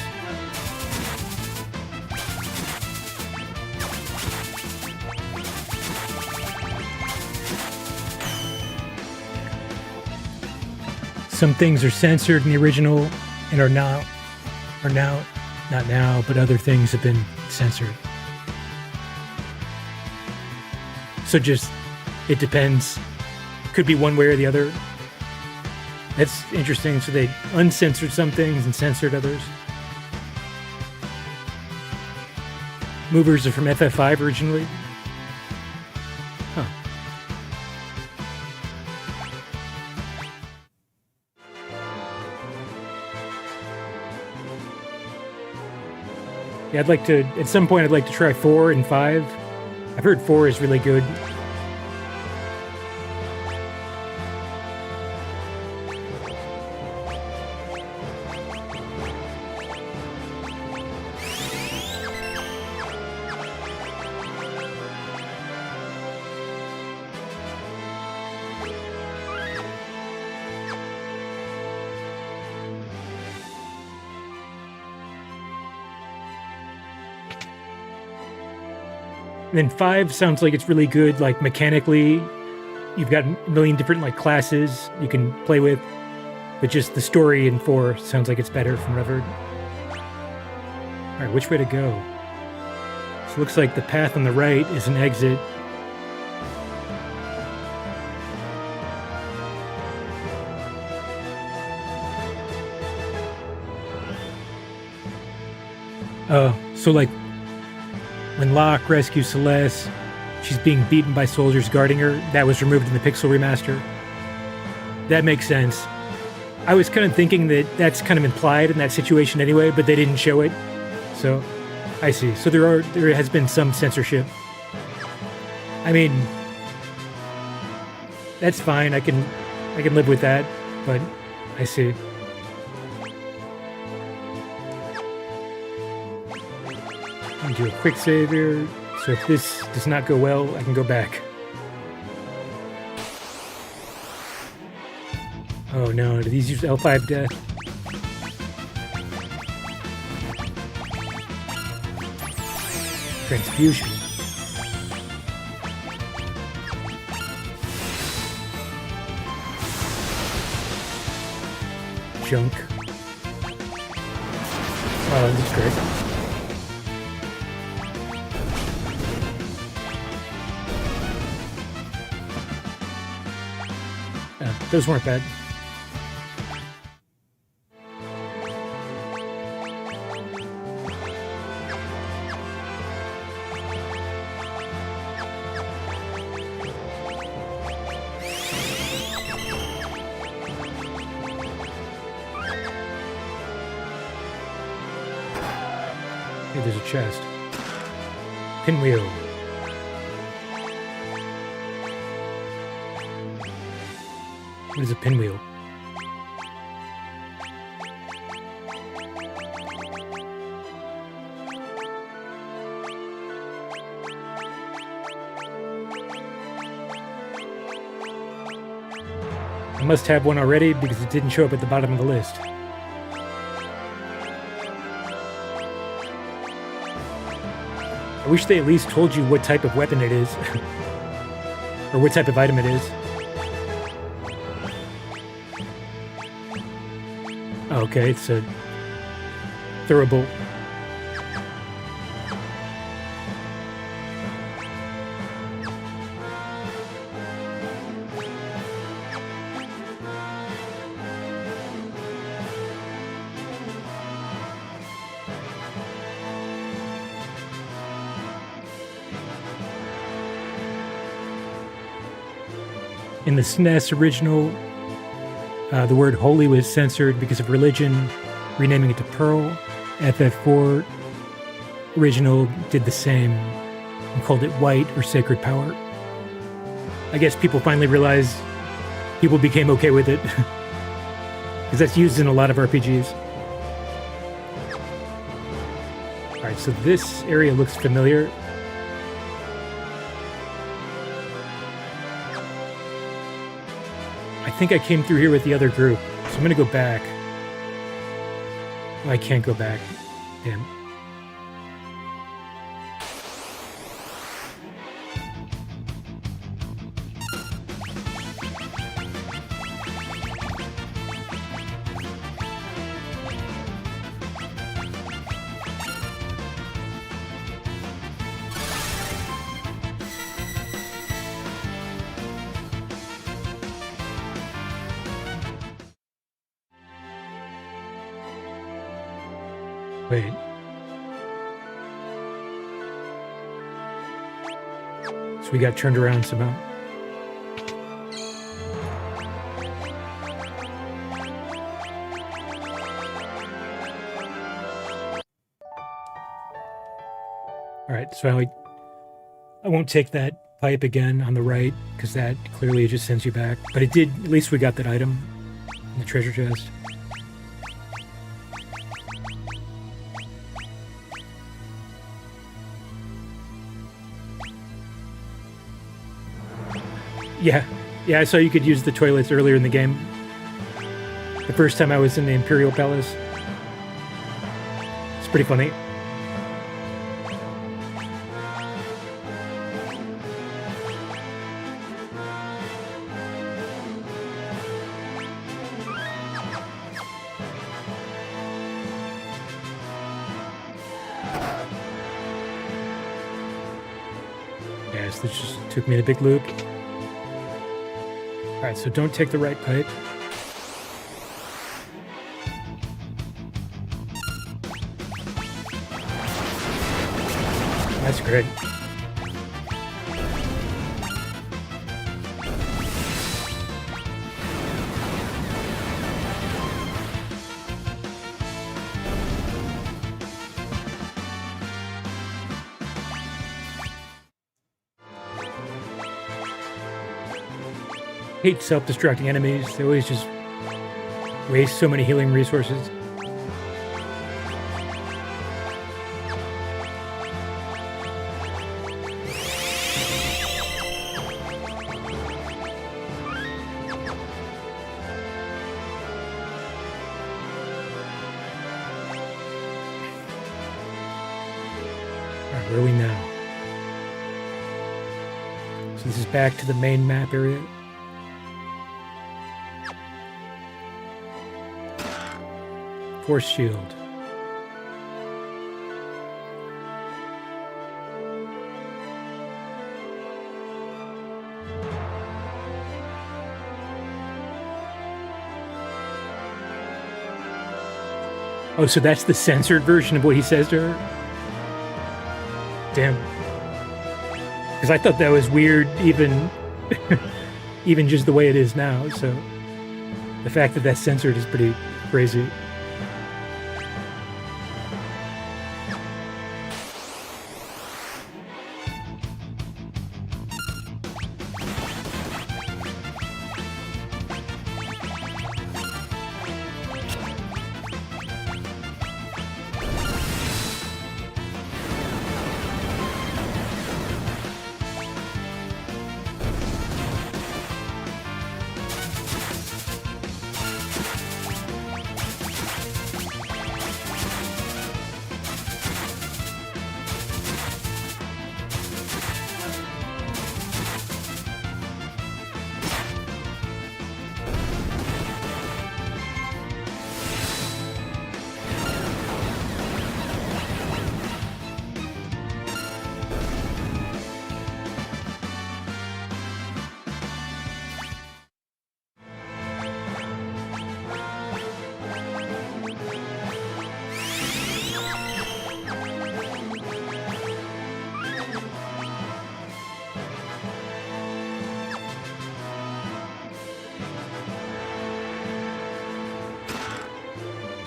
Some things are censored in the original and are now, not now, but other things have been censored. So just, it depends. Could be one way or the other. That's interesting. So they uncensored some things and censored others. Movers are from FF5 originally. Huh. Yeah, at some point, I'd like to try 4 and 5. I've heard 4 is really good. And then 5 sounds like it's really good, like mechanically. You've got a million different like classes you can play with, but just the story in 4 sounds like it's better from what I've heard. All right, which way to go? So it looks like the path on the right is an exit. So like when Locke rescues Celeste, she's being beaten by soldiers guarding her. That was removed in the Pixel Remaster. That makes sense. I was kind of thinking that that's kind of implied in that situation anyway, but they didn't show it. So, I see. So there has been some censorship. I mean, that's fine. I can live with that, but I see. I'm gonna do a quick save here. So if this does not go well, I can go back. Oh no, do these use L5 death? Transfusion. Junk. Oh, that's great. Those weren't bad. Hey, there's a chest. Pinwheel. What is a pinwheel? I must have one already because it didn't show up at the bottom of the list. I wish they at least told you what type of weapon it is. Or what type of item it is. Okay, it's a throwable. In the SNES original, the word holy was censored because of religion, renaming it to Pearl. FF4 original did the same and called it white or sacred power. I guess people finally realized people became okay with it because that's used in a lot of RPGs. All right, so this area looks familiar. I think I came through here with the other group, so I'm gonna go back. Oh, I can't go back. Damn. Wait. So we got turned around somehow. All right, so I won't take that pipe again on the right, because that clearly just sends you back. But it did, at least we got that item in the treasure chest. Yeah, I saw you could use the toilets earlier in the game. The first time I was in the Imperial Palace. It's pretty funny. Yes, this just took me in a big loop. Alright, so don't take the right pipe. That's great. Hate self-destructing enemies. They always just waste so many healing resources. Alright, where are we now? So this is back to the main map area. Force shield. Oh, so that's the censored version of what he says to her? Damn. Because I thought that was weird, even even just the way it is now. So the fact that that's censored is pretty crazy.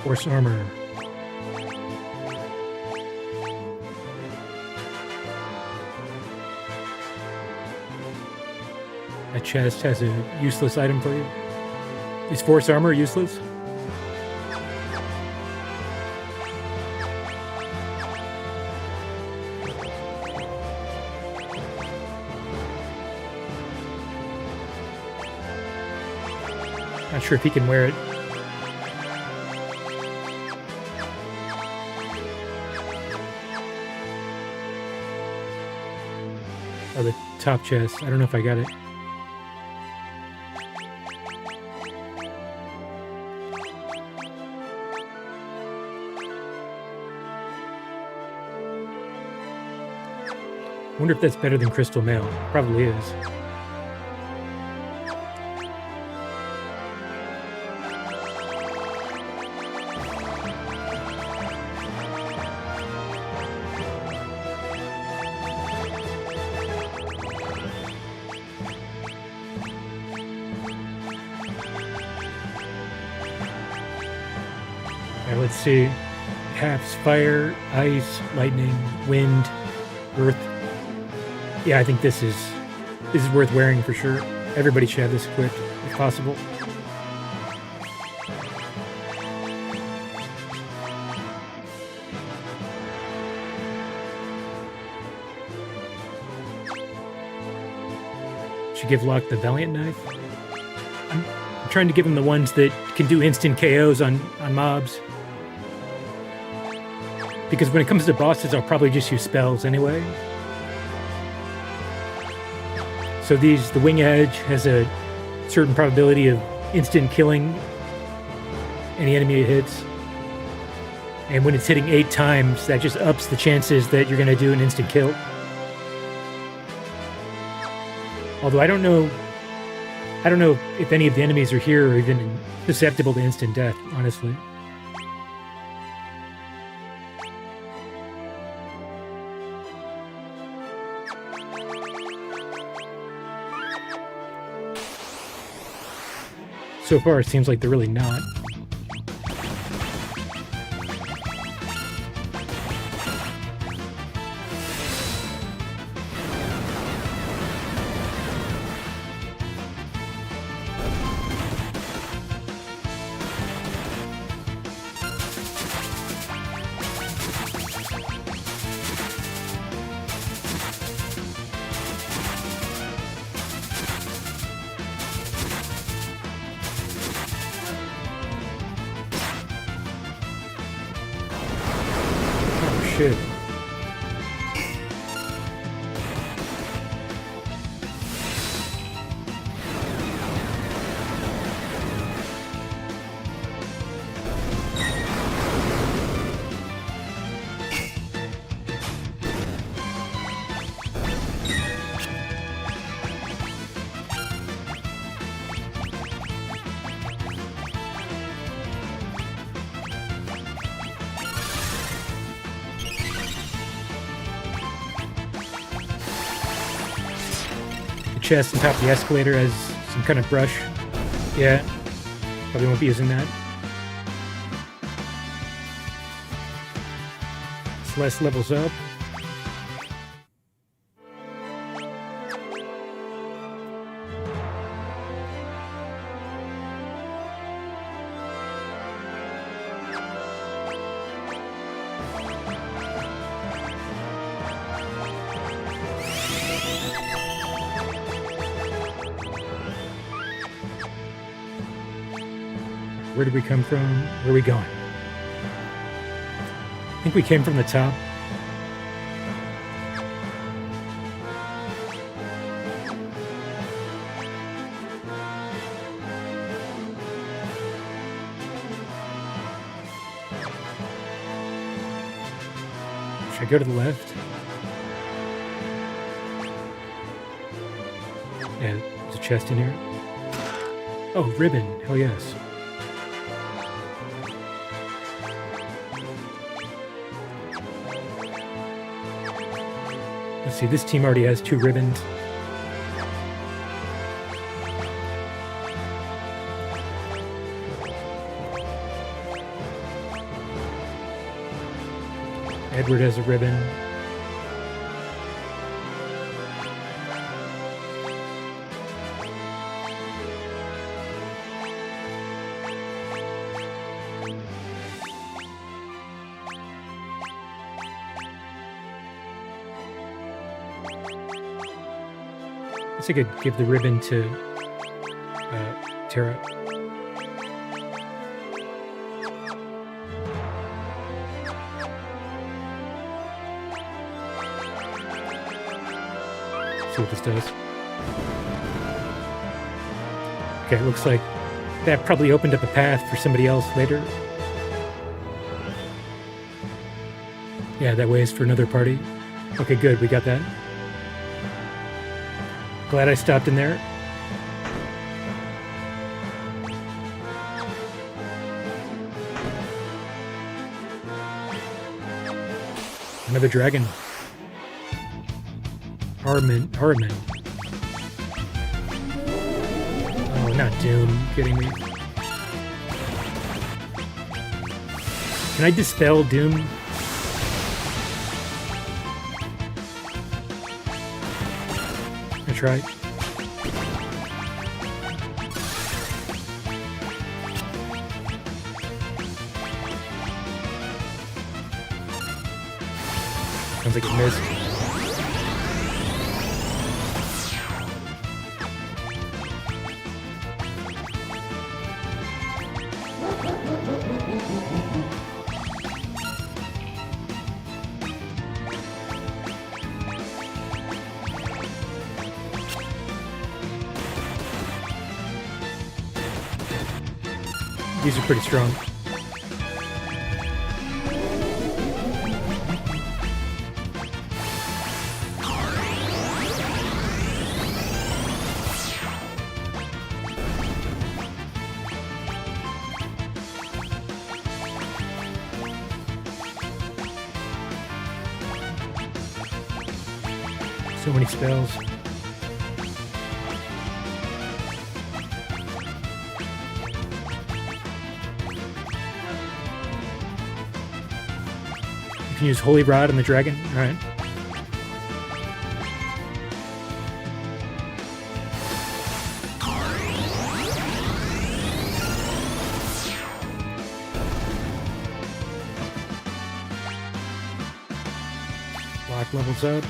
Force armor. That chest has a useless item for you. Is force armor useless? Not sure if he can wear it. Oh, the top chest. I don't know if I got it. I wonder if that's better than crystal mail. Probably is. Let's see. Caps, fire, ice, lightning, wind, Earth. Yeah, I think this is worth wearing for sure. Everybody should have this equipped if possible. Should give Locke the Valiant Knife. I'm trying to give him the ones that can do instant KOs on mobs. Because when it comes to bosses, I'll probably just use spells anyway. So the Wing Edge has a certain probability of instant killing any enemy it hits. And when it's hitting 8 times, that just ups the chances that you're going to do an instant kill. Although I don't know if any of the enemies are here or even susceptible to instant death, honestly. So far, it seems like they're really not. Shit. Chest on top of the escalator has some kind of brush. Yeah, probably won't be using that. Celeste levels up. Where did we come from? Where are we going? I think we came from the top. Should I go to the left? Yeah, there's a chest in here. Oh, ribbon. Hell yes. Let's see, this team already has 2 ribbons. Edward has a ribbon. I guess I could give the ribbon to Tara. See what this does. Okay, it looks like that probably opened up a path for somebody else later. Yeah, that way is for another party. Okay, good, we got that. Glad I stopped in there. Another dragon. Harman. Oh, not Doom. Are you kidding me? Can I dispel Doom? try. Sounds like it missed. These are pretty strong. So many spells. You can use Holy Rod on the dragon. All right. Lock levels up.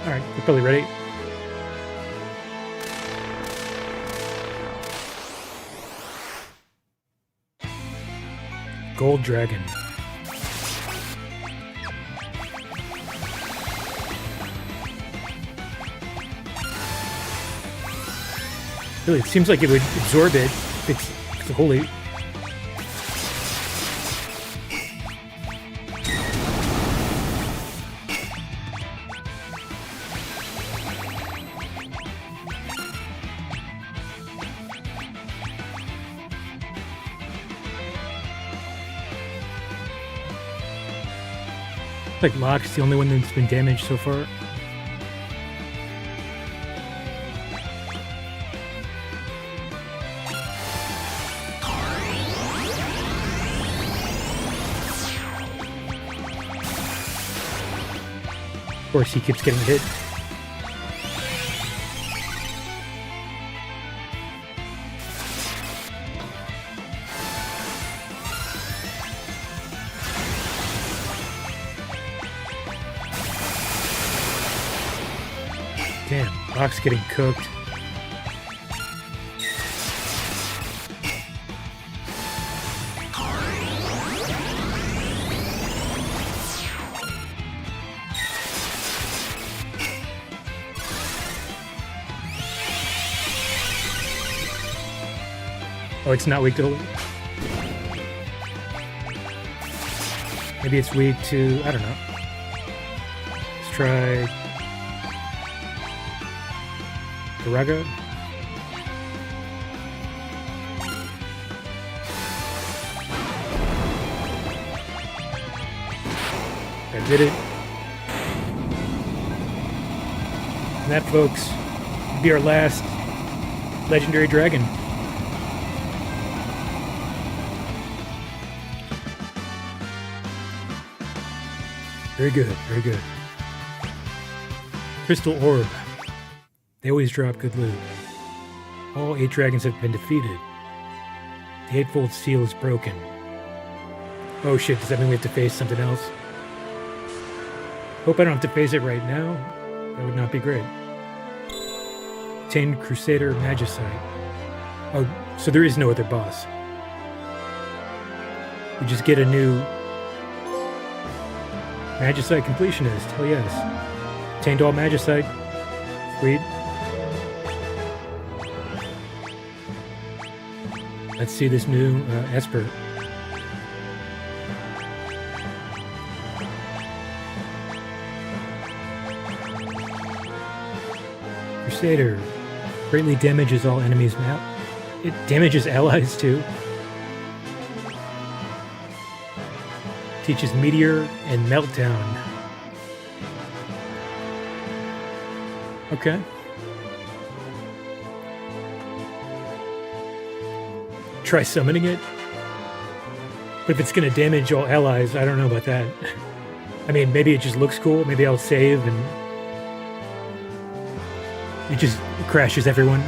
All right, we're probably ready. Gold Dragon. Really, it seems like it would absorb it. It's a holy. Like Locke's the only one that's been damaged so far. Of course, he keeps getting hit. Damn, Locke's getting cooked. Oh, it's not weak to holy. Maybe it's weak to, I don't know. Let's try Raga. I did it. And that, folks, will be our last legendary dragon. Very good, very good. Crystal Orb. They always drop good loot. All 8 dragons have been defeated. The Eightfold Seal is broken. Oh shit, does that mean we have to face something else? Hope I don't have to face it right now. That would not be great. Obtained Crusader Magicite. Oh, so there is no other boss. We just get a new Magicite completionist. Hell yes. Obtained all Magicite. Sweet. Let's see this new Esper. Crusader. Greatly damages all enemies map. It damages allies too. Teaches Meteor and Meltdown. Okay. Try summoning it. But if it's going to damage all allies, I don't know about that. I mean, maybe it just looks cool. Maybe I'll save and it just crashes everyone.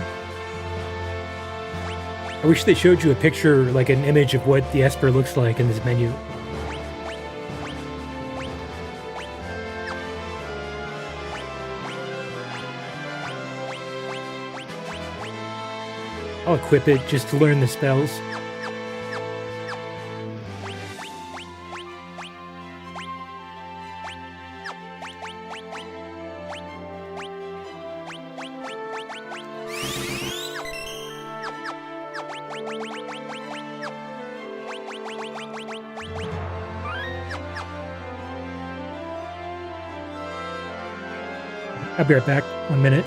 I wish they showed you a picture, like an image of what the Esper looks like in this menu. I'll equip it just to learn the spells. I'll be right back. 1 minute.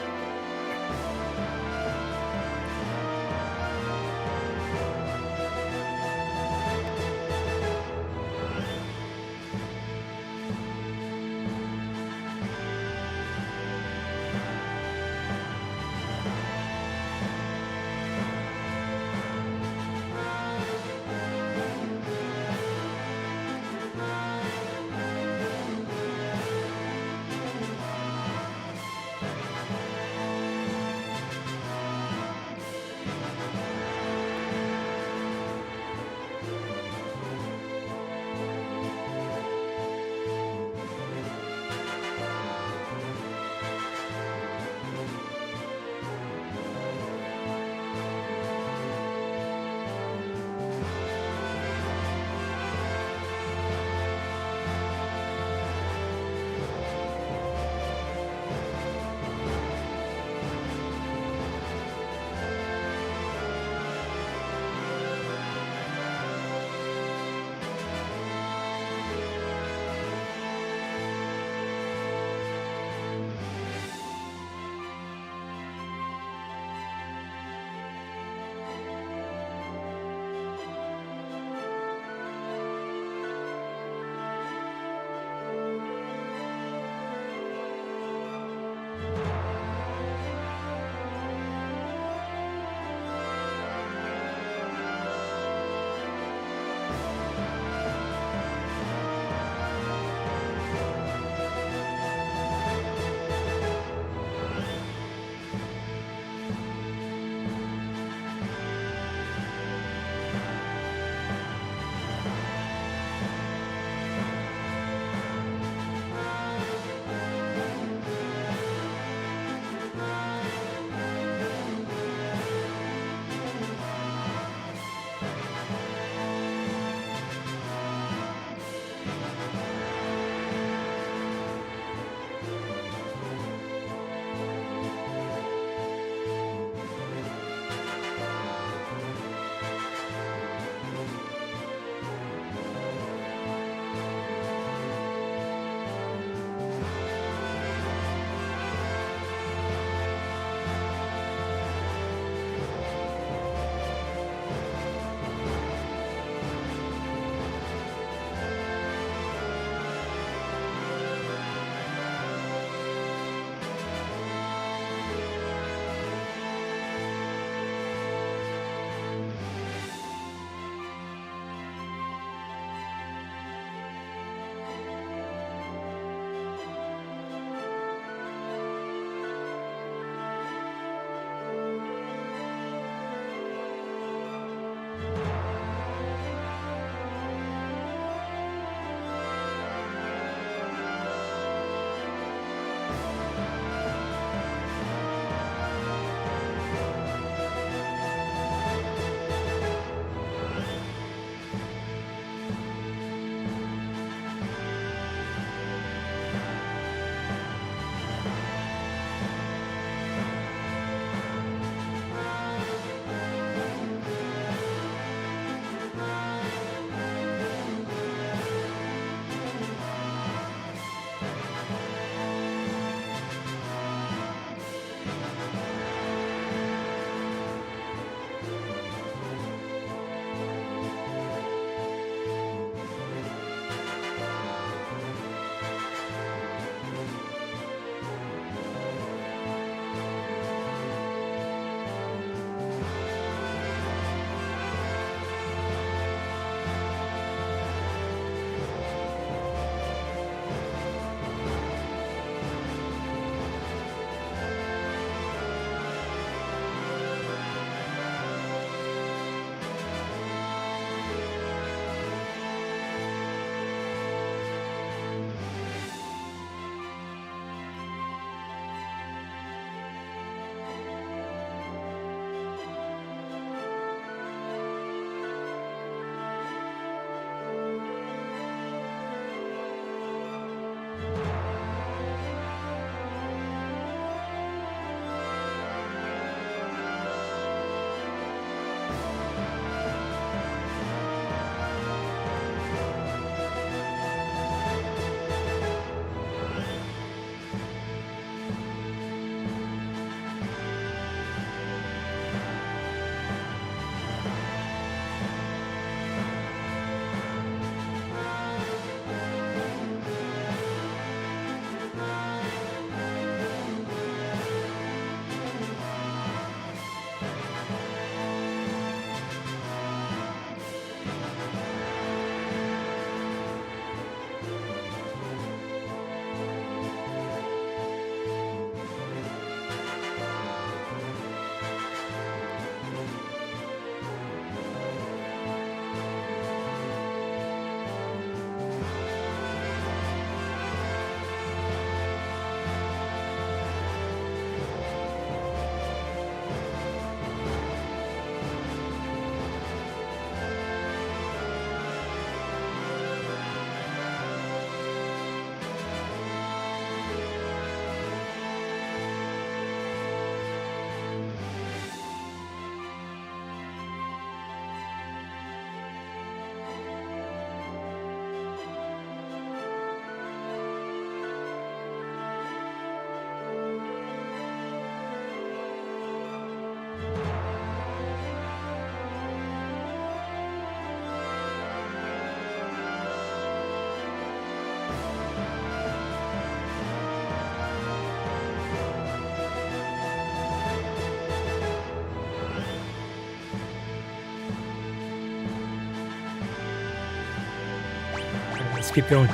Let's keep going.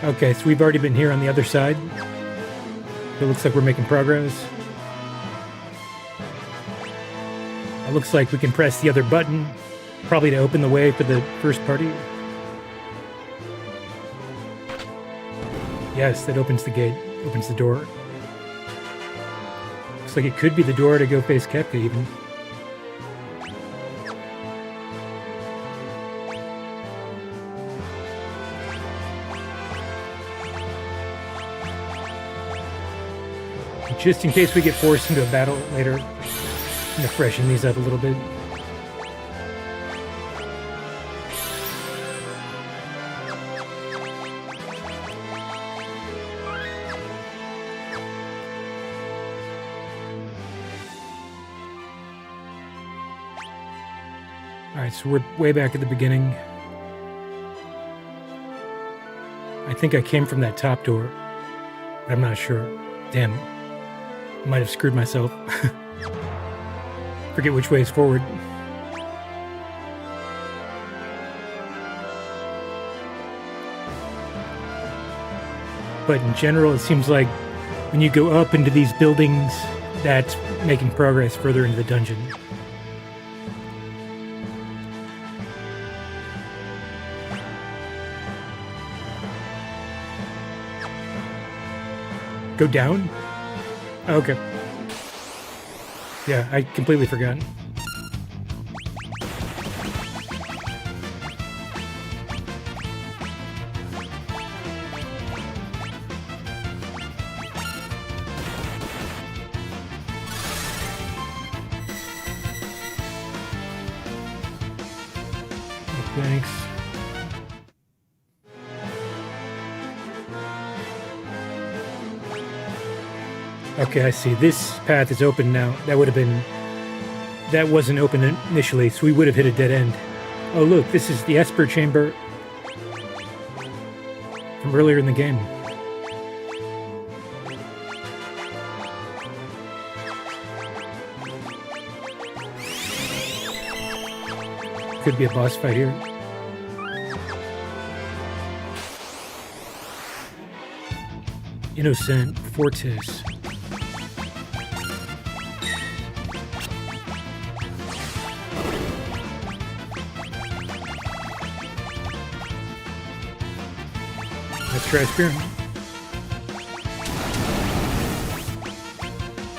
Okay, so we've already been here on the other side. It looks like we're making progress. It looks like we can press the other button, probably to open the way for the first party. Yes, that opens the gate, opens the door. Looks like it could be the door to go face Kefka even. Just in case we get forced into a battle later, I'm gonna freshen these up a little bit. Alright, so we're way back at the beginning. I think I came from that top door, but I'm not sure. Damn. I might have screwed myself. Forget which way is forward. But in general, it seems like when you go up into these buildings, that's making progress further into the dungeon. Go down? Okay. Yeah, I completely forgot. Thanks. Okay, I see. This path is open now. That wasn't open initially, so we would have hit a dead end. Oh look, this is the Esper chamber from earlier in the game. Could be a boss fight here. Innocent Fortis. Let's try spear.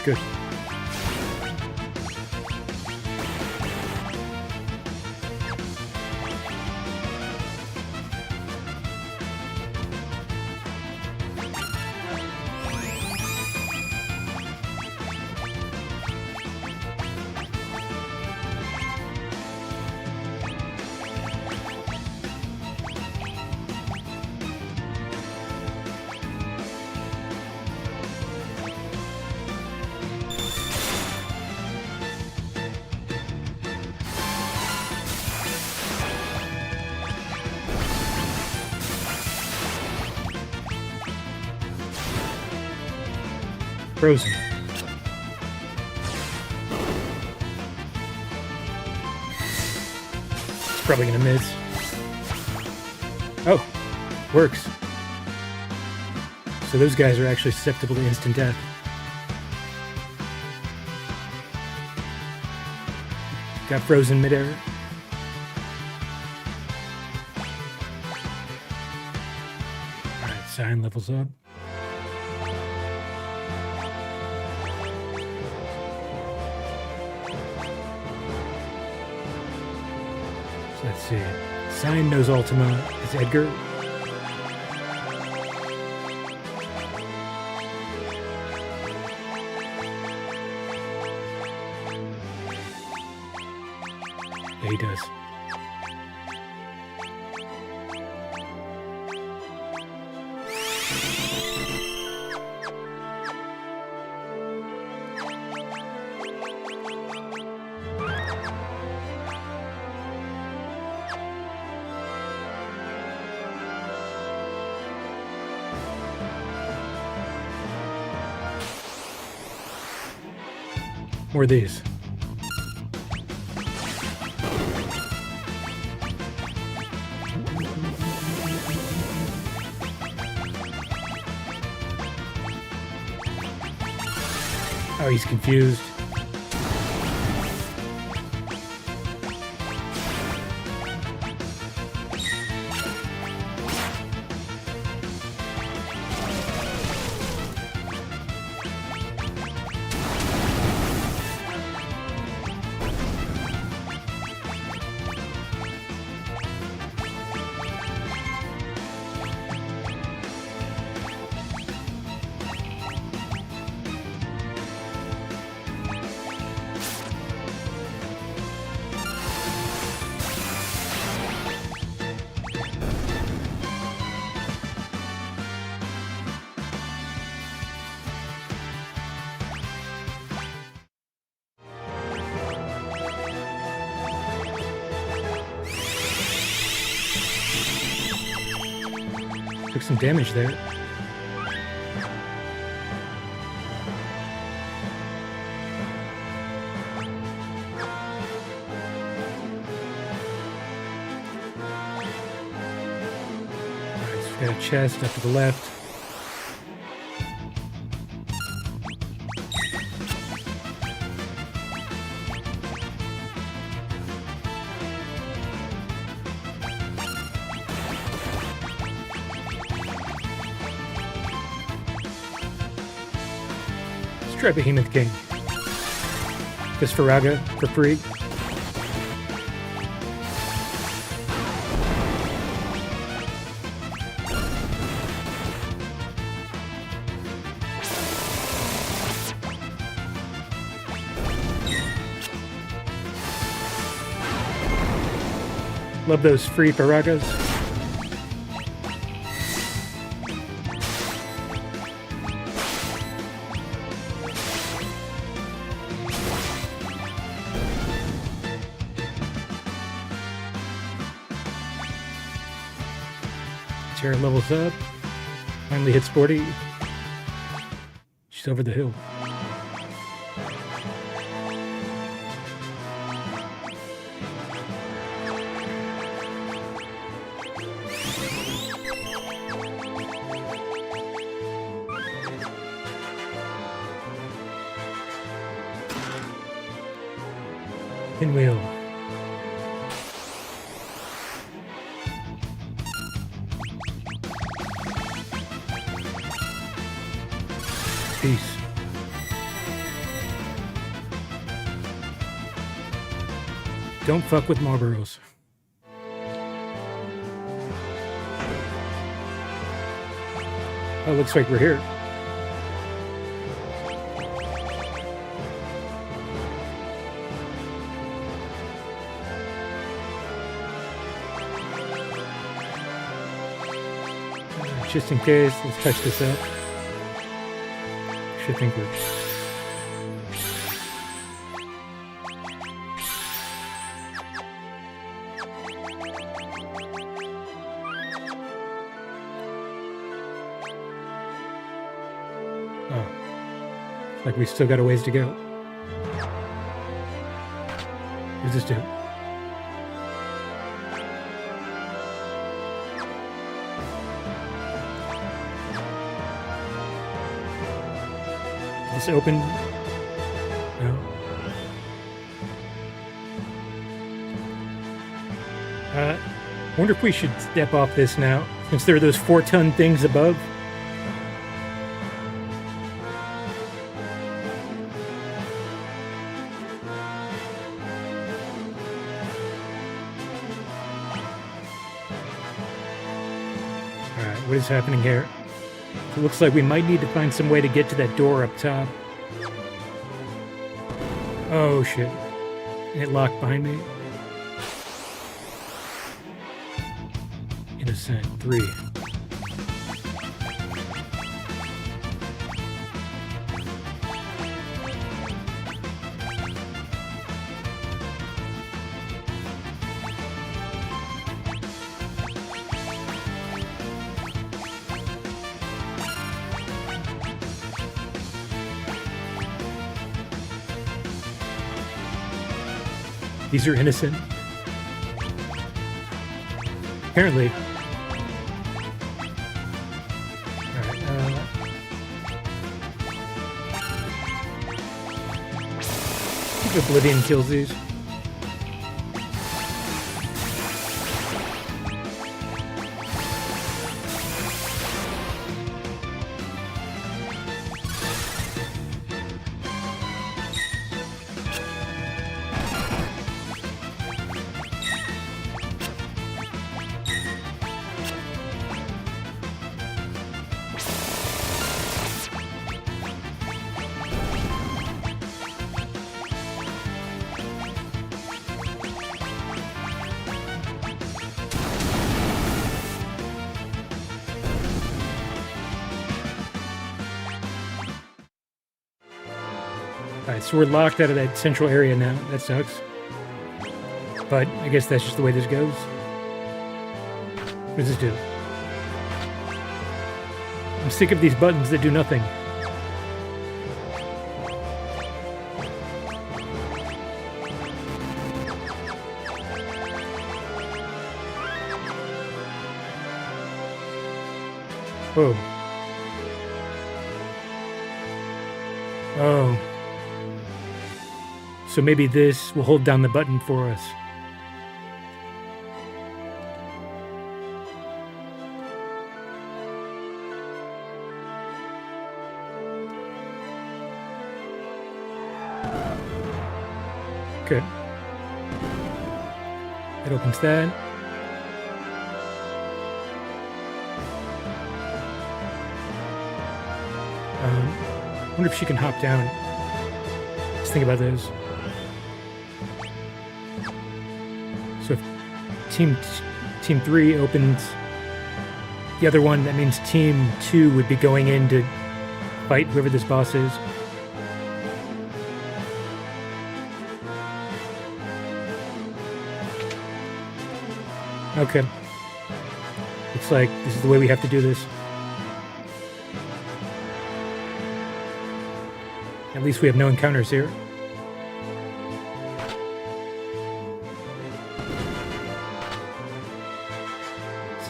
Good. Frozen. It's probably gonna miss. Oh, works. So those guys are actually susceptible to instant death. Got frozen midair. Alright, Sign levels up. So let's see. Sign knows Ultima is Edgar. Yeah, he does. More of these. Oh, he's confused. Took some damage there. Alright, so we got a chest up to the left. Try Behemoth King. Just for Raga, for free. Love those free Paragas. Tara levels up. Finally hits 40. She's over the hill. Pinwheel. Peace. Don't fuck with Marlboros. Oh, looks like we're here. Just in case, let's touch this up. Should think we're... Oh. Like we still got a ways to go. What's this do? Is this open? No. Wonder if we should step off this now, since there are those 4-ton things above. Alright, what is happening here? It looks like we might need to find some way to get to that door up top. Oh shit. It locked behind me. Innocent 3. These are innocent. Apparently. Alright, I think Oblivion kills these. Alright, so we're locked out of that central area now. That sucks. But I guess that's just the way this goes. What does this do? I'm sick of these buttons that do nothing. Whoa. Oh. So maybe this will hold down the button for us. Okay. It opens that. I wonder if she can hop down. Let's think about those. So if Team 3 opens the other one, that means Team 2 would be going in to fight whoever this boss is. Okay. Looks like this is the way we have to do this. At least we have no encounters here.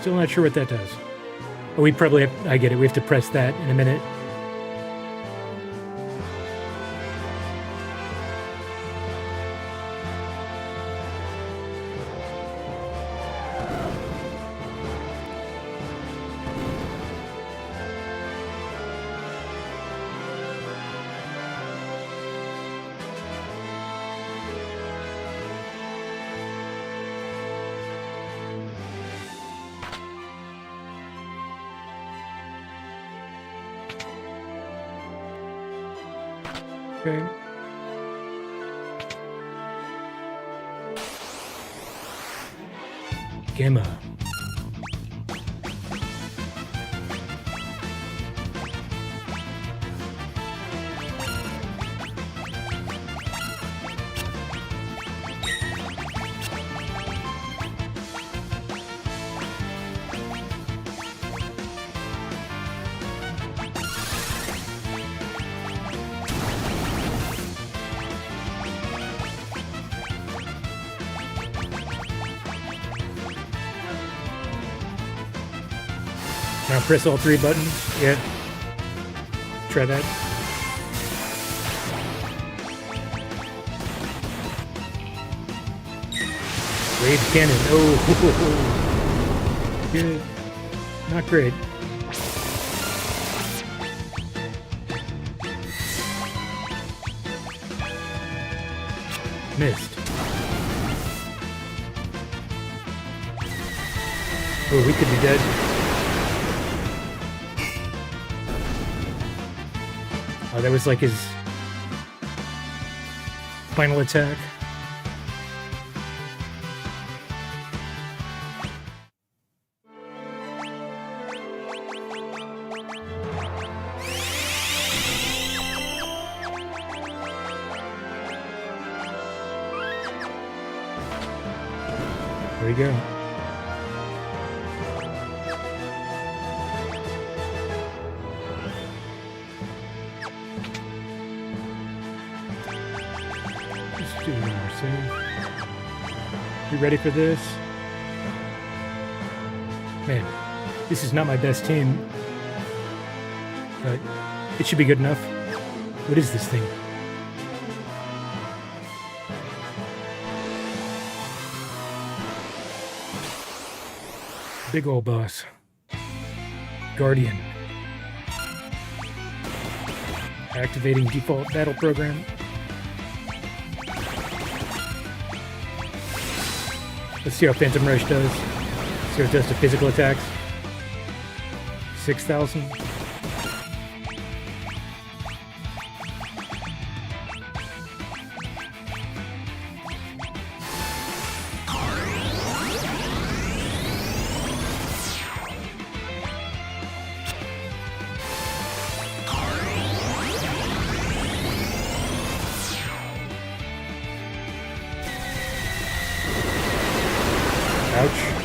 Still not sure what that does. Oh, we probably have, I get it, we have to press that in a minute. Okay. Gamma. Now press all 3 buttons. Yeah. Try that. Wave cannon. Oh. Good. Not great. Missed. Oh, we could be dead. Oh, that was like his final attack. There we go. Let's do one more save. You ready for this? Man, this is not my best team, but it should be good enough. What is this thing? Big old boss. Guardian. Activating default battle program. Let's see how Phantom Rush does. See how it does to physical attacks. 6,000. Ouch.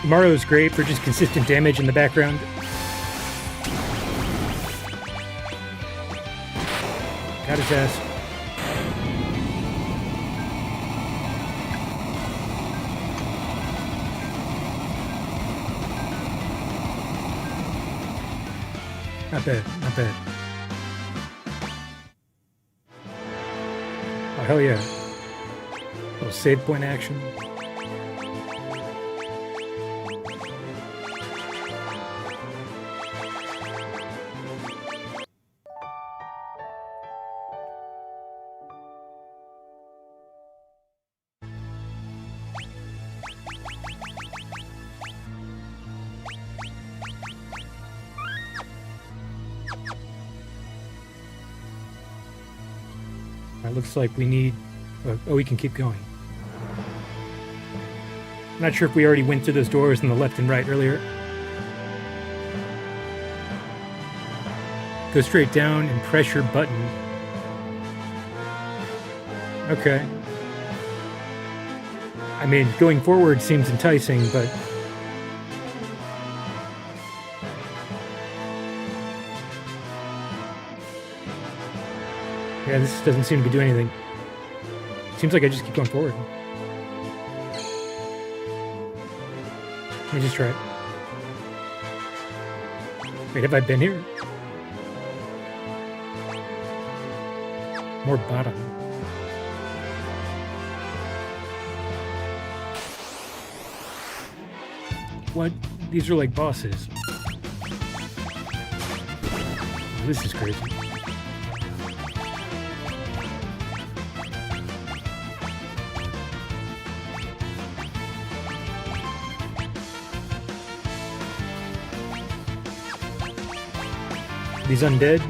Mario's great for just consistent damage in the background. Got his ass. Not bad, not bad. Oh, hell yeah. Little save point action. It looks like we need... Oh, we can keep going. Not sure if we already went through those doors on the left and right earlier. Go straight down and press your button. Okay. I mean, going forward seems enticing, but... yeah, this doesn't seem to be doing anything. Seems like I just keep going forward. Let me just try it. Wait, have I been here? More bottom. What? These are like bosses. This is crazy. These undead.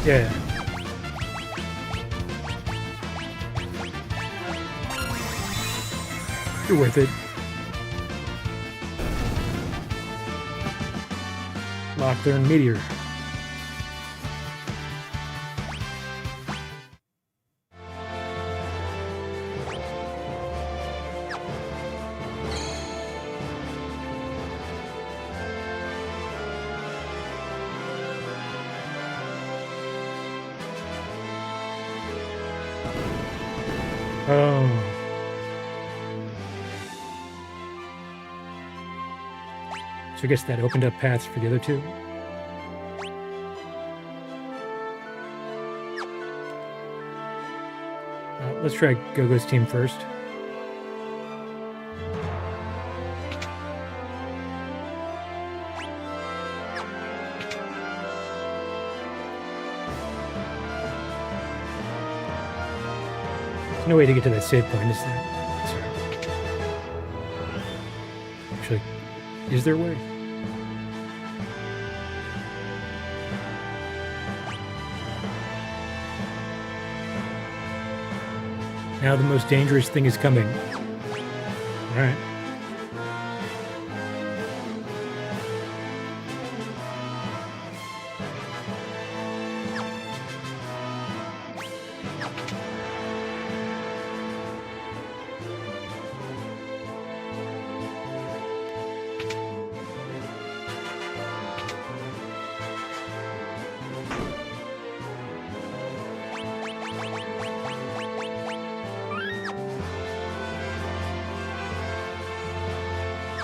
Yeah. You're worth it. Lockdown Meteor. Oh. So I guess that opened up paths for the other two. Let's try Gogo's team first. There's no way to get to that save point, is there? Sorry. Actually, is there a way? Now the most dangerous thing is coming. All right.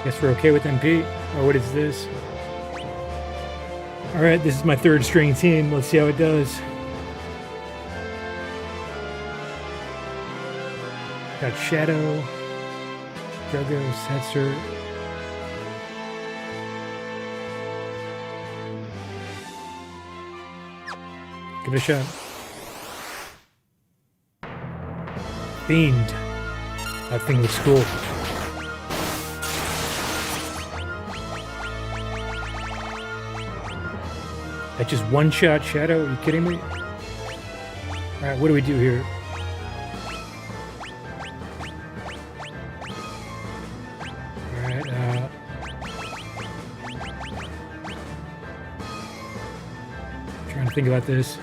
Guess we're okay with MP. Oh, what is this? All right, this is my third string team. Let's see how it does. Got Shadow, Gogo, Setzer. Give it a shot. Fiend. That thing looks cool. That just one-shot Shadow? Are you kidding me? Alright, what do we do here? Alright, trying to think about this.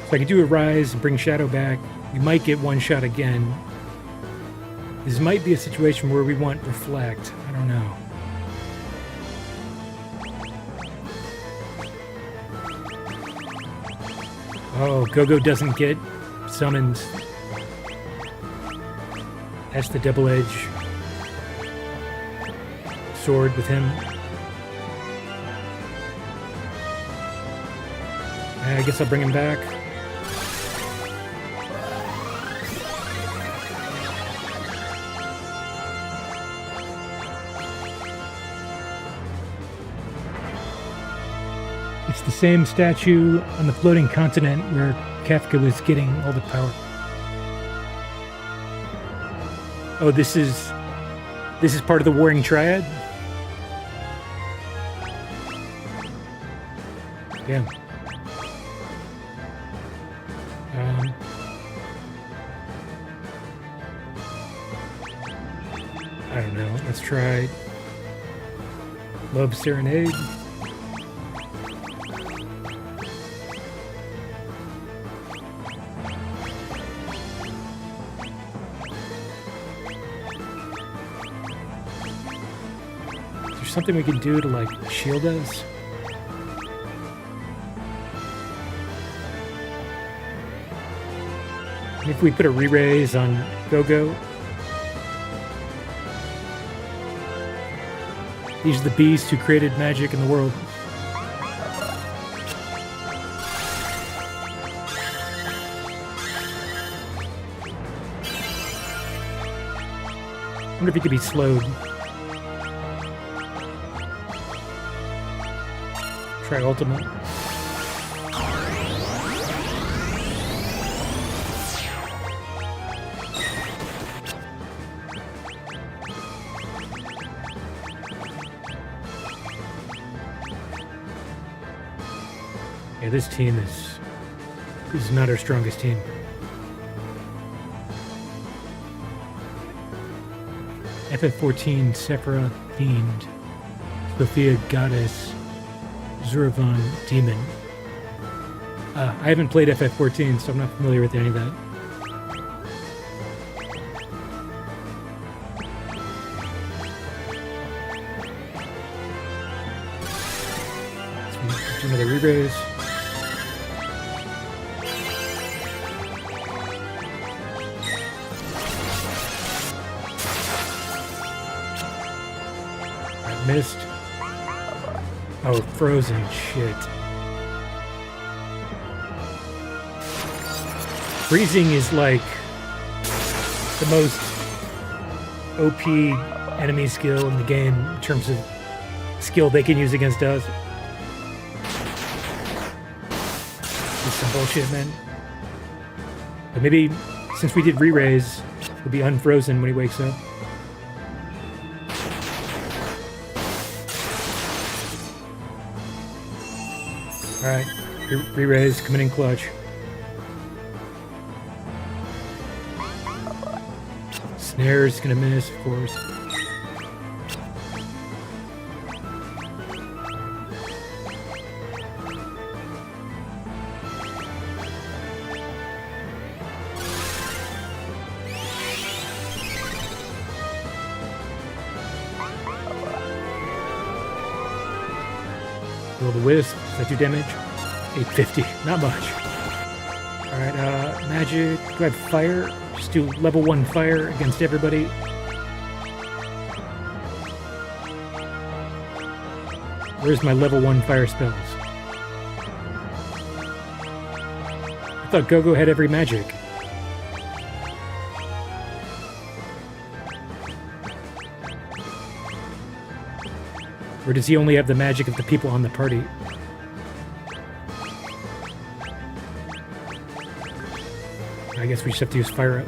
So I could do a Rise and bring Shadow back. We might get one shot again. This might be a situation where we want Reflect. I don't know. Oh, Gogo doesn't get summoned. That's the double edge sword with him. I guess I'll bring him back. It's the same statue on the floating continent where Kefka was getting all the power. Oh, this is part of the Warring Triad? Damn. I don't know. Let's try Love Serenade. Something we can do to like shield us? If we put a re-raise on Gogo. These are the beasts who created magic in the world. I wonder if he could be slowed. Try ultimate. Yeah, this team is not our strongest team. FF14 Sephira Fiend, Sophia Goddess, Zuravan Demon. I haven't played FF14, so I'm not familiar with any of that. Let's do another re-raise. Missed. Oh, frozen shit. Freezing is like the most OP enemy skill in the game in terms of skill they can use against us. It's some bullshit, man. But maybe since we did re-raise, he'll be unfrozen when he wakes up. Alright, re-raise, coming in clutch. Snare's gonna miss, of course. Roll the wisp. Does that do damage? 850. Not much. Alright, magic. Do I have fire? Just do level 1 fire against everybody. Where's my level 1 fire spells? I thought Gogo had every magic. Or does he only have the magic of the people on the party? I guess we just have to use fire up.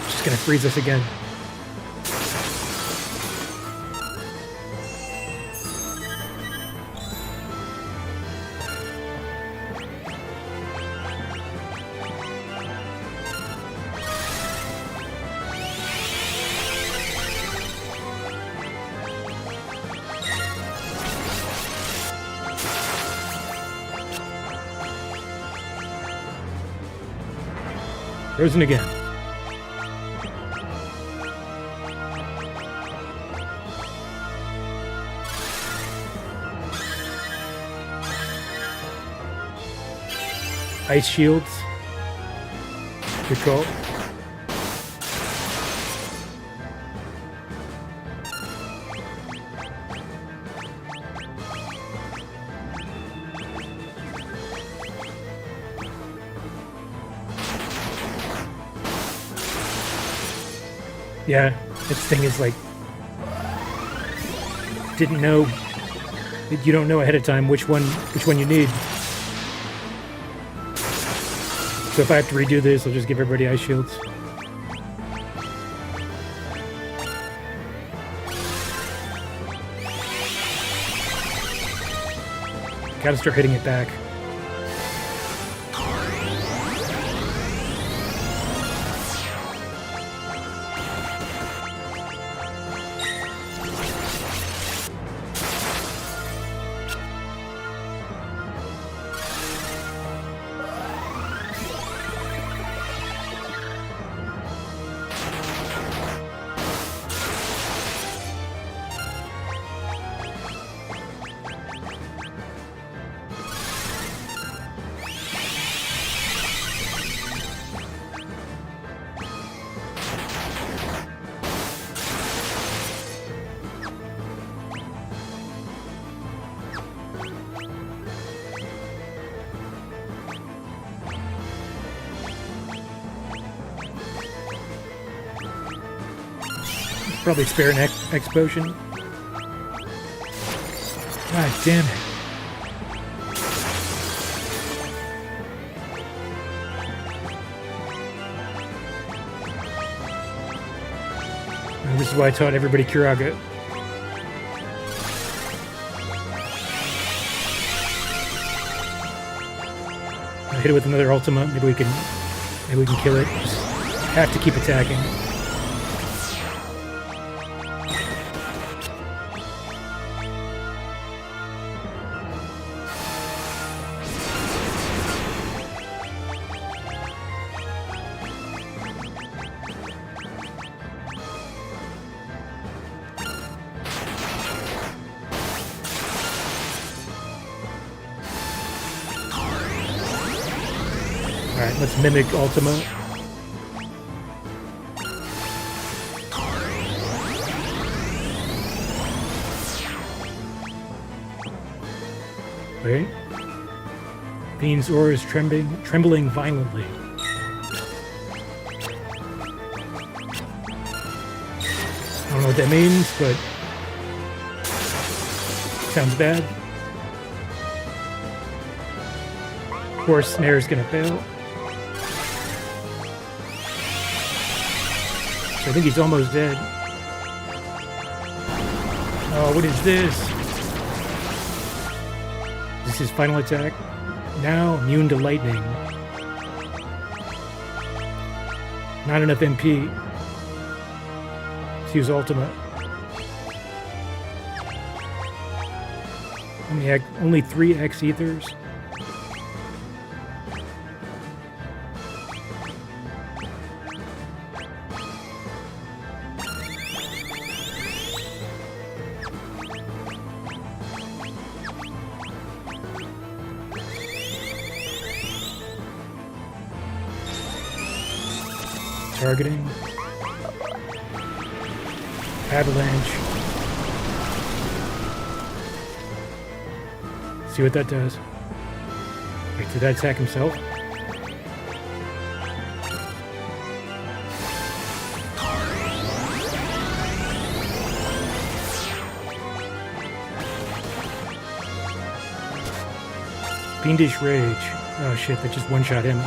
Just gonna freeze us again. Frozen again. Ice shields. Good call. Yeah, this thing is like, didn't know, you don't know ahead of time which one you need. So if I have to redo this, I'll just give everybody ice shields. Gotta start hitting it back. Probably spare an X potion. God damn it. This is why I taught everybody Kiraga. I hit it with another Ultima. Maybe we can kill it. Just have to keep attacking. Alright, let's mimic Ultima. Wait. Fiend's aura is trembling violently. I don't know what that means, but sounds bad. Of course, Snare's gonna fail. I think he's almost dead. Oh, what is this? Is this his final attack? Now immune to lightning. Not enough MP. Let's use Ultima. Only 3 X ethers. Targeting. Avalanche. See what that does. Wait, did that attack himself? Fiendish Rage. Oh shit, that just one-shot him.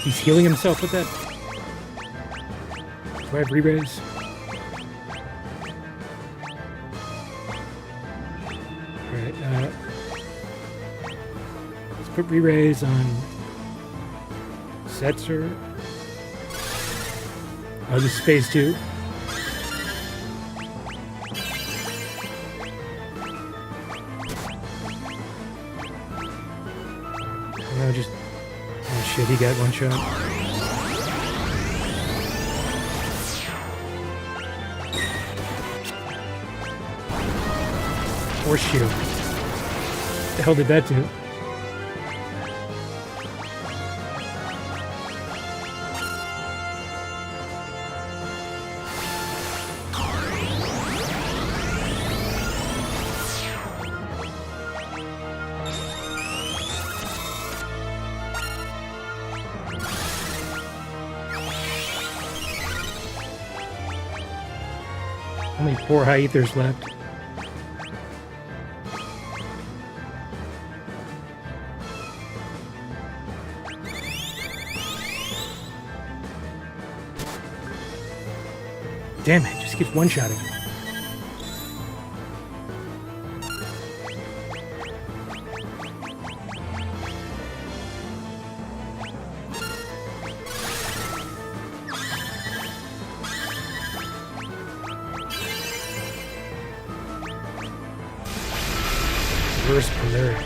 He's healing himself with that. Do I have re-raise? Alright, let's put re-raise on Setzer. Oh, this is phase 2. No, just... Oh shit, he got one shot. Horseshoe. What the hell did that do? Only 4 high ethers left. Damn it, just keeps one-shotting. Reverse polarity.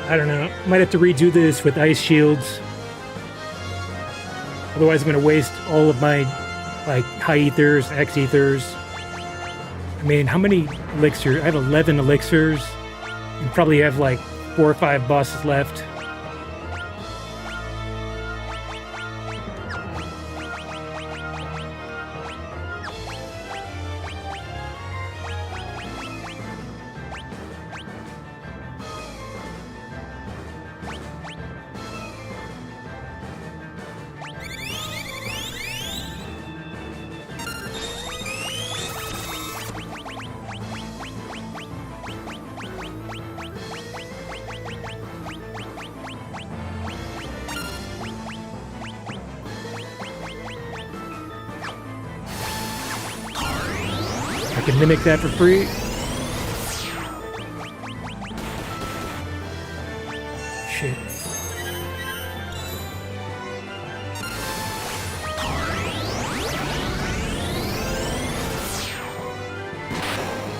I don't know. Might have to redo this with ice shields. Otherwise, I'm going to waste all of my high ethers, X ethers. I mean, how many elixirs? I have 11 elixirs. And probably have 4 or 5 bosses left. can mimic that for free. Shit.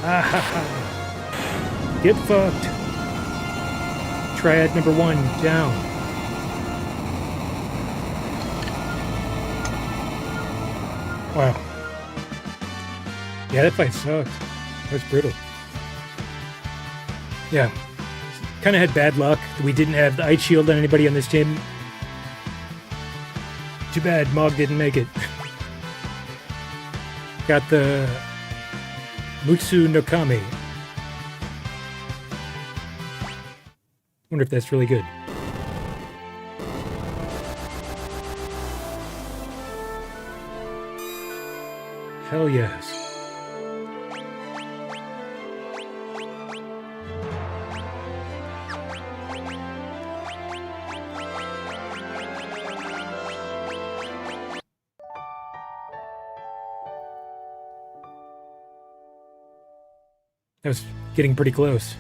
Ah ha ha. Get fucked. Triad number 1 down. Wow. Yeah, that fight sucked. That was brutal. Yeah. Kind of had bad luck. We didn't have the ice shield on anybody on this team. Too bad Mog didn't make it. Got the Mutsu no Kami. Wonder if that's really good. Hell yes. That was getting pretty close.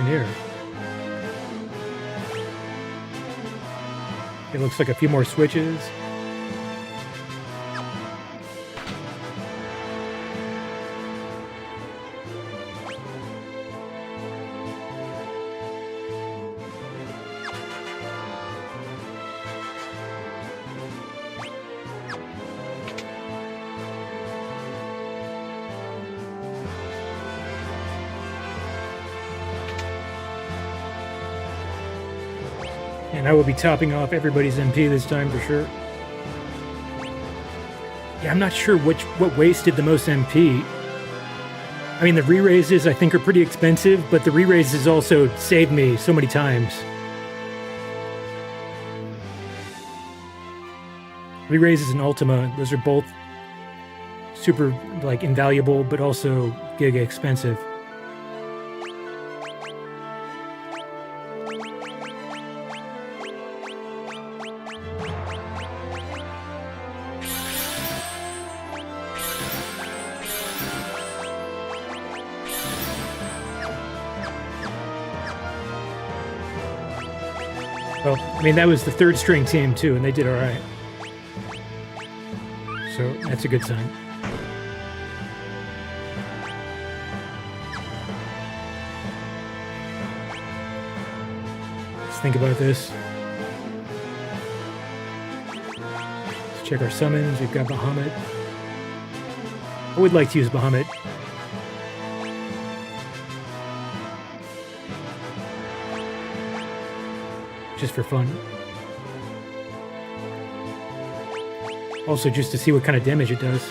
Here. It looks like a few more switches. And I will be topping off everybody's MP this time for sure. Yeah, I'm not sure what wasted the most MP. I mean, the re-raises I think are pretty expensive, but the re-raises also saved me so many times. Re-raises and Ultima, those are both super, like, invaluable, but also giga expensive. Well, I mean, that was the third string team too, and they did all right. So that's a good sign. Let's think about this. Let's check our summons. We've got Bahamut. I would like to use Bahamut. Just for fun. Also, just to see what kind of damage it does.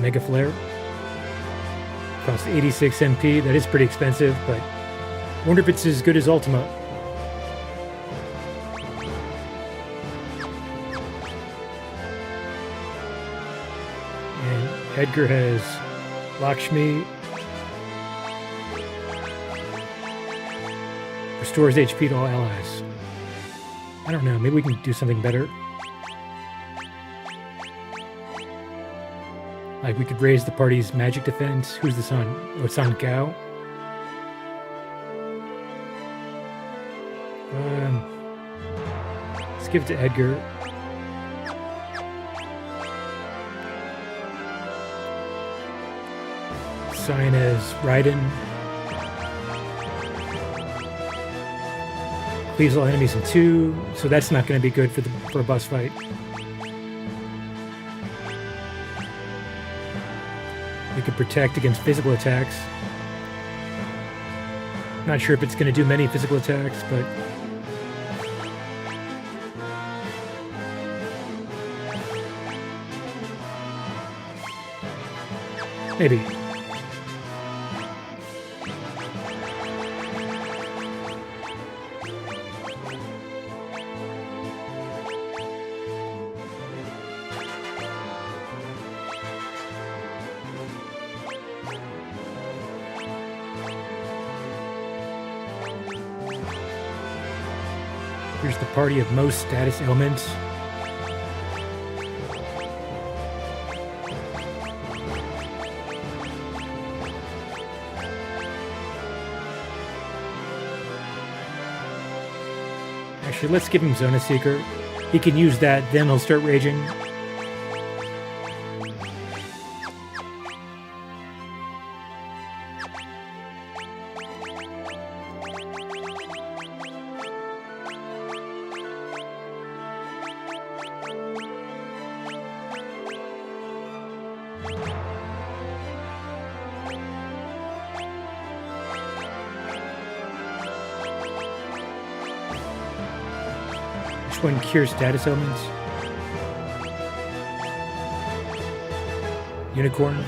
Mega Flare. Costs 86 MP. That is pretty expensive, but I wonder if it's as good as Ultima. And Edgar has Lakshmi. Restores HP to all allies. I don't know, maybe we can do something better. Like we could raise the party's magic defense. Who's this on? Oh, it's on Gao. Let's give it to Edgar. Sign as Raiden. Leaves all enemies in 2, so that's not going to be good for a boss fight. We could protect against physical attacks. Not sure if it's going to do many physical attacks, but Maybe. Here's the party of most status elements. Actually, let's give him Zona Seeker. He can use that, then he'll start raging. One cure status elements. Unicorn.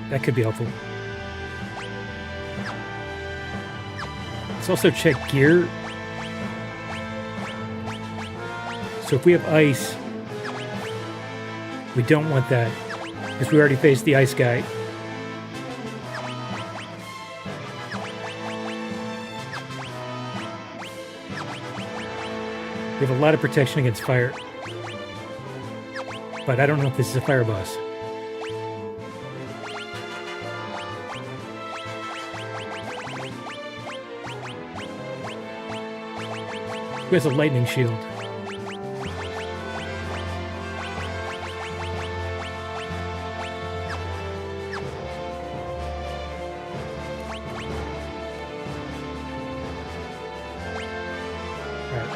That could be helpful. Let's also check gear. So if we have ice, we don't want that because we already faced the ice guy. We have a lot of protection against fire. But I don't know if this is a fire boss. Who has a lightning shield?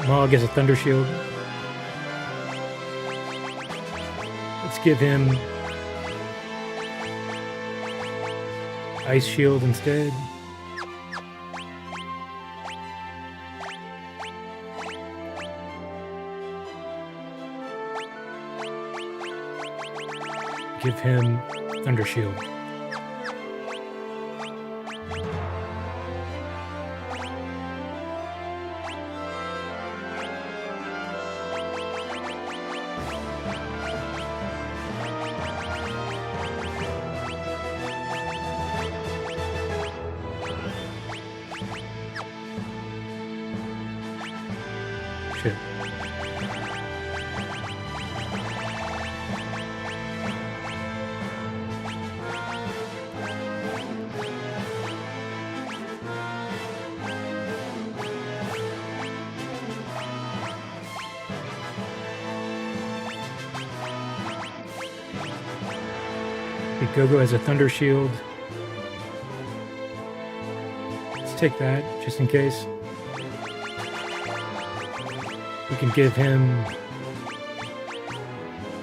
Mog has a thunder shield. Let's give him ice shield instead. Give him thunder shield. Shit. Gogo has a thunder shield. Let's take that just in case. We can give him,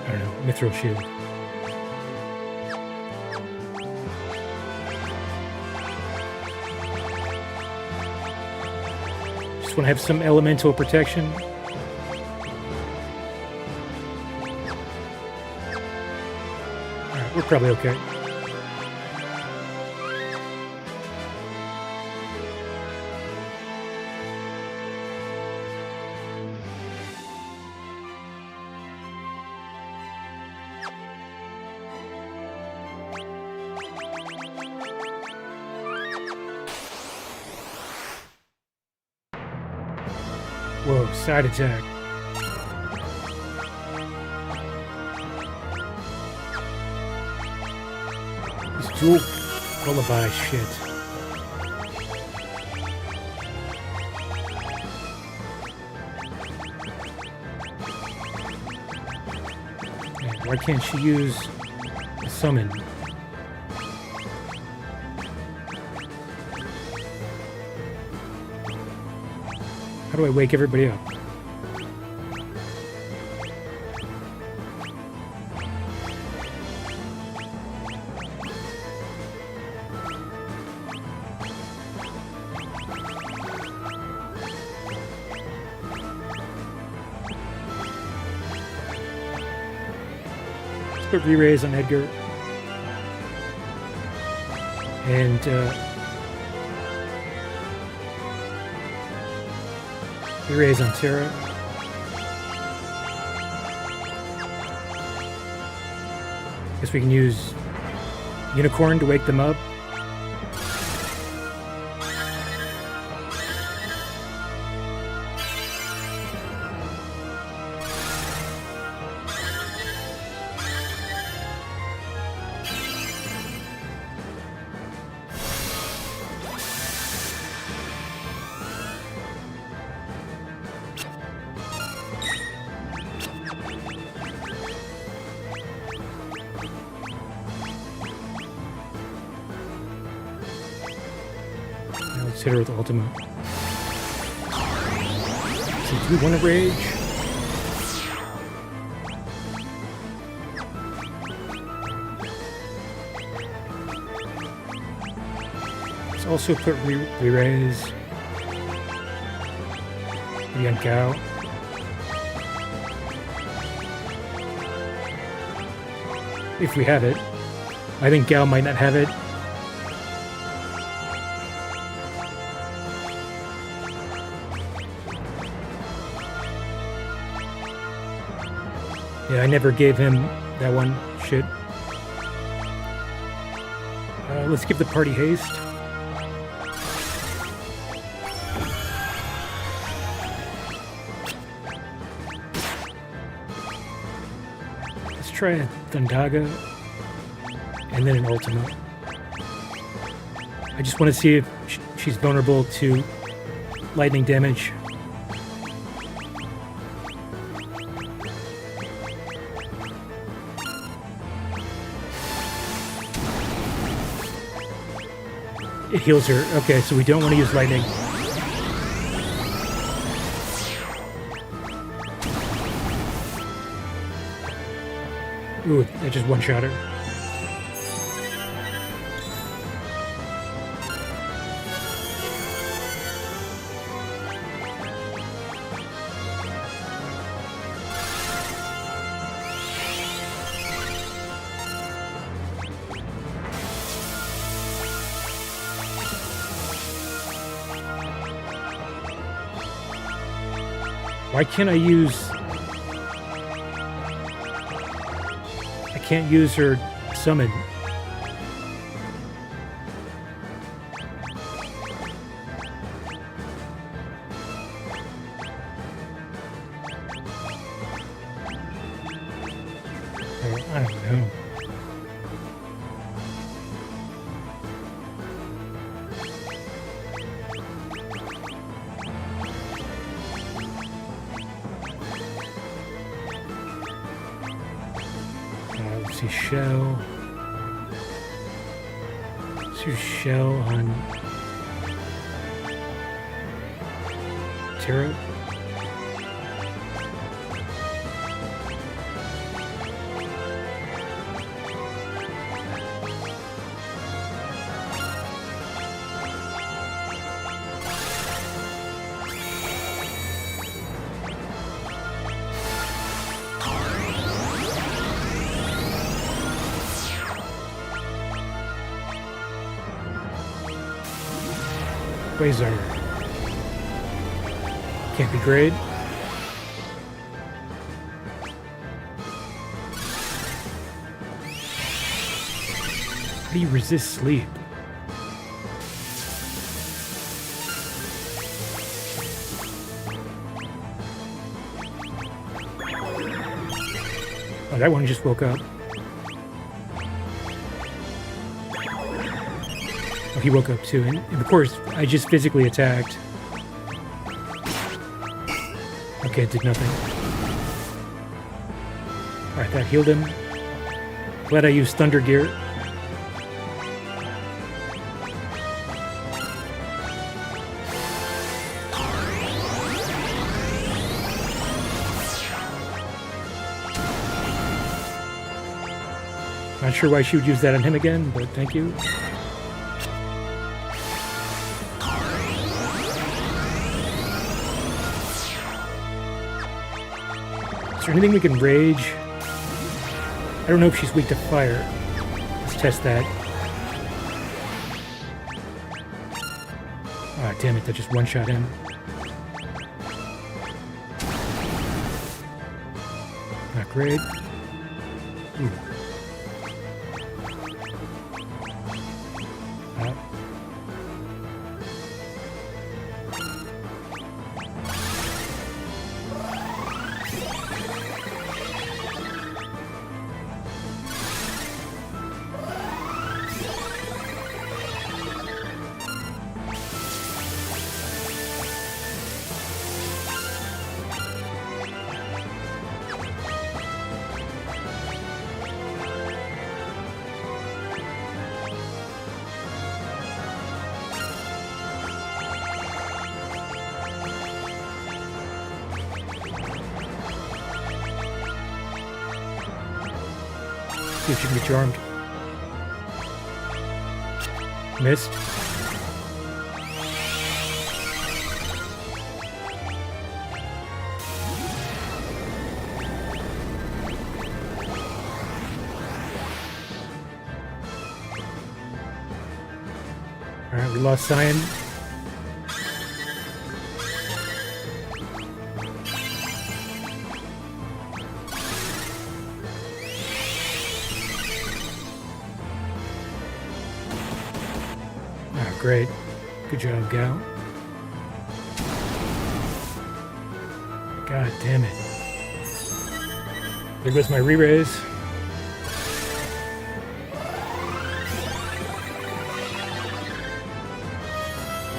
I don't know, mithril shield. Just want to have some elemental protection. Alright, we're probably okay. Whoa, side attack. This dual lullaby shit. Man, why can't she use a summon? How do I wake everybody up? put re-raise on Edgar. And re-raise on Terra. Guess we can use Unicorn to wake them up. Let's hit her with Ultima. So do we want to rage? Let's also put re-raise. Maybe on Gao. If we have it. I think Gao might not have it. Yeah, I never gave him that one. Shit. Let's give the party haste. Let's try a Thundaga and then an Ultima. I just want to see if she's vulnerable to lightning damage. It heals her. Okay, so we don't want to use lightning. Ooh, that just one-shot her. Why can't I use... I can't use her summon. I don't know. Let's see, Shell. Let's use Shell on Terra. Quasar. Can't be great. How do you resist sleep? Oh, that one just woke up. Oh, he woke up too, and of course, I just physically attacked. Okay, it did nothing. Alright, that healed him. Glad I used Thunder Gear. Not sure why she would use that on him again, but thank you. Is there anything we can rage? don't know if she's weak to fire. Let's test that. Ah, damn it, that just one-shot him. Not great. Ooh. See if she can be charmed. Missed. Alright, we lost Cyan. Great. Good job, Gal. God damn it. There goes my re-raise.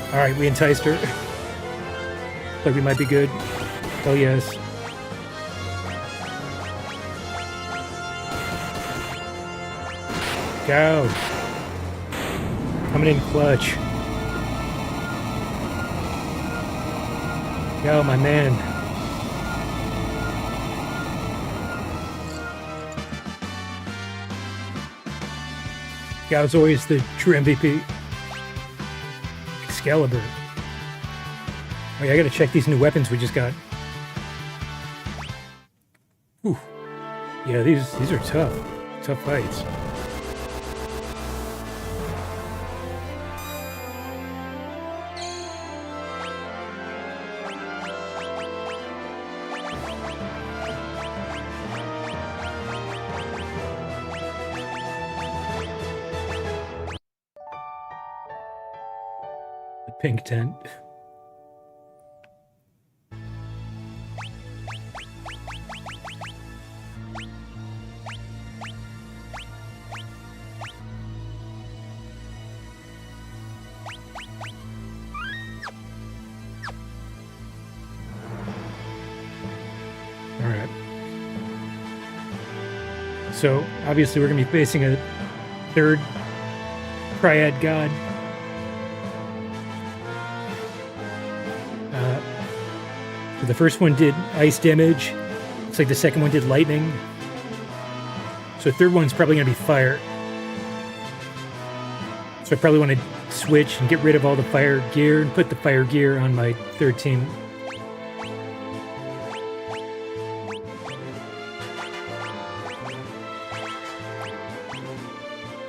Alright, we enticed her. Like we might be good. Oh yes. Go. Coming in clutch. Go, my man. Gao's always the true MVP. Excalibur. Oh yeah, I gotta check these new weapons we just got. Ooh. Yeah, these are tough. Tough fights. Pink tent. All right. So obviously we're going to be facing a third triad god. The first one did ice damage. Looks like the second one did lightning. So the third one's probably going to be fire. So I probably want to switch and get rid of all the fire gear and put the fire gear on my third team.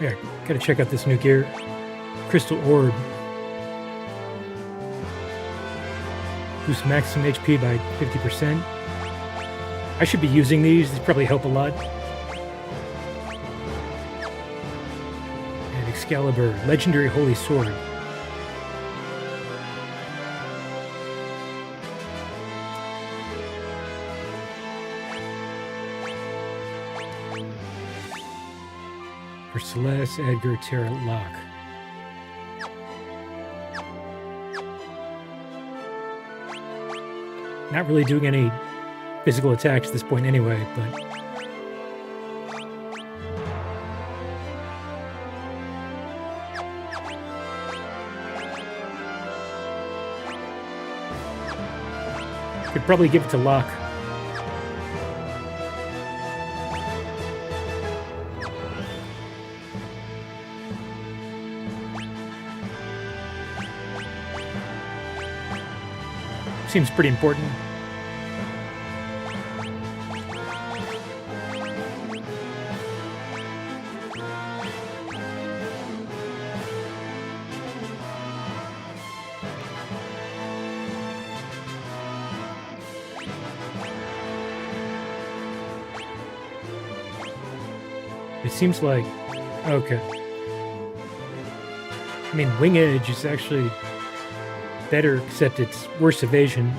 Yeah, gotta check out this new gear. Crystal Orb. Boost maximum HP by 50%. I should be using these. These probably help a lot. And Excalibur, Legendary Holy Sword. For Celeste, Edgar, Terra, Locke. Not really doing any physical attacks at this point anyway, but... Could probably give it to Locke. Seems pretty important. It seems like... Okay. I mean, Wing Edge is actually better, except it's worse evasion.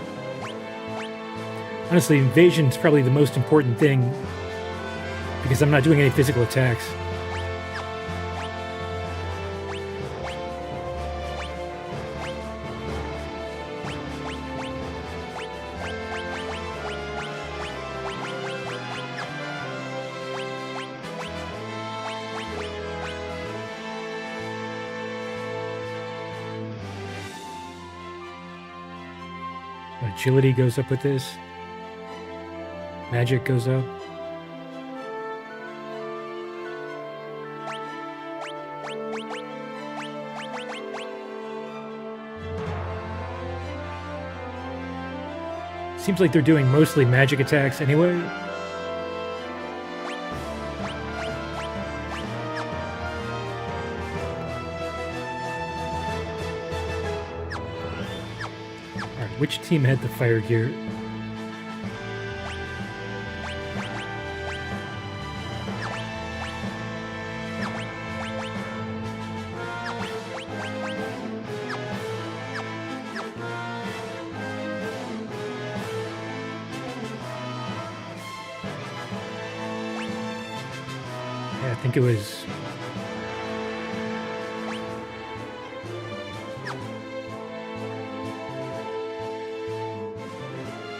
Honestly, evasion is probably the most important thing because I'm not doing any physical attacks. Agility goes up with this. Magic goes up. Seems like they're doing mostly magic attacks anyway. Alright, which team had the fire gear? I think it was...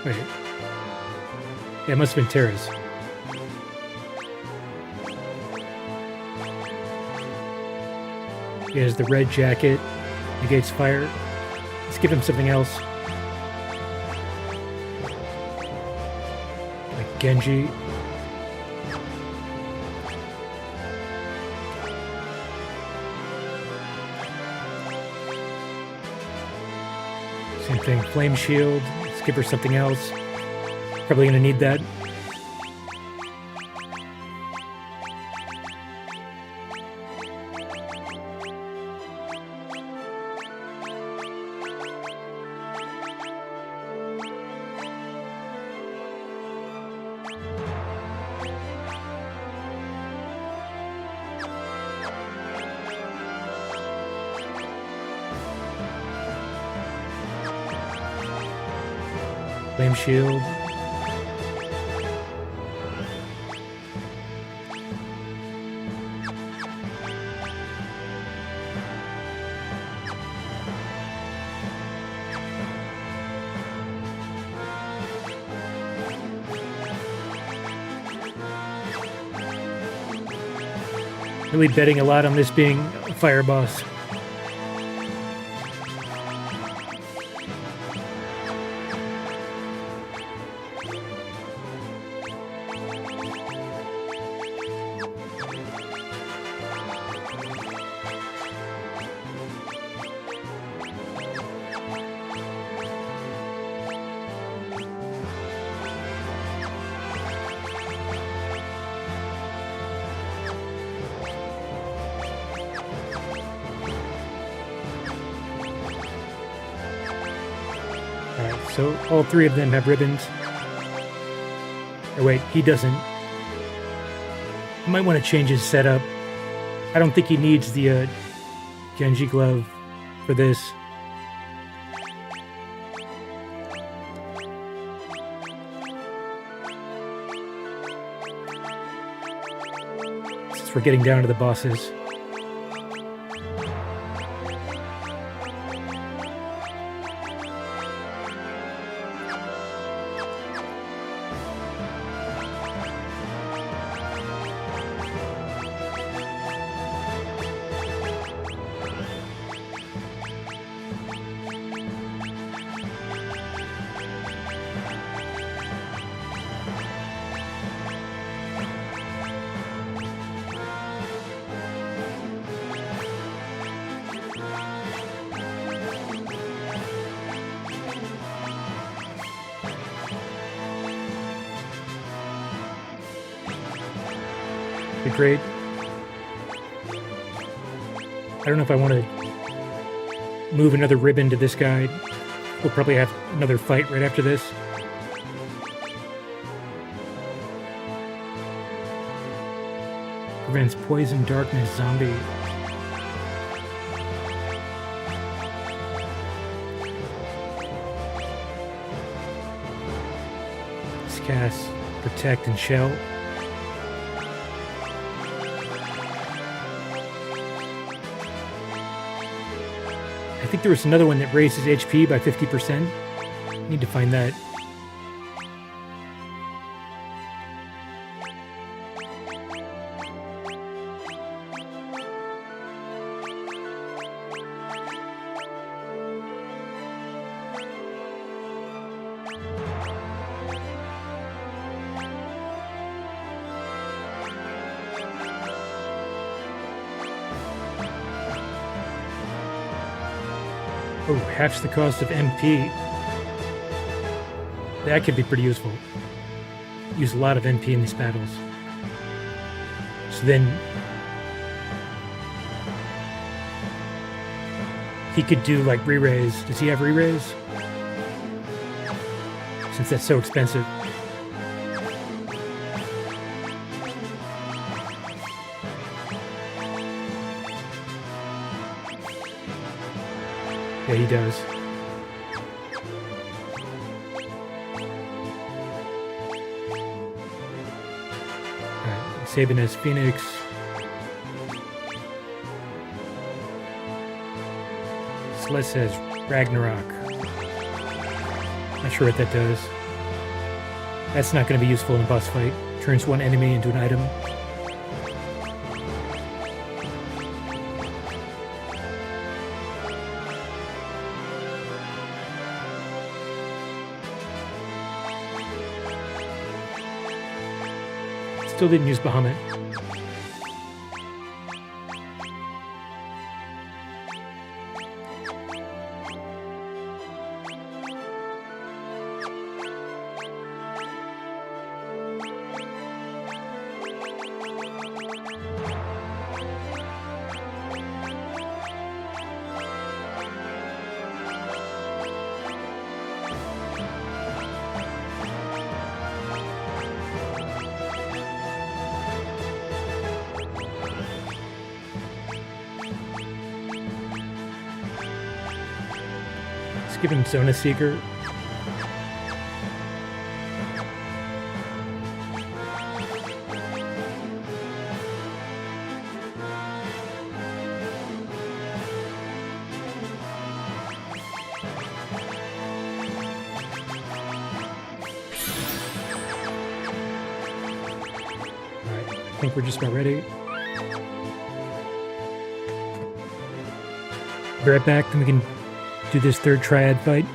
Wait. Yeah, it must have been Terra's. He has the red jacket, negates fire. Let's give him something else. Like Genji. Same thing, flame shield. Let's give her something else. Probably gonna need that. Flame shield. Really betting a lot on this being a fire boss. Alright, so all three of them have ribbons. Oh wait, he doesn't. I might want to change his setup. I don't think he needs the Genji glove for this. Since we're getting down to the bosses. Great. I don't know if I want to move another ribbon to this guy. We'll probably have another fight right after this. Prevents poison, darkness, zombie. Let's cast Protect and Shell. I think there was another one that raises HP by 50%. Need to find that. Oh, halves the cost of MP. That could be pretty useful. Use a lot of MP in these battles. So then he could do like re-raise. Does he have re-raise? Since that's so expensive. Yeah, he does. Alright, Sabin has Phoenix. Celeste has Ragnarok. Not sure what that does. That's not going to be useful in a boss fight. Turns one enemy into an item. Still didn't use Bahamut. Give him Zona Seeker. Alright, I think we're just about ready. Be right back, then we can do this third triad fight.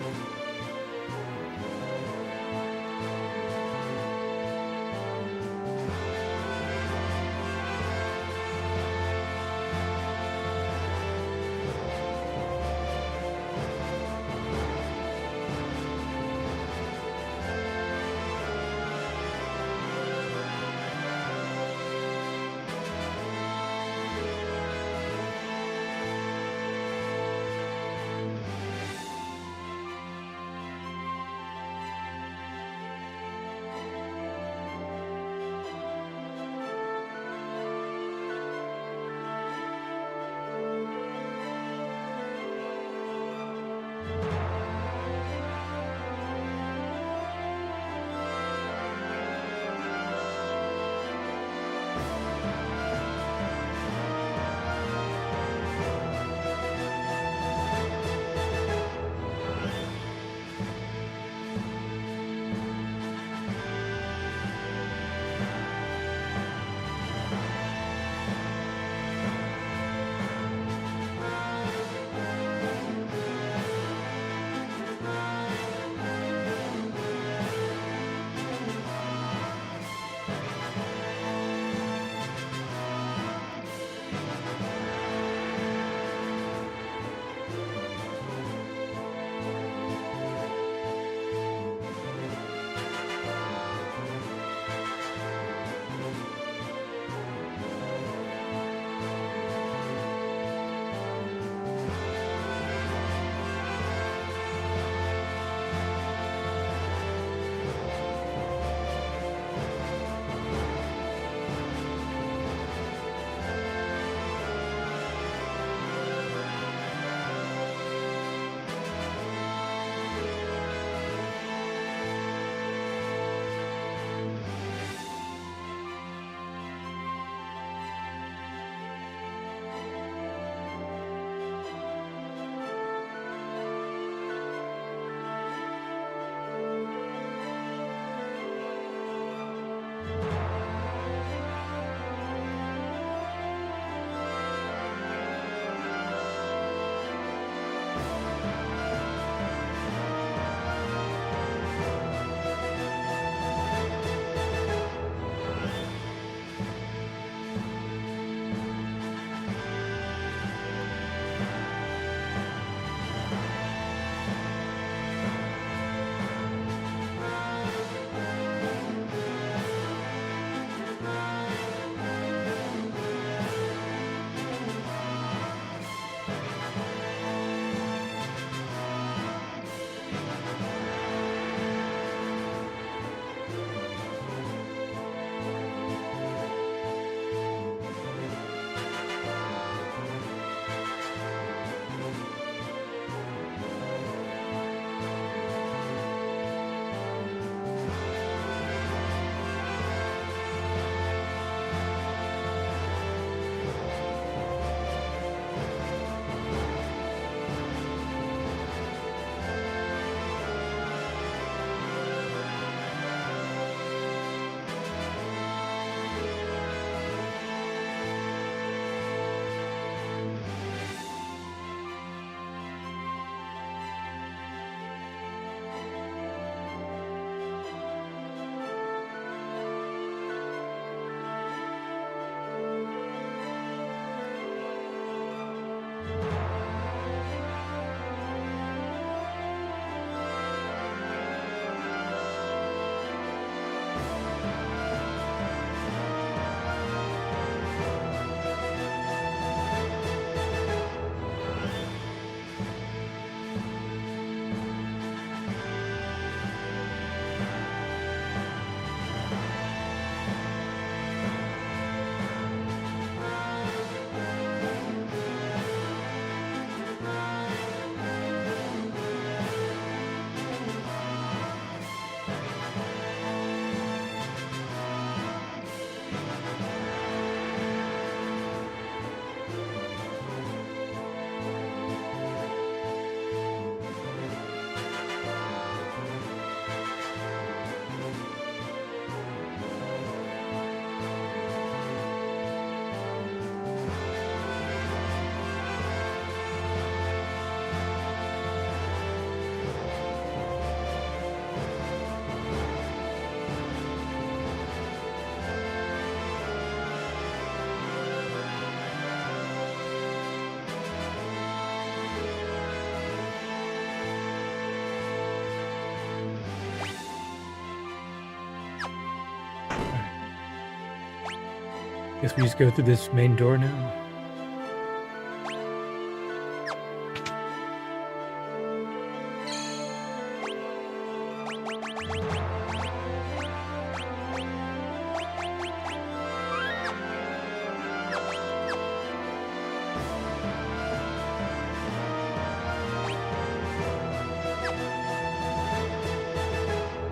Guess we just go through this main door now.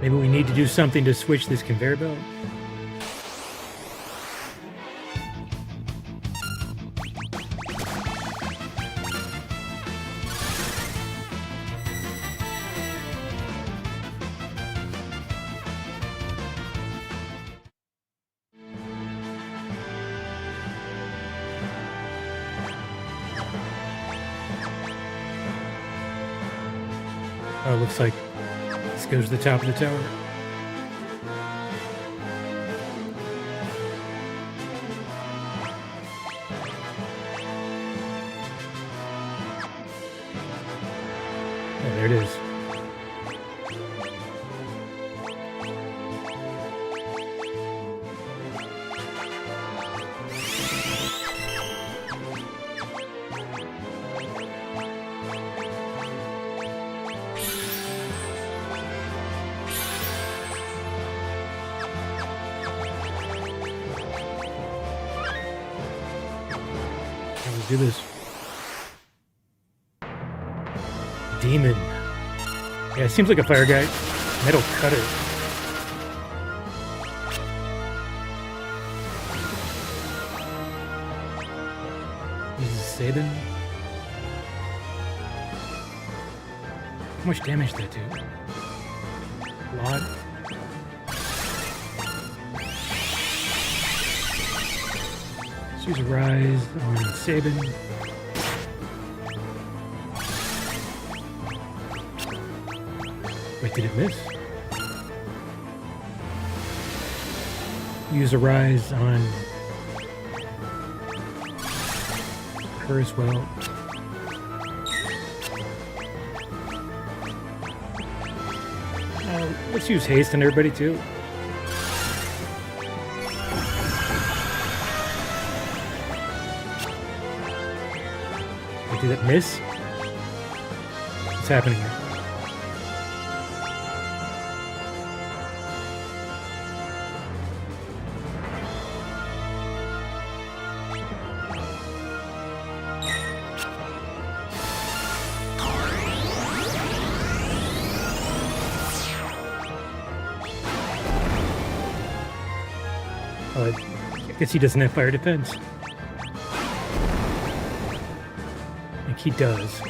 Maybe we need to do something to switch this conveyor belt. Oh, looks like this goes to the top of the tower. Oh, there it is. Let's do this. Demon. Yeah, it seems like a fire guy. Metal cutter. This is Sabin. How much damage did that do? A lot. Let's use a rise on Sabin. Wait, did it miss? Use a rise on her as well. Let's use haste on everybody too. Wait, did it miss? What's happening here? Oh, I guess he doesn't have fire defense. I think he does.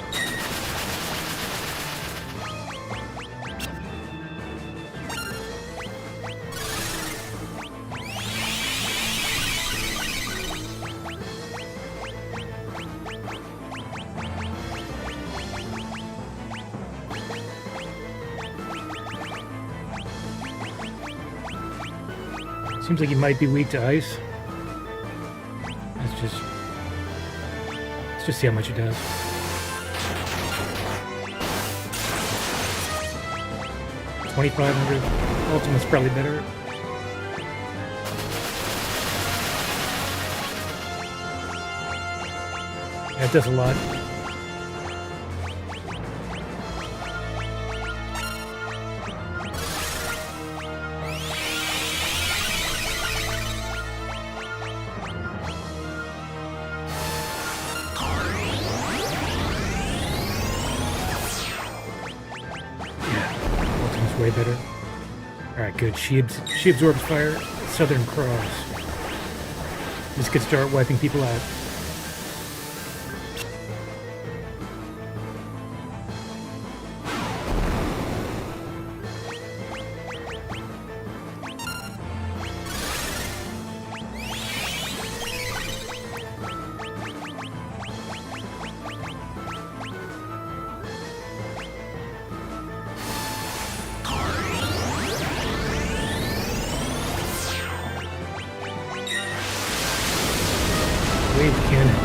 Seems like he might be weak to ice. Let's just Let's just see how much it does. $2,500. Ultimate's probably better. That does a lot. Way better. Alright, good. She absorbs fire. Southern Cross. This could start wiping people out. Wave cannon.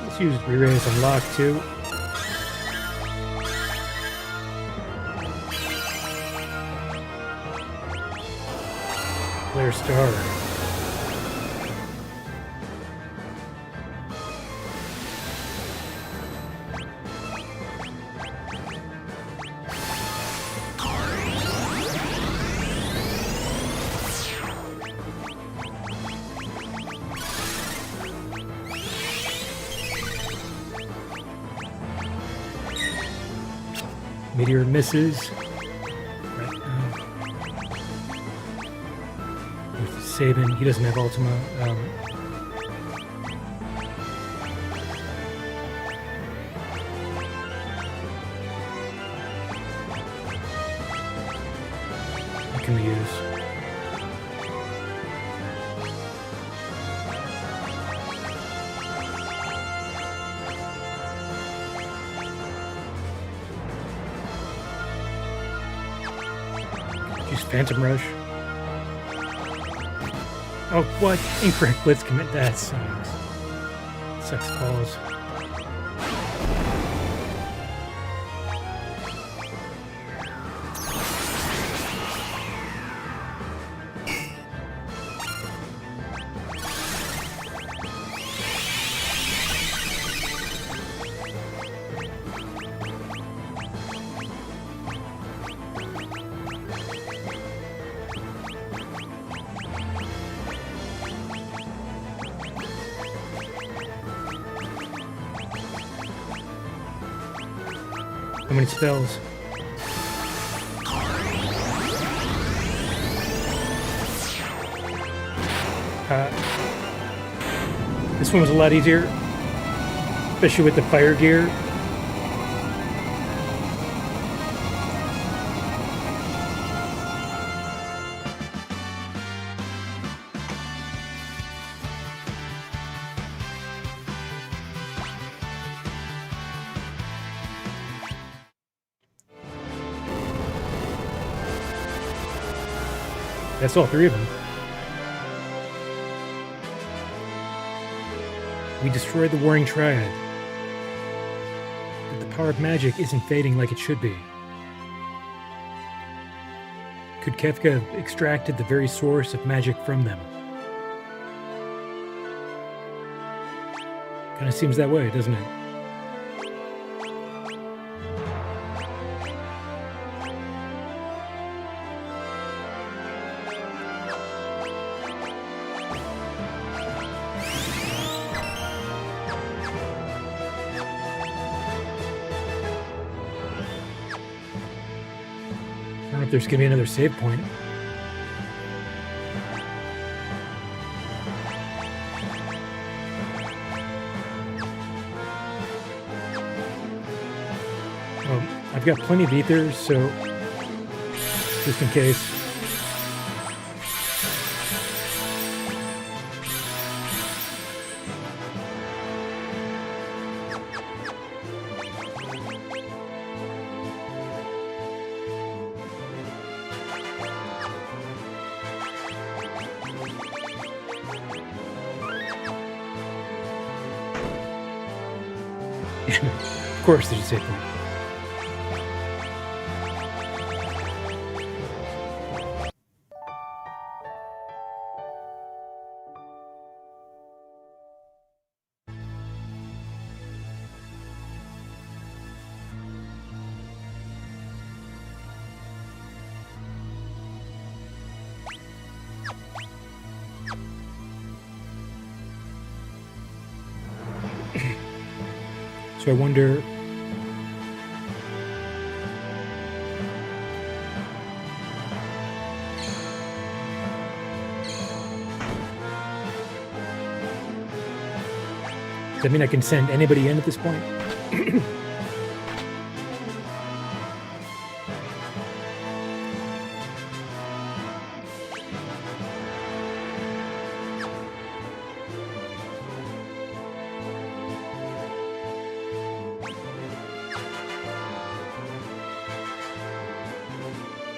Let's use re-raise on lock too. Flare star. Meteor misses. Right. With Sabin, he doesn't have Ultima. What can we use? Use Phantom Rush. Oh, what? Incorrect Blitz commit. That sucks. Sucks balls. How many spells? This one was a lot easier, especially with the fire gear. That's all three of them. We destroyed the Warring Triad. But the power of magic isn't fading like it should be. Could Kefka have extracted the very source of magic from them? Kind of seems that way, doesn't it? I don't know if there's going to be another save point. Well, I've got plenty of ethers, so just in case. Of course, there's a save point. So I wonder. Does that mean I can send anybody in at this point?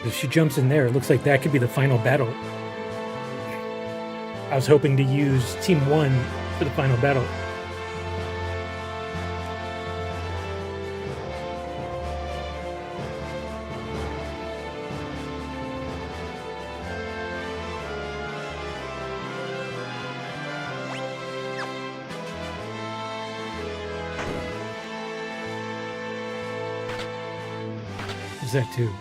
If she jumps in there, it looks like that could be the final battle. I was hoping to use Team 1 for the final battle. Is that too?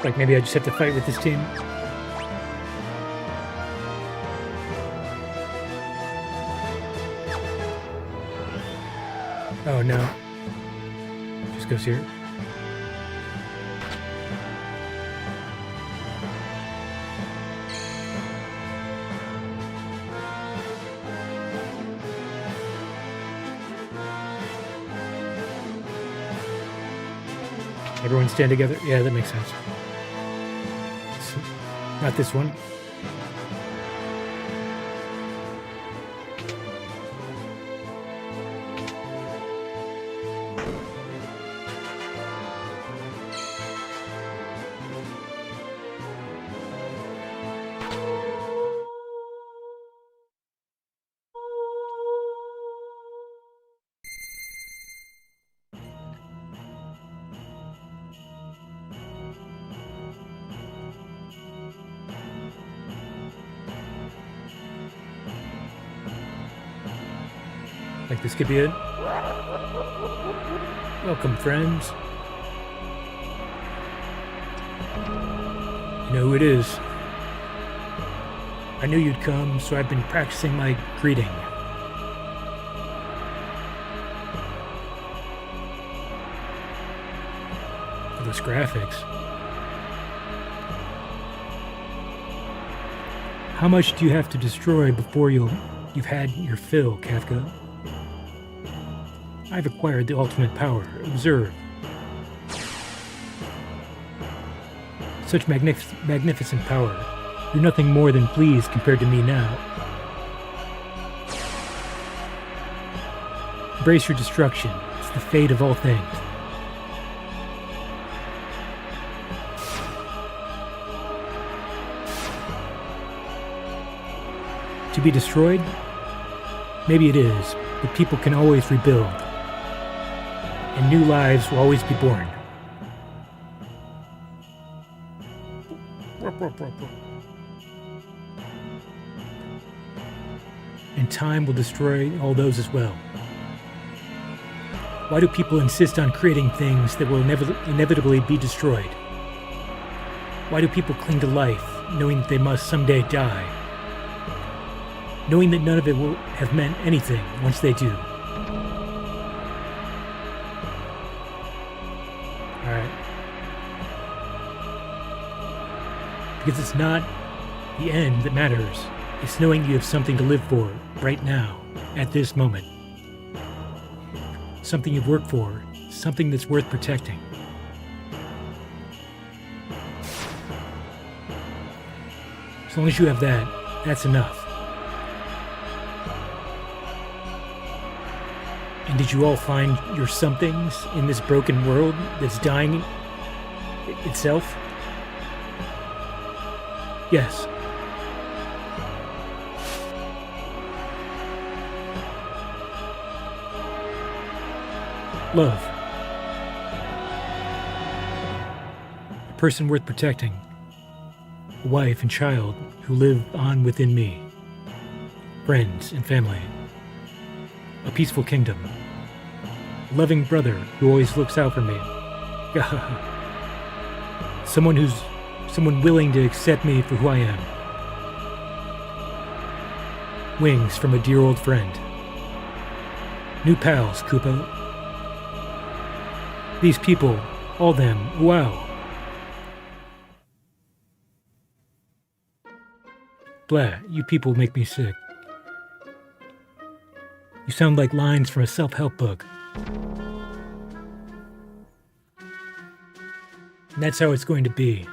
Like maybe I just have to fight with this team. Oh no. Just goes here. Everyone stand together. Yeah, that makes sense. Not this one. Like this could be it. Welcome, friends. You know who it is. I knew you'd come, so I've been practicing my greeting. Those graphics. How much do you have to destroy before you've had your fill, Kefka? I've acquired the ultimate power. Observe. Such magnificent power. You're nothing more than pleased compared to me now. Embrace your destruction. It's the fate of all things. To be destroyed? Maybe it is, but people can always rebuild. And new lives will always be born. And time will destroy all those as well. Why do people insist on creating things that will inevitably be destroyed? Why do people cling to life, knowing that they must someday die? Knowing that none of it will have meant anything once they do. Alright. Because it's not the end that matters. It's knowing you have something to live for right now, at this moment. Something you've worked for, something that's worth protecting. As long as you have that, that's enough. And did you all find your somethings in this broken world that's dying itself? Yes. Love. A person worth protecting. A wife and child who live on within me. Friends and family. A peaceful kingdom. A loving brother who always looks out for me. Someone willing to accept me for who I am. Wings from a dear old friend. New pals, Kupo. These people, all them, wow. Blah, you people make me sick. You sound like lines from a self-help book. And that's how it's going to be.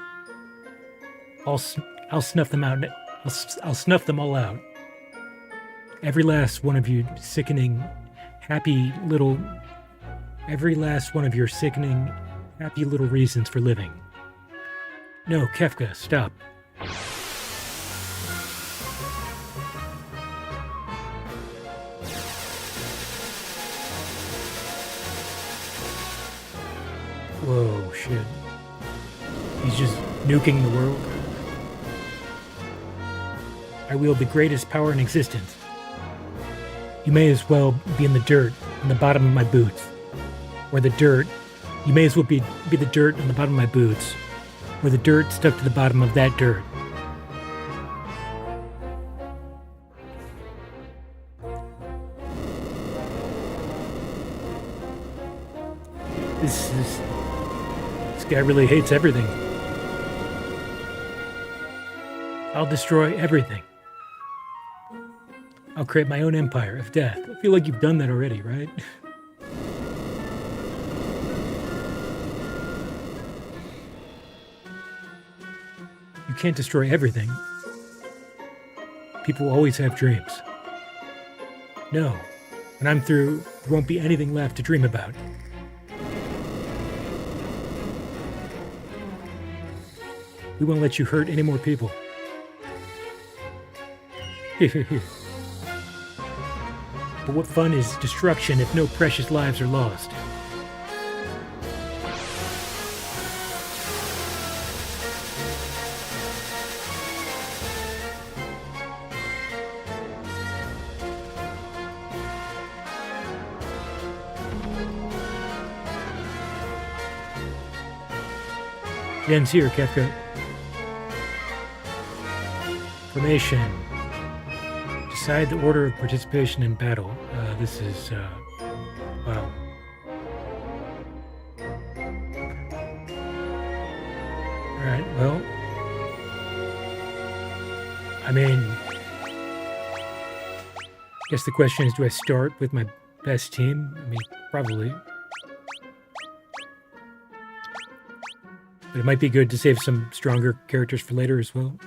I'll snuff them out. I'll snuff them all out. Every last one of you sickening, happy little... Every last one of your sickening, happy little reasons for living. No, Kefka, stop. Whoa, shit. He's just nuking the world. I wield the greatest power in existence. You may as well be in the dirt on the bottom of my boots. Or the dirt. You may as well be the dirt on the bottom of my boots. Or the dirt stuck to the bottom of that dirt. This guy really hates everything. I'll destroy everything. I'll create my own empire of death. I feel like you've done that already, right? You can't destroy everything. People always have dreams. No, when I'm through, there won't be anything left to dream about. We won't let you hurt any more people. But what fun is destruction if no precious lives are lost? It ends here, Kefka. Formation. Decide the order of participation in battle. This is, wow. Alright, well. I mean, I guess the question is, do I start with my best team? I mean, probably. But it might be good to save some stronger characters for later as well.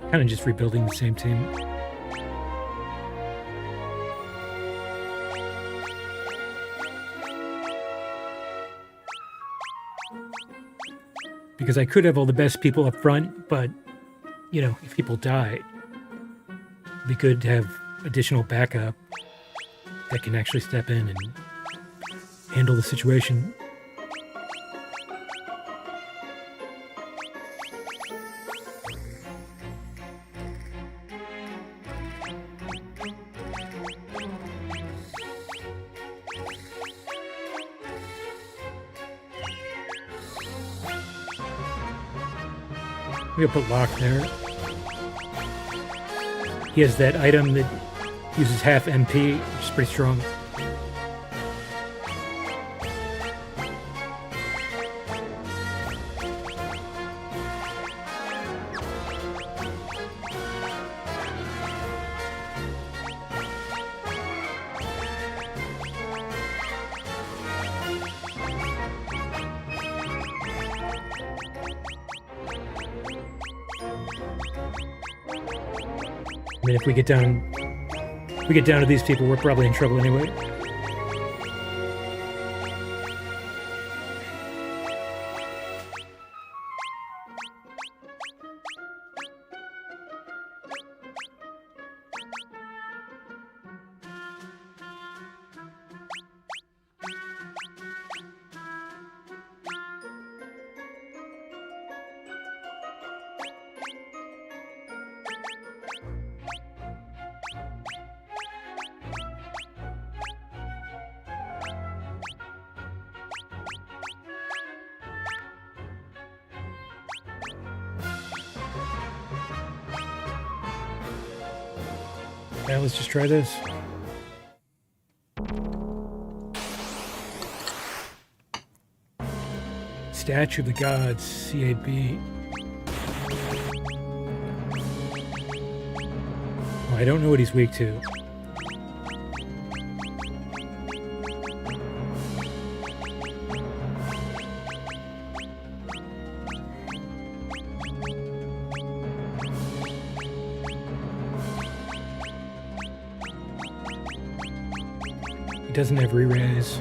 Kind of just rebuilding the same team. Because I could have all the best people up front, but, you know, if people die, it'd be good to have additional backup that can actually step in and handle the situation. We'll put Locke there. He has that item that uses half MP, which is pretty strong. I mean, if we get down to these people, we're probably in trouble anyway. Yeah, let's just try this. Statue of the Gods, CAB. Well, I don't know what he's weak to. Doesn't have re-raise.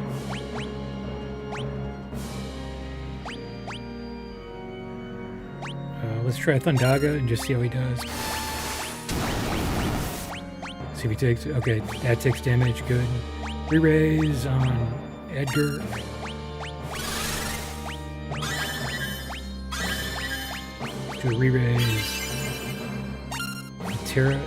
Let's try Thundaga and just see how he does. see if he takes... Okay, that takes damage. Good. Re-raise on Edgar. Do a re-raise. Tara.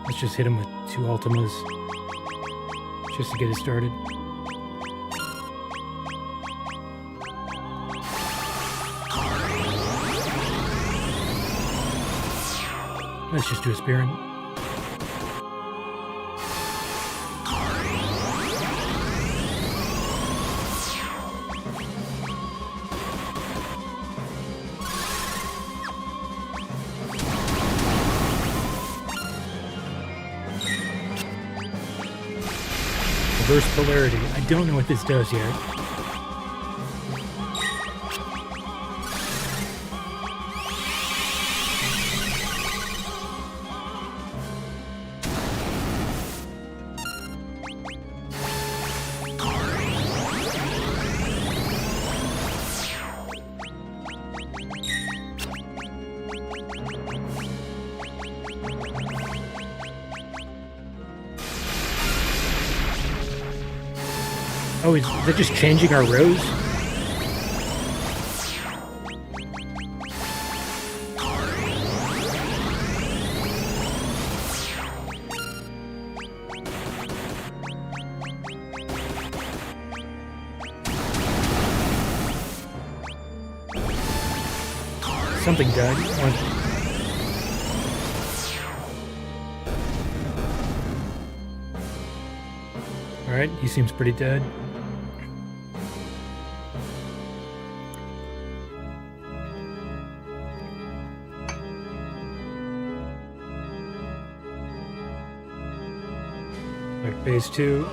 Let's just hit him with 2 Ultimas just to get it started. Let's just do a Spearin'. Reverse polarity. I don't know what this does yet. Oh, is that just changing our rows? Something died. Alright, he seems pretty dead. Alright, phase 2.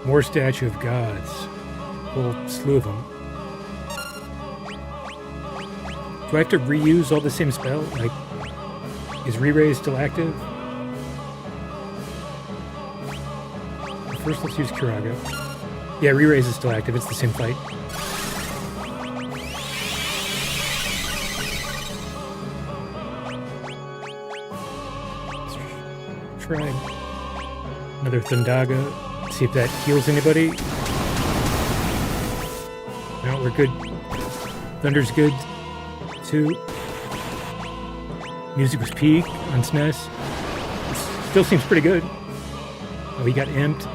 More Statue of Gods. Whole slew of them. Do I have to reuse all the same spell? Like, is re-raise still active? First, let's use Kiraga. Yeah, re-raise is still active. It's the same fight. Let's try another Thundaga. See if that heals anybody. No, we're good. Thunder's good. 2. Music was peak on SNES. It still seems pretty good. Oh, he got imped.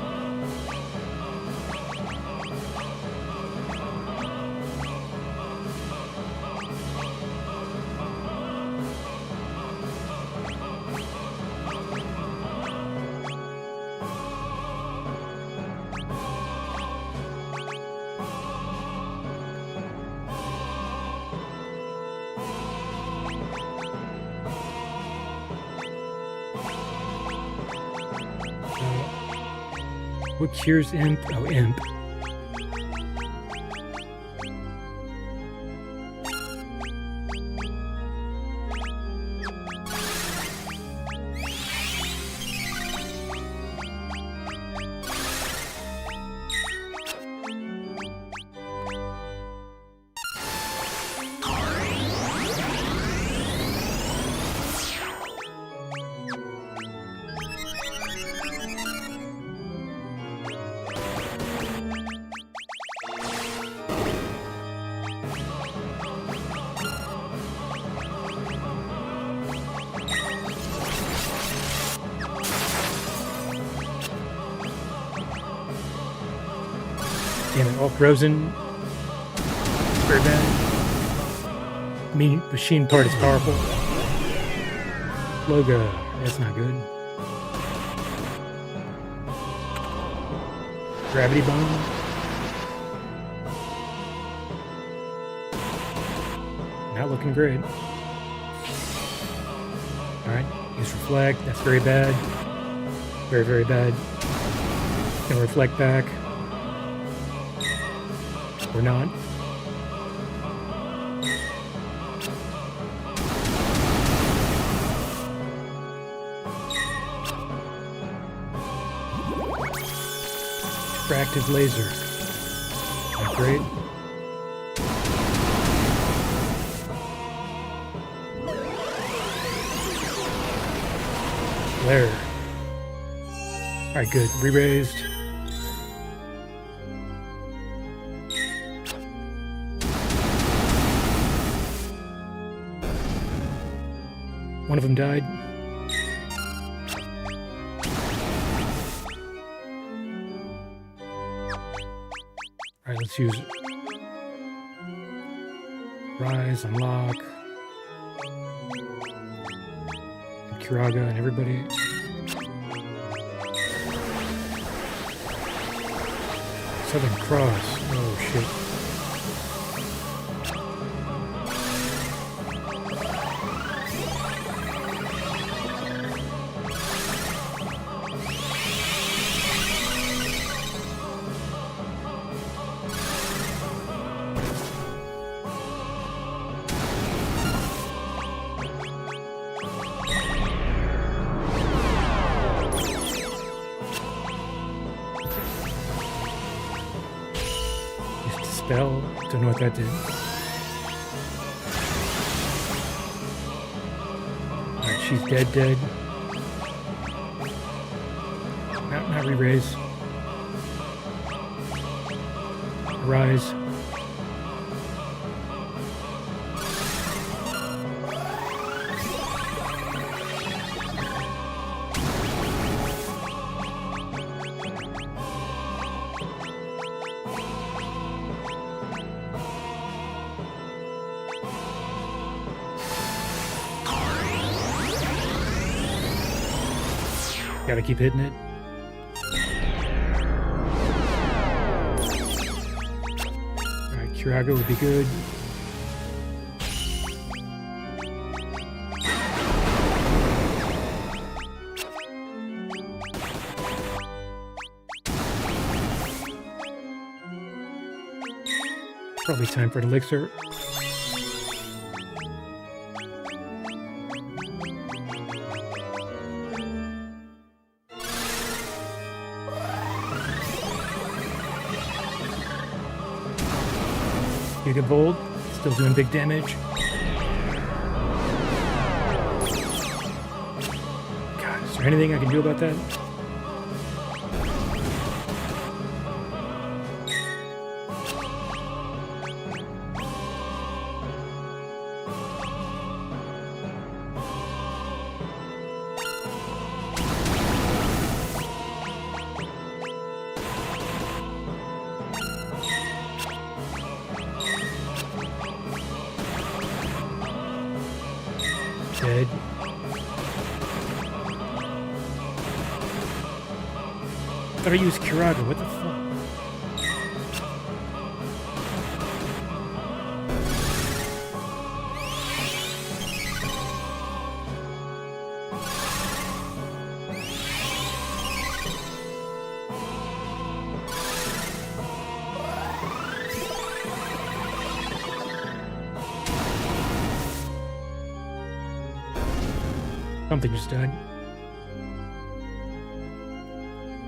What cures imp? Oh, imp. Damn it, all frozen. Very bad. Machine part is powerful. Loga, that's not good. Gravity bomb. Not looking great. Alright, use reflect, that's very bad. Very, very bad. Gonna reflect back. Or not. Refractive laser. Not great. There. Alright, good. Re-raised. One of them died. Alright, let's use Rise, Unlock, and Kiraga and everybody. Southern Cross. Oh, shit. Spell. Don't know what that did. Alright, she's dead. Not re-raise. Rise. Gotta keep hitting it. Alright, Kiraga would be good. Probably time for an elixir. Gigavolt, still doing big damage. God, is there anything I can do about that? Dead. Thought I used Kiraga, what the fuck? Something just died.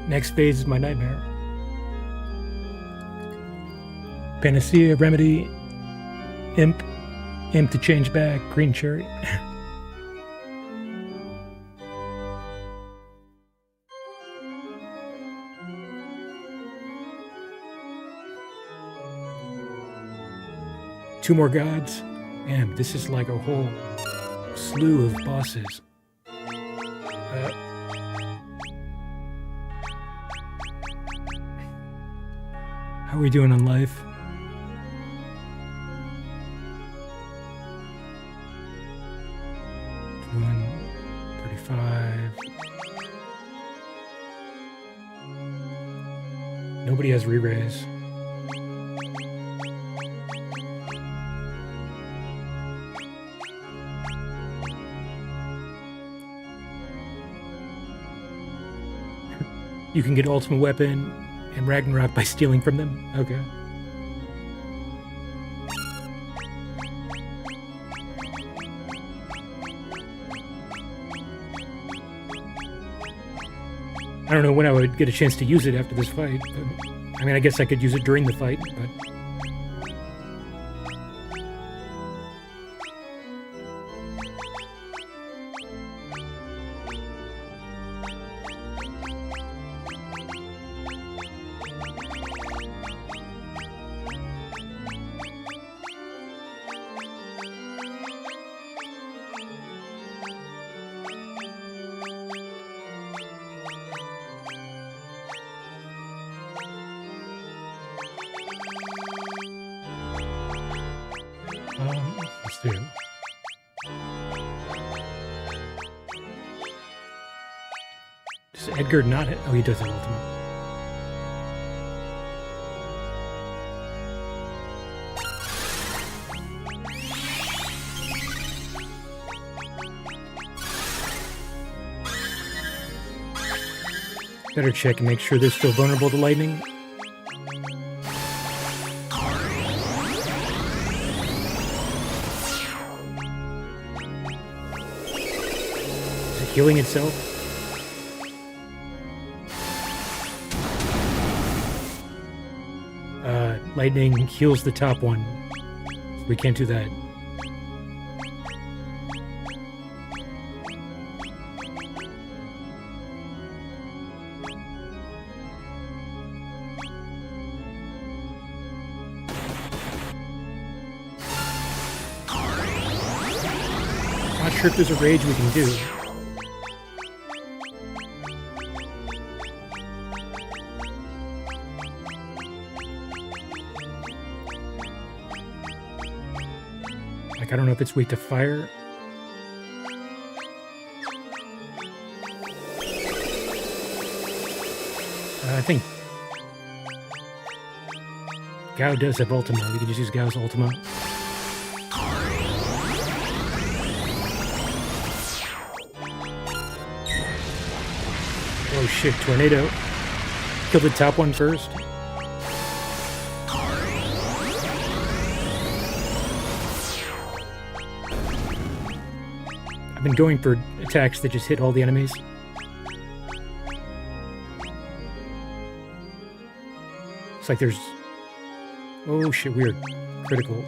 Next phase is my nightmare. Panacea, Remedy, Imp to change back, Green Cherry. Two more gods. Damn, this is like a whole slew of bosses. How are we doing on life? One 35. Nobody has re-raise. You can get ultimate weapon and Ragnarok by stealing from them? Okay. I don't know when I would get a chance to use it after this fight, but I mean, I guess I could use it during the fight, but... let's do. Does Edgar not hit? Oh, he does have ultimate. Better check and make sure they're still vulnerable to lightning. Is it healing itself? Lightning heals the top one. We can't do that. Not sure if there's a rage we can do. Like, I don't know if it's weak to fire. I think Gao does have Ultima. We can just use Gao's Ultima. Oh shit, Tornado. Kill the top one first. I've been going for attacks that just hit all the enemies. It's like there's... Oh shit, weird. Critical.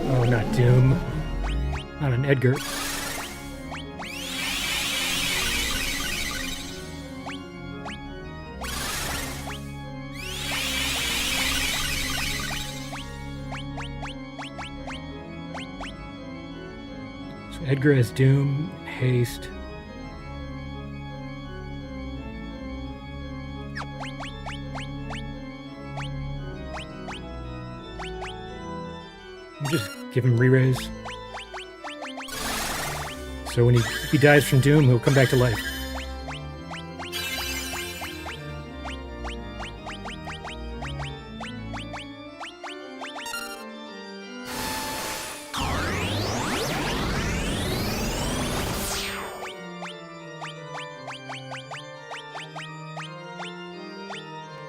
Oh, not Doom. Not an Edgar. So Edgar has Doom, Haste. Just give him re-raise. So when if he dies from Doom, he'll come back to life.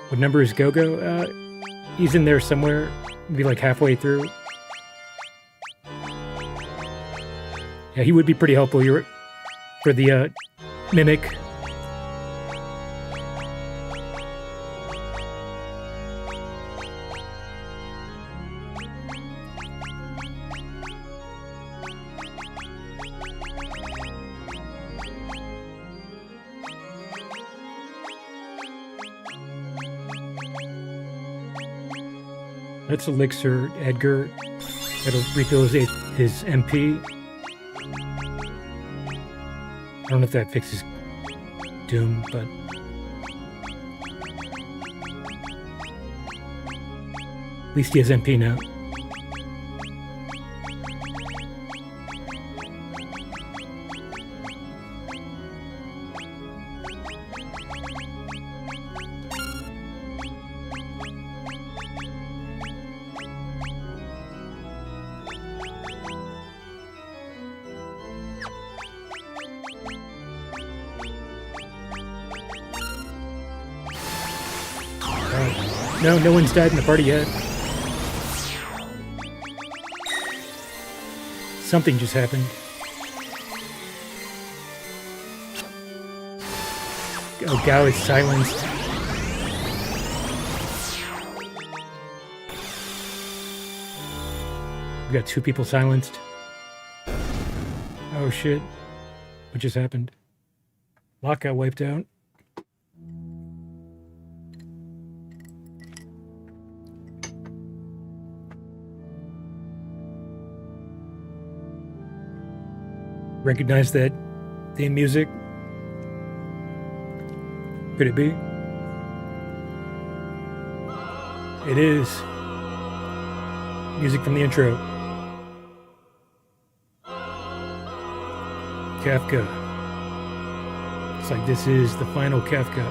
What number is Gogo? He's in there somewhere. Maybe like halfway through. Yeah, he would be pretty helpful for the Mimic. That's Elixir, Edgar. That'll refill his MP. I don't know if that fixes Doom, but... At least he has MP now. No one's died in the party yet. Something just happened. Oh, Gao is silenced. We got 2 people silenced. Oh shit. What just happened? Locke got wiped out. Recognize that theme music? Could it be? It is. Music from the intro. Kefka. It's like this is the final Kefka.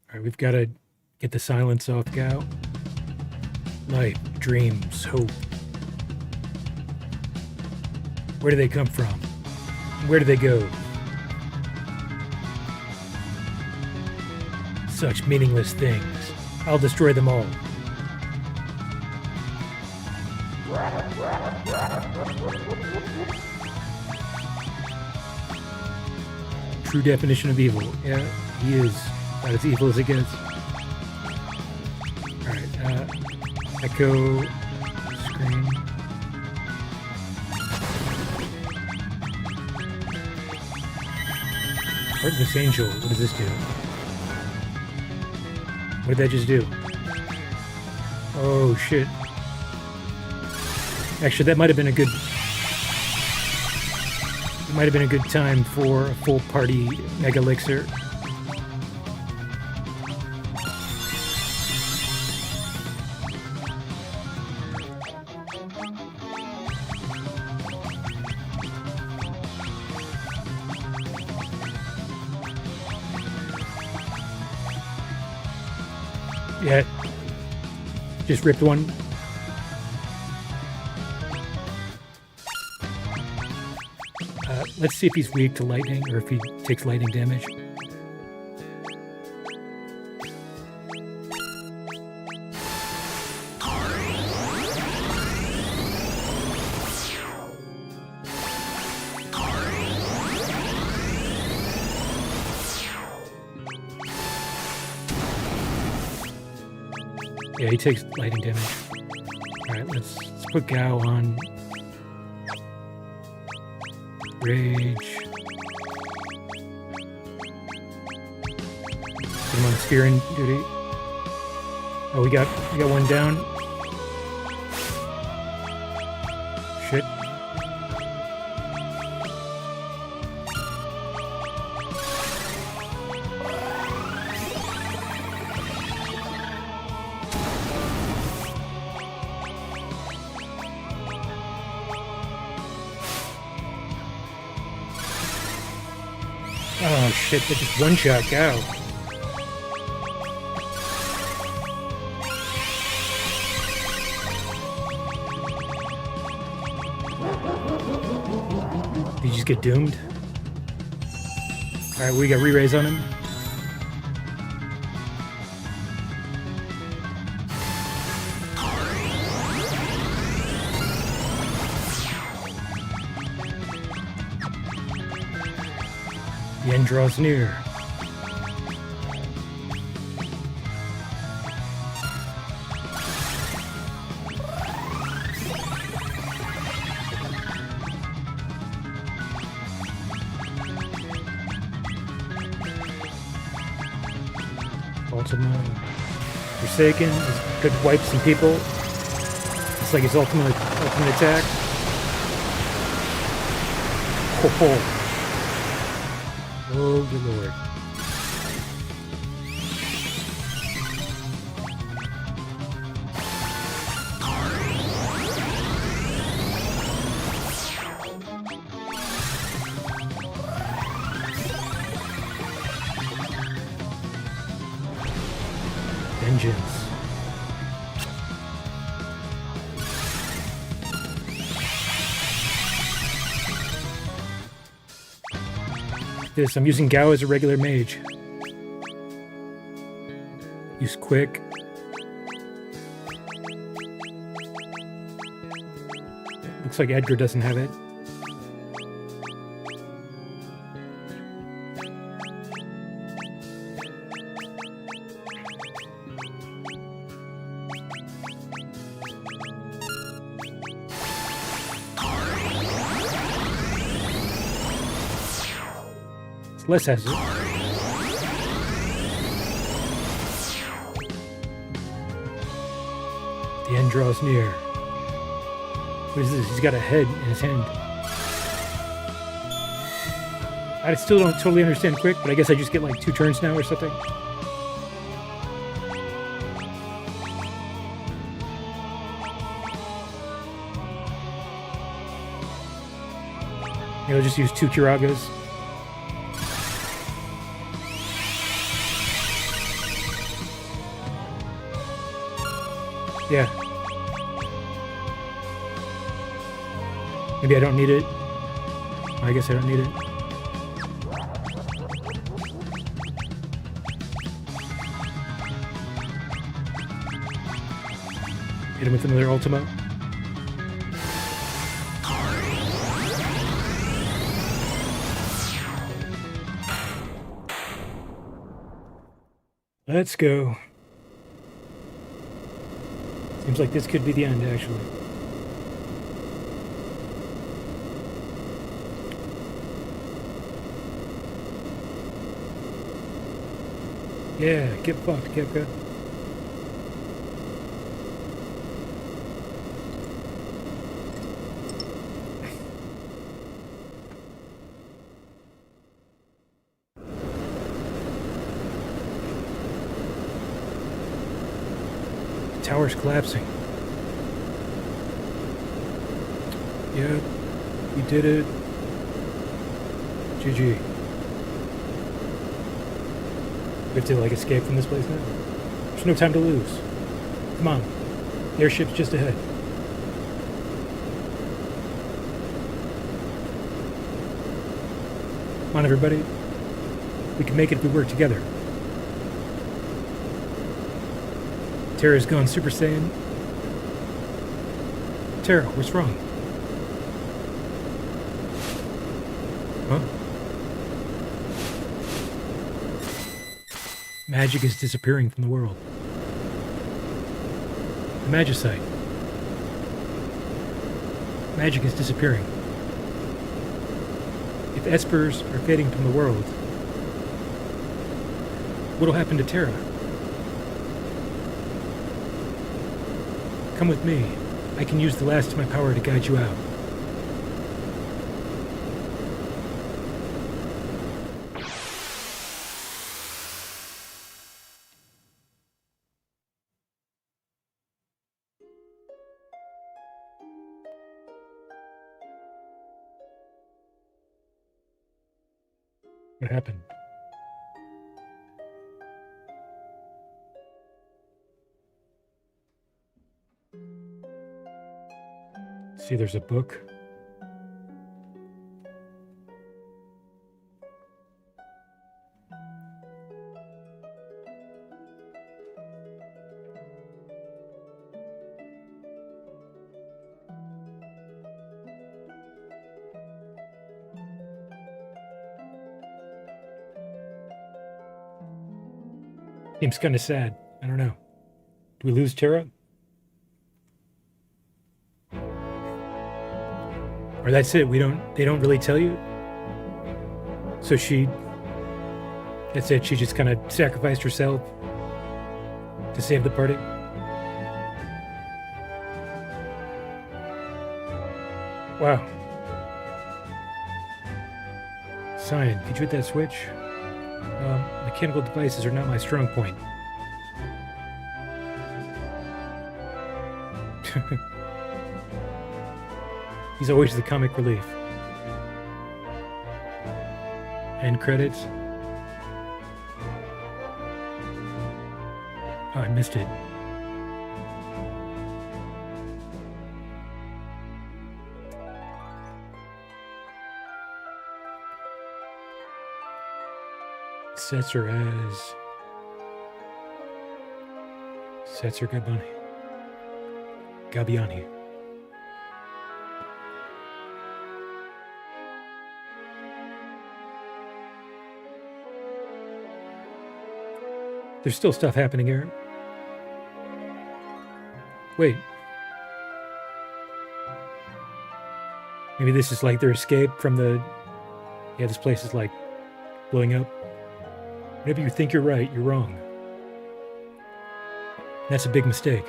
Alright, we've got to get the silence off Gao. Life, dreams, hope. Where do they come from? Where do they go? Such meaningless things. I'll destroy them all. True definition of evil. Yeah, he is about as evil as it gets. Alright, echo, screen. Heartless Angel, what does this do? What did that just do? Oh shit. Actually, that might have been a good... It might have been a good time for a full party Mega Elixir. Yeah, just ripped one. Let's see if he's weak to lightning or if he takes lightning damage. Yeah, he takes lightning damage. Alright, let's put Gao on Rage. Put him on Spearing duty. Oh, we got one down. Shit. Oh shit, that just one-shot Gao. Did you just get doomed? Alright, we got re-raise on him. The end draws near. Ultima. Forsaken could wipe some people. It's like his ultimate attack. Oh. Oh, good lord. Vengeance. I'm using Gao as a regular mage. Use quick. Looks like Edgar doesn't have it. Les has it. The end draws near. What is this? He's got a head in his hand. I still don't totally understand quick, but I guess I just get like 2 turns now or something. Maybe I'll just use 2 Kiragas. Yeah. Maybe I don't need it. I guess I don't need it. Hit him with another Ultima. Let's go. Seems like this could be the end, actually. Yeah, get fucked, Kefka. Tower's collapsing. Yeah, we did it. GG. We have to, like, escape from this place now. There's no time to lose. Come on. The airship's just ahead. Come on, everybody. We can make it if we work together. Terra's gone Super Saiyan. Terra, what's wrong? Huh? Magic is disappearing from the world. The Magicite. Magic is disappearing. If espers are fading from the world, what'll happen to Terra? Come with me. I can use the last of my power to guide you out. What happened? See, there's a book. Seems kind of sad. I don't know. Do we lose Terra? Or that's it, they don't really tell you? So that's it, she just kind of sacrificed herself to save the party? Wow. Cyan, could you hit that switch? Mechanical devices are not my strong point. He's always the comic relief. End credits. Oh, I missed it. Setzer as Setzer Gabiani. There's still stuff happening here. Wait. Maybe this is like their escape from the... Yeah, this place is like blowing up. Whenever you think you're right, you're wrong. That's a big mistake.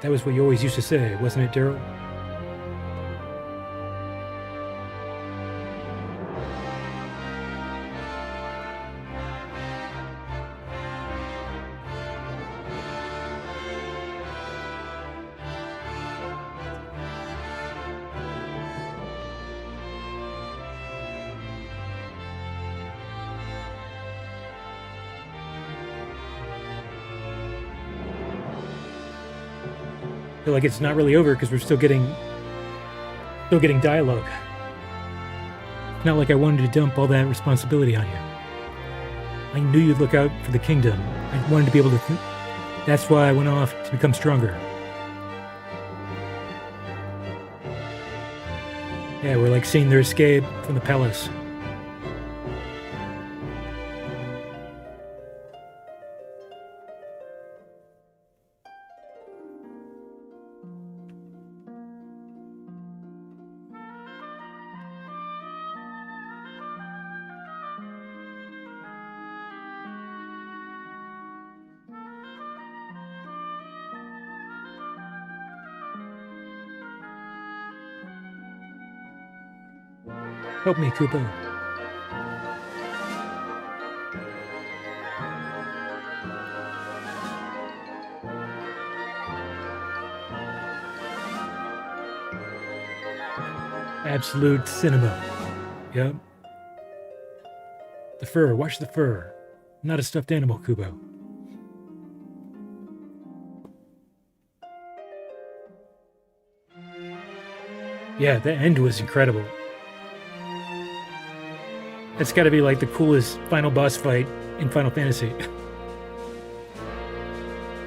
That was what you always used to say, wasn't it, Daryl? I feel like it's not really over because we're still getting dialogue. It's not like I wanted to dump all that responsibility on you. I knew you'd look out for the kingdom. I wanted to be able to that's why I went off to become stronger. Yeah, we're like seeing their escape from the palace. Help me, Kubo. Absolute cinema. Yep. The fur. Watch the fur. Not a stuffed animal, Kubo. Yeah, the end was incredible. That's got to be like the coolest final boss fight in Final Fantasy.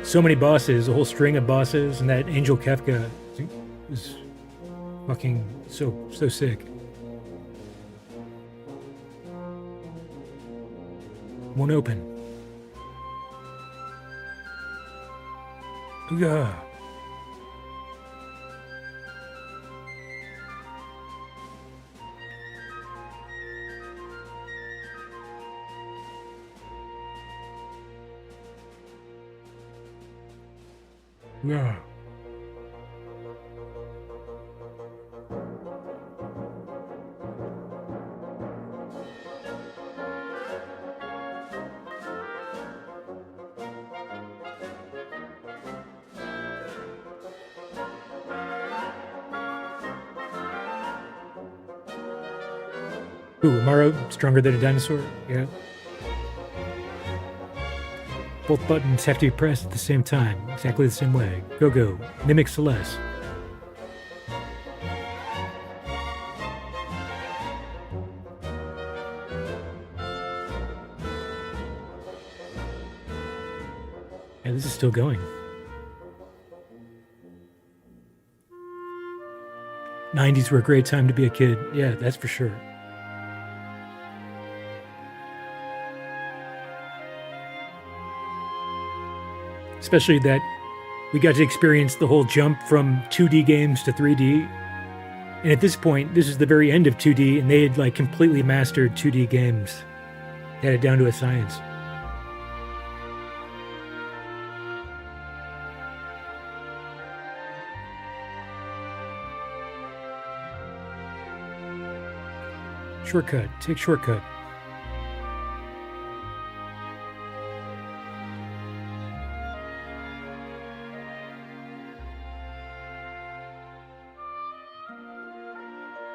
So many bosses, a whole string of bosses, and that Angel Kefka was fucking so sick. Won't open. Ooga. Yeah. Ooh, Amaro, stronger than a dinosaur? Yeah. Both buttons have to be pressed at the same time, exactly the same way. Go. Mimic Celeste. Yeah, this is still going. 90s were a great time to be a kid. Yeah, that's for sure. Especially that we got to experience the whole jump from 2D games to 3D. And at this point, this is the very end of 2D, and they had like completely mastered 2D games. They had it down to a science. Shortcut. Take shortcut.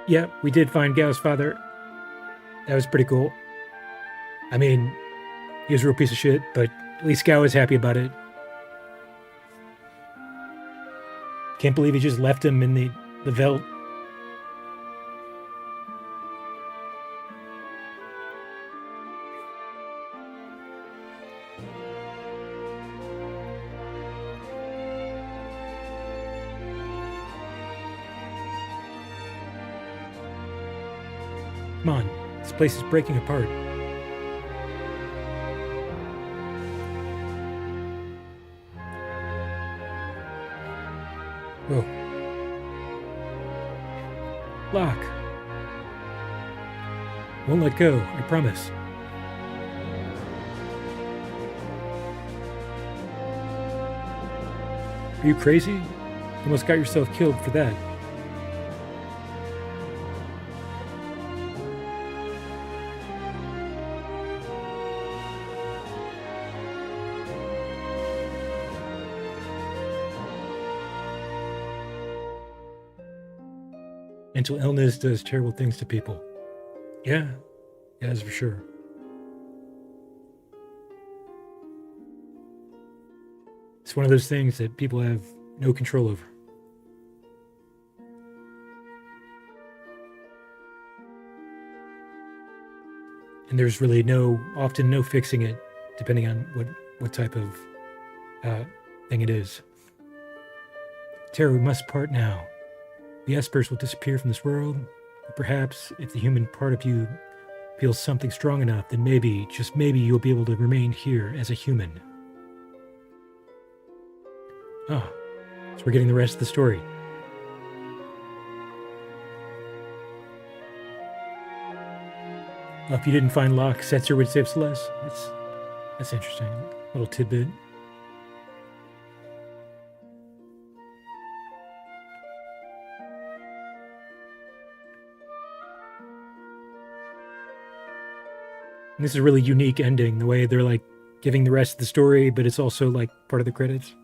Yeah, we did find Gao's father. That was pretty cool. I mean, he was a real piece of shit, but at least Gao was happy about it. Can't believe he just left him in the veldt. Come on, this place is breaking apart. Whoa. Lock. Won't let go, I promise. Are you crazy? You almost got yourself killed for that. Mental illness does terrible things to people. Yeah, that's for sure. It's one of those things that people have no control over. And there's really often no fixing it, depending on what type of thing it is. Tara, we must part now. The espers will disappear from this world. But perhaps if the human part of you feels something strong enough, then maybe, just maybe, you'll be able to remain here as a human. Oh, so we're getting the rest of the story. Well, if you didn't find Locke, Setzer would save Celeste. That's interesting. Little tidbit. And this is a really unique ending, the way they're like giving the rest of the story, but it's also like part of the credits.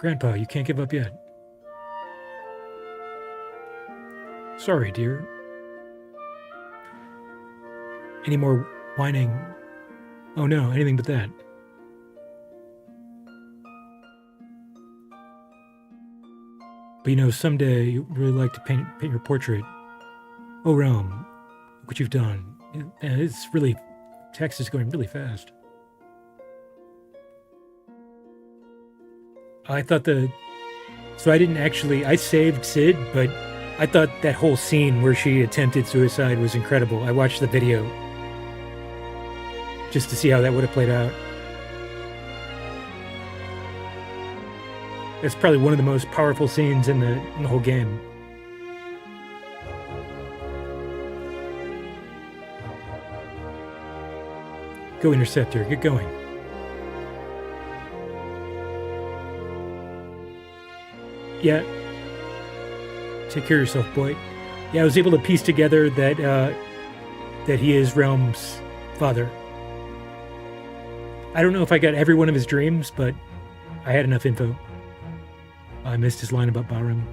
Grandpa, you can't give up yet. Sorry, dear. Any more whining? Oh no, anything but that. But you know, someday you'd really like to paint your portrait. Oh, Rome, look what you've done. Man, it's really, text is going really fast. I thought so I saved Sid, but I thought that whole scene where she attempted suicide was incredible. I watched the video just to see how that would have played out. It's probably one of the most powerful scenes in the whole game. Go, Interceptor, get going. Yeah. Take care of yourself, boy. Yeah, I was able to piece together that he is Realm's father. I don't know if I got every one of his dreams, but I had enough info. I missed his line about Bahram.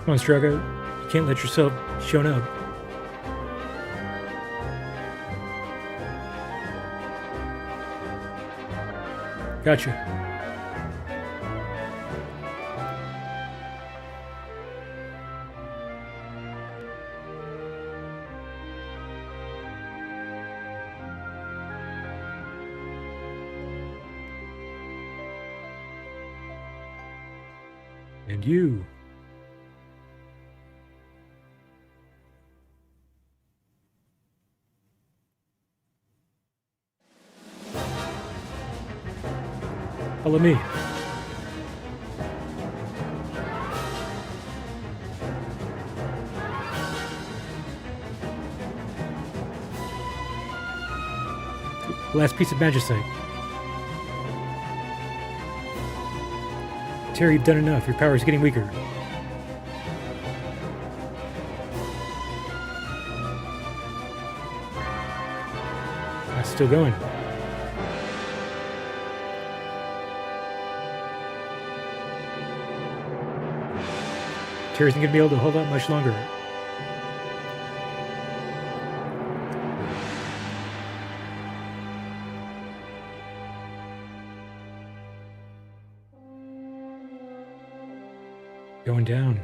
Come on, Strago. You can't let yourself shown up. Gotcha. And you. Follow me. Last piece of magicite. Terry, you've done enough. Your power is getting weaker. That's still going. Terry isn't going to be able to hold out much longer. Going down.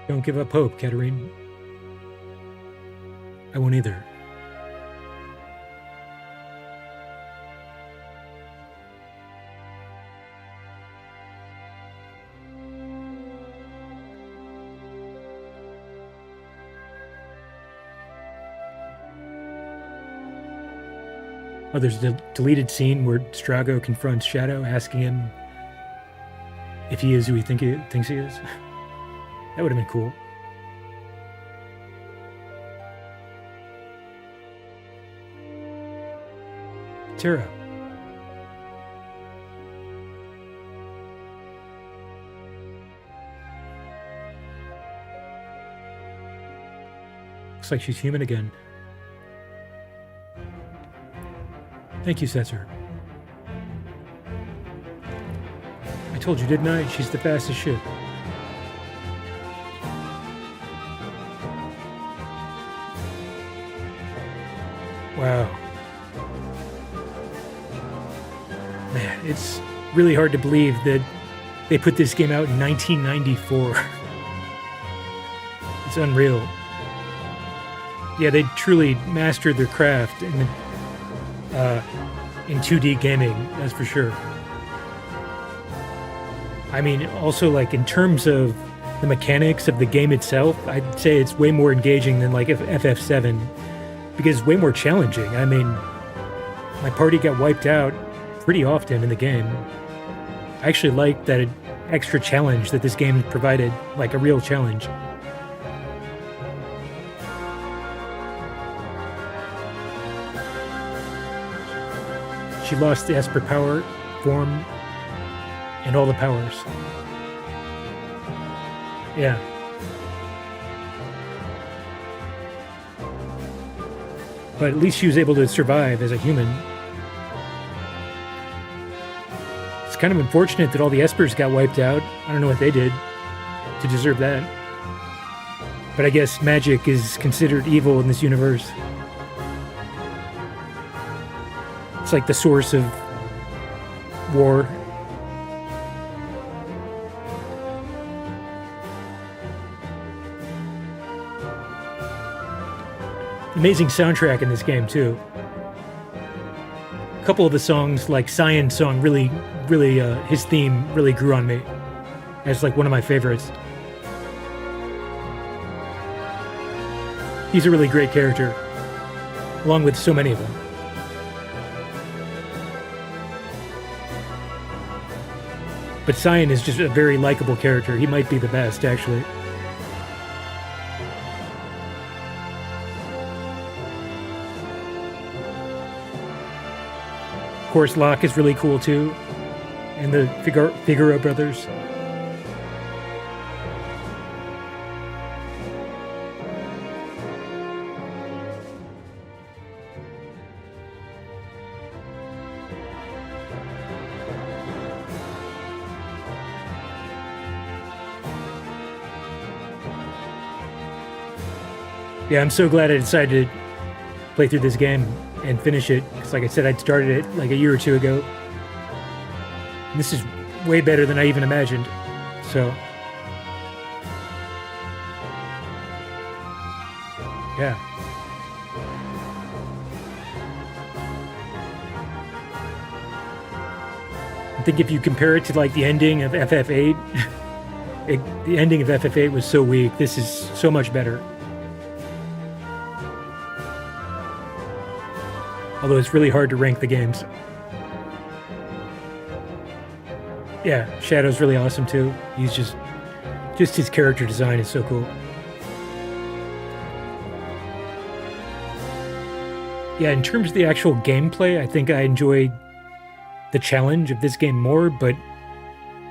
Don't give up hope, Katarine. I won't either. Oh, there's a deleted scene where Strago confronts Shadow, asking him if he is who he thinks he is. That would have been cool. Terra. Looks like she's human again. Thank you, Setzer. I told you, didn't I? She's the fastest ship. Wow. Man, it's really hard to believe that they put this game out in 1994. It's unreal. Yeah, they truly mastered their craft in 2D gaming, that's for sure. I mean, also, like, in terms of the mechanics of the game itself, I'd say it's way more engaging than, like, FF7, because it's way more challenging. I mean, my party got wiped out pretty often in the game. I actually like that extra challenge that this game provided, like a real challenge. She lost the Esper power form and all the powers. Yeah. But at least she was able to survive as a human. It's kind of unfortunate that all the Espers got wiped out. I don't know what they did to deserve that. But I guess magic is considered evil in this universe. It's like the source of war. Amazing soundtrack in this game too. A couple of the songs, like Cyan's song, really, his theme really grew on me. It's like one of my favorites. He's a really great character, along with so many of them. But Cyan is just a very likable character. He might be the best, actually. Of course, Locke is really cool too, and the Figaro brothers. Yeah, I'm so glad I decided to play through this game and finish it, because like I said, I'd started it like a year or two ago. And this is way better than I even imagined. So, yeah. I think if you compare it to like the ending of FF8, the ending of FF8 was so weak. This is so much better. Although it's really hard to rank the games. Yeah, Shadow's really awesome too. He's just his character design is so cool. Yeah, in terms of the actual gameplay, I think I enjoyed the challenge of this game more, but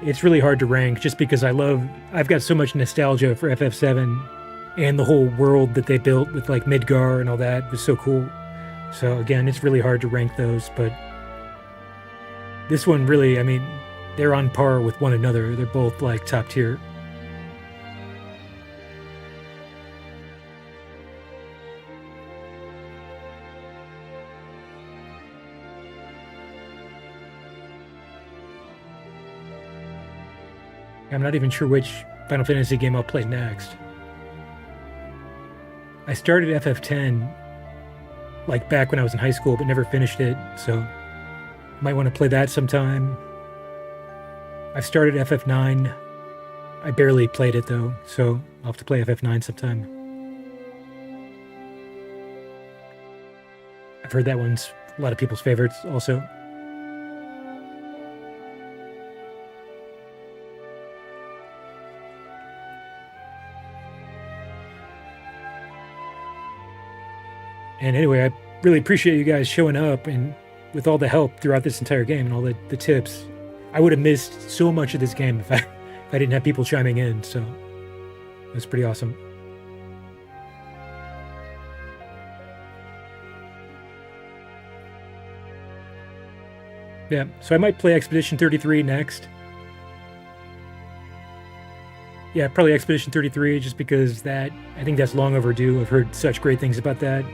it's really hard to rank just because I've got so much nostalgia for FF7 and the whole world that they built with like Midgar and all that was so cool. So again, it's really hard to rank those, but this one really, I mean, they're on par with one another. They're both like top tier. I'm not even sure which Final Fantasy game I'll play next. I started FF10 like back when I was in high school, but never finished it. So might want to play that sometime. I've started FF9. I barely played it though, so I'll have to play FF9 sometime. I've heard that one's a lot of people's favorites also. And anyway, I really appreciate you guys showing up and with all the help throughout this entire game and all the tips. I would have missed so much of this game if I didn't have people chiming in, so it was pretty awesome. Yeah, so I might play Expedition 33 next. Yeah, probably Expedition 33, just because I think that's long overdue. I've heard such great things about that.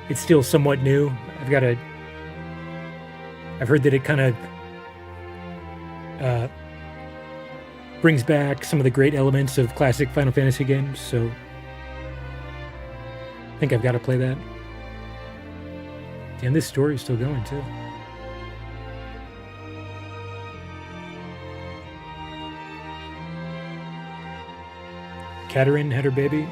It's still somewhat new. I've heard that it kind of brings back some of the great elements of classic Final Fantasy games, so I think I've got to play that. Damn, this story is still going too. Katarine had her baby.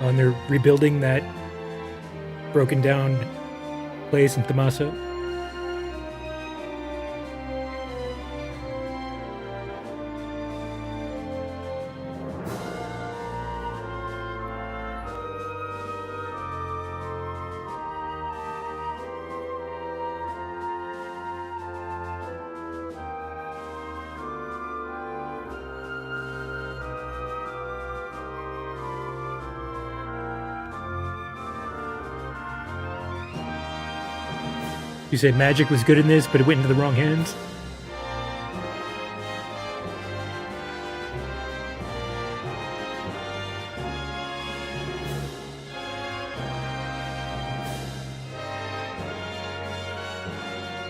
And they're rebuilding that broken down place in Tommaso. You said magic was good in this, but it went into the wrong hands?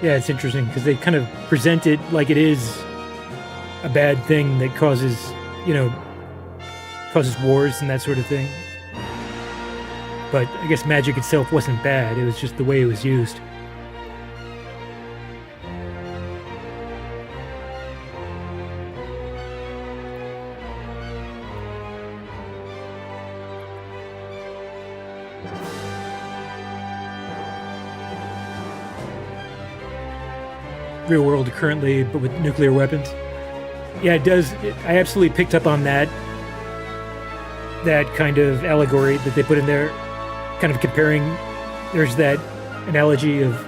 Yeah, it's interesting because they kind of present it like it is a bad thing that causes wars and that sort of thing. But I guess magic itself wasn't bad. It was just the way it was used. Real world currently, but with nuclear weapons. Yeah, it does. I absolutely picked up on that kind of allegory that they put in there, kind of comparing. There's that analogy of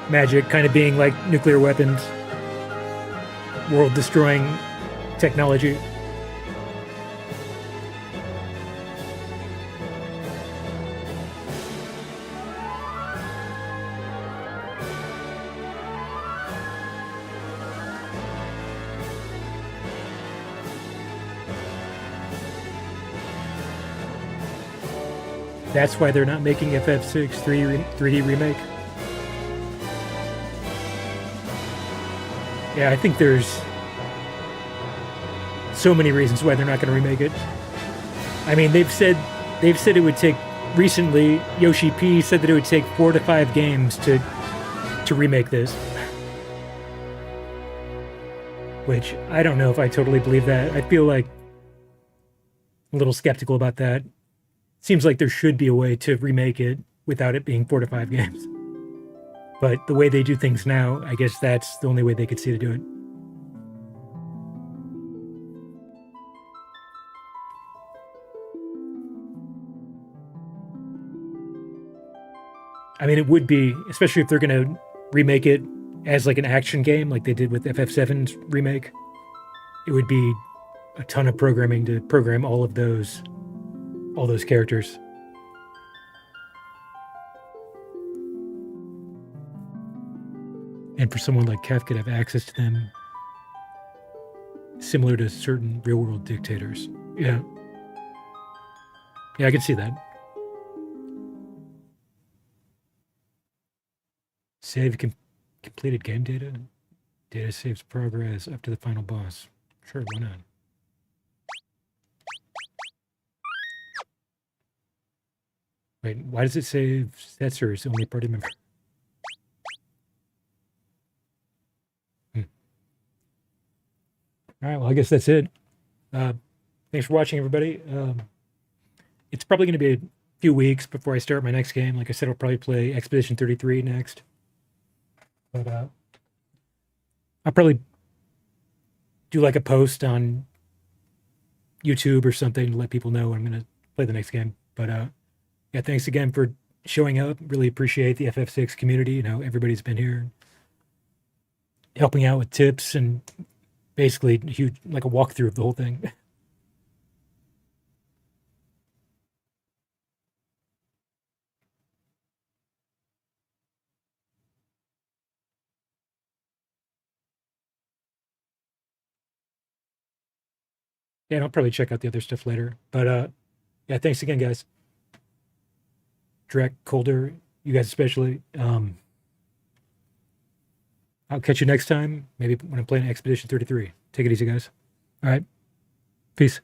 magic kind of being like nuclear weapons, world-destroying technology. That's why they're not making FF6 3D remake. Yeah, I think there's so many reasons why they're not going to remake it. I mean, they've said it would take. Recently, Yoshi P said that it would take 4 to 5 games to remake this. Which I don't know if I totally believe that. I feel like a little skeptical about that. Seems like there should be a way to remake it without it being 4 to 5 games. But the way they do things now, I guess that's the only way they could see to do it. I mean, it would be, especially if they're going to remake it as like an action game, like they did with FF7's remake, it would be a ton of programming to program all those characters. And for someone like Kefka to have access to them, similar to certain real-world dictators. Yeah. Yeah, I can see that. Save completed game data. Data saves progress up to the final boss. Sure, why not? Wait, why does it save Setzer as the only party member? All right, well, I guess that's it. Thanks for watching, everybody. It's probably going to be a few weeks before I start my next game. Like I said, I'll probably play Expedition 33 next. But I'll probably do like a post on YouTube or something to let people know I'm going to play the next game. But yeah, thanks again for showing up. Really appreciate the FF6 community. You know, everybody's been here helping out with tips and basically huge, like a walkthrough of the whole thing. Yeah, and I'll probably check out the other stuff later. But yeah, thanks again, guys. Drek, Colder, you guys especially. I'll catch you next time, maybe when I'm playing Expedition 33. Take it easy, guys. All right. Peace.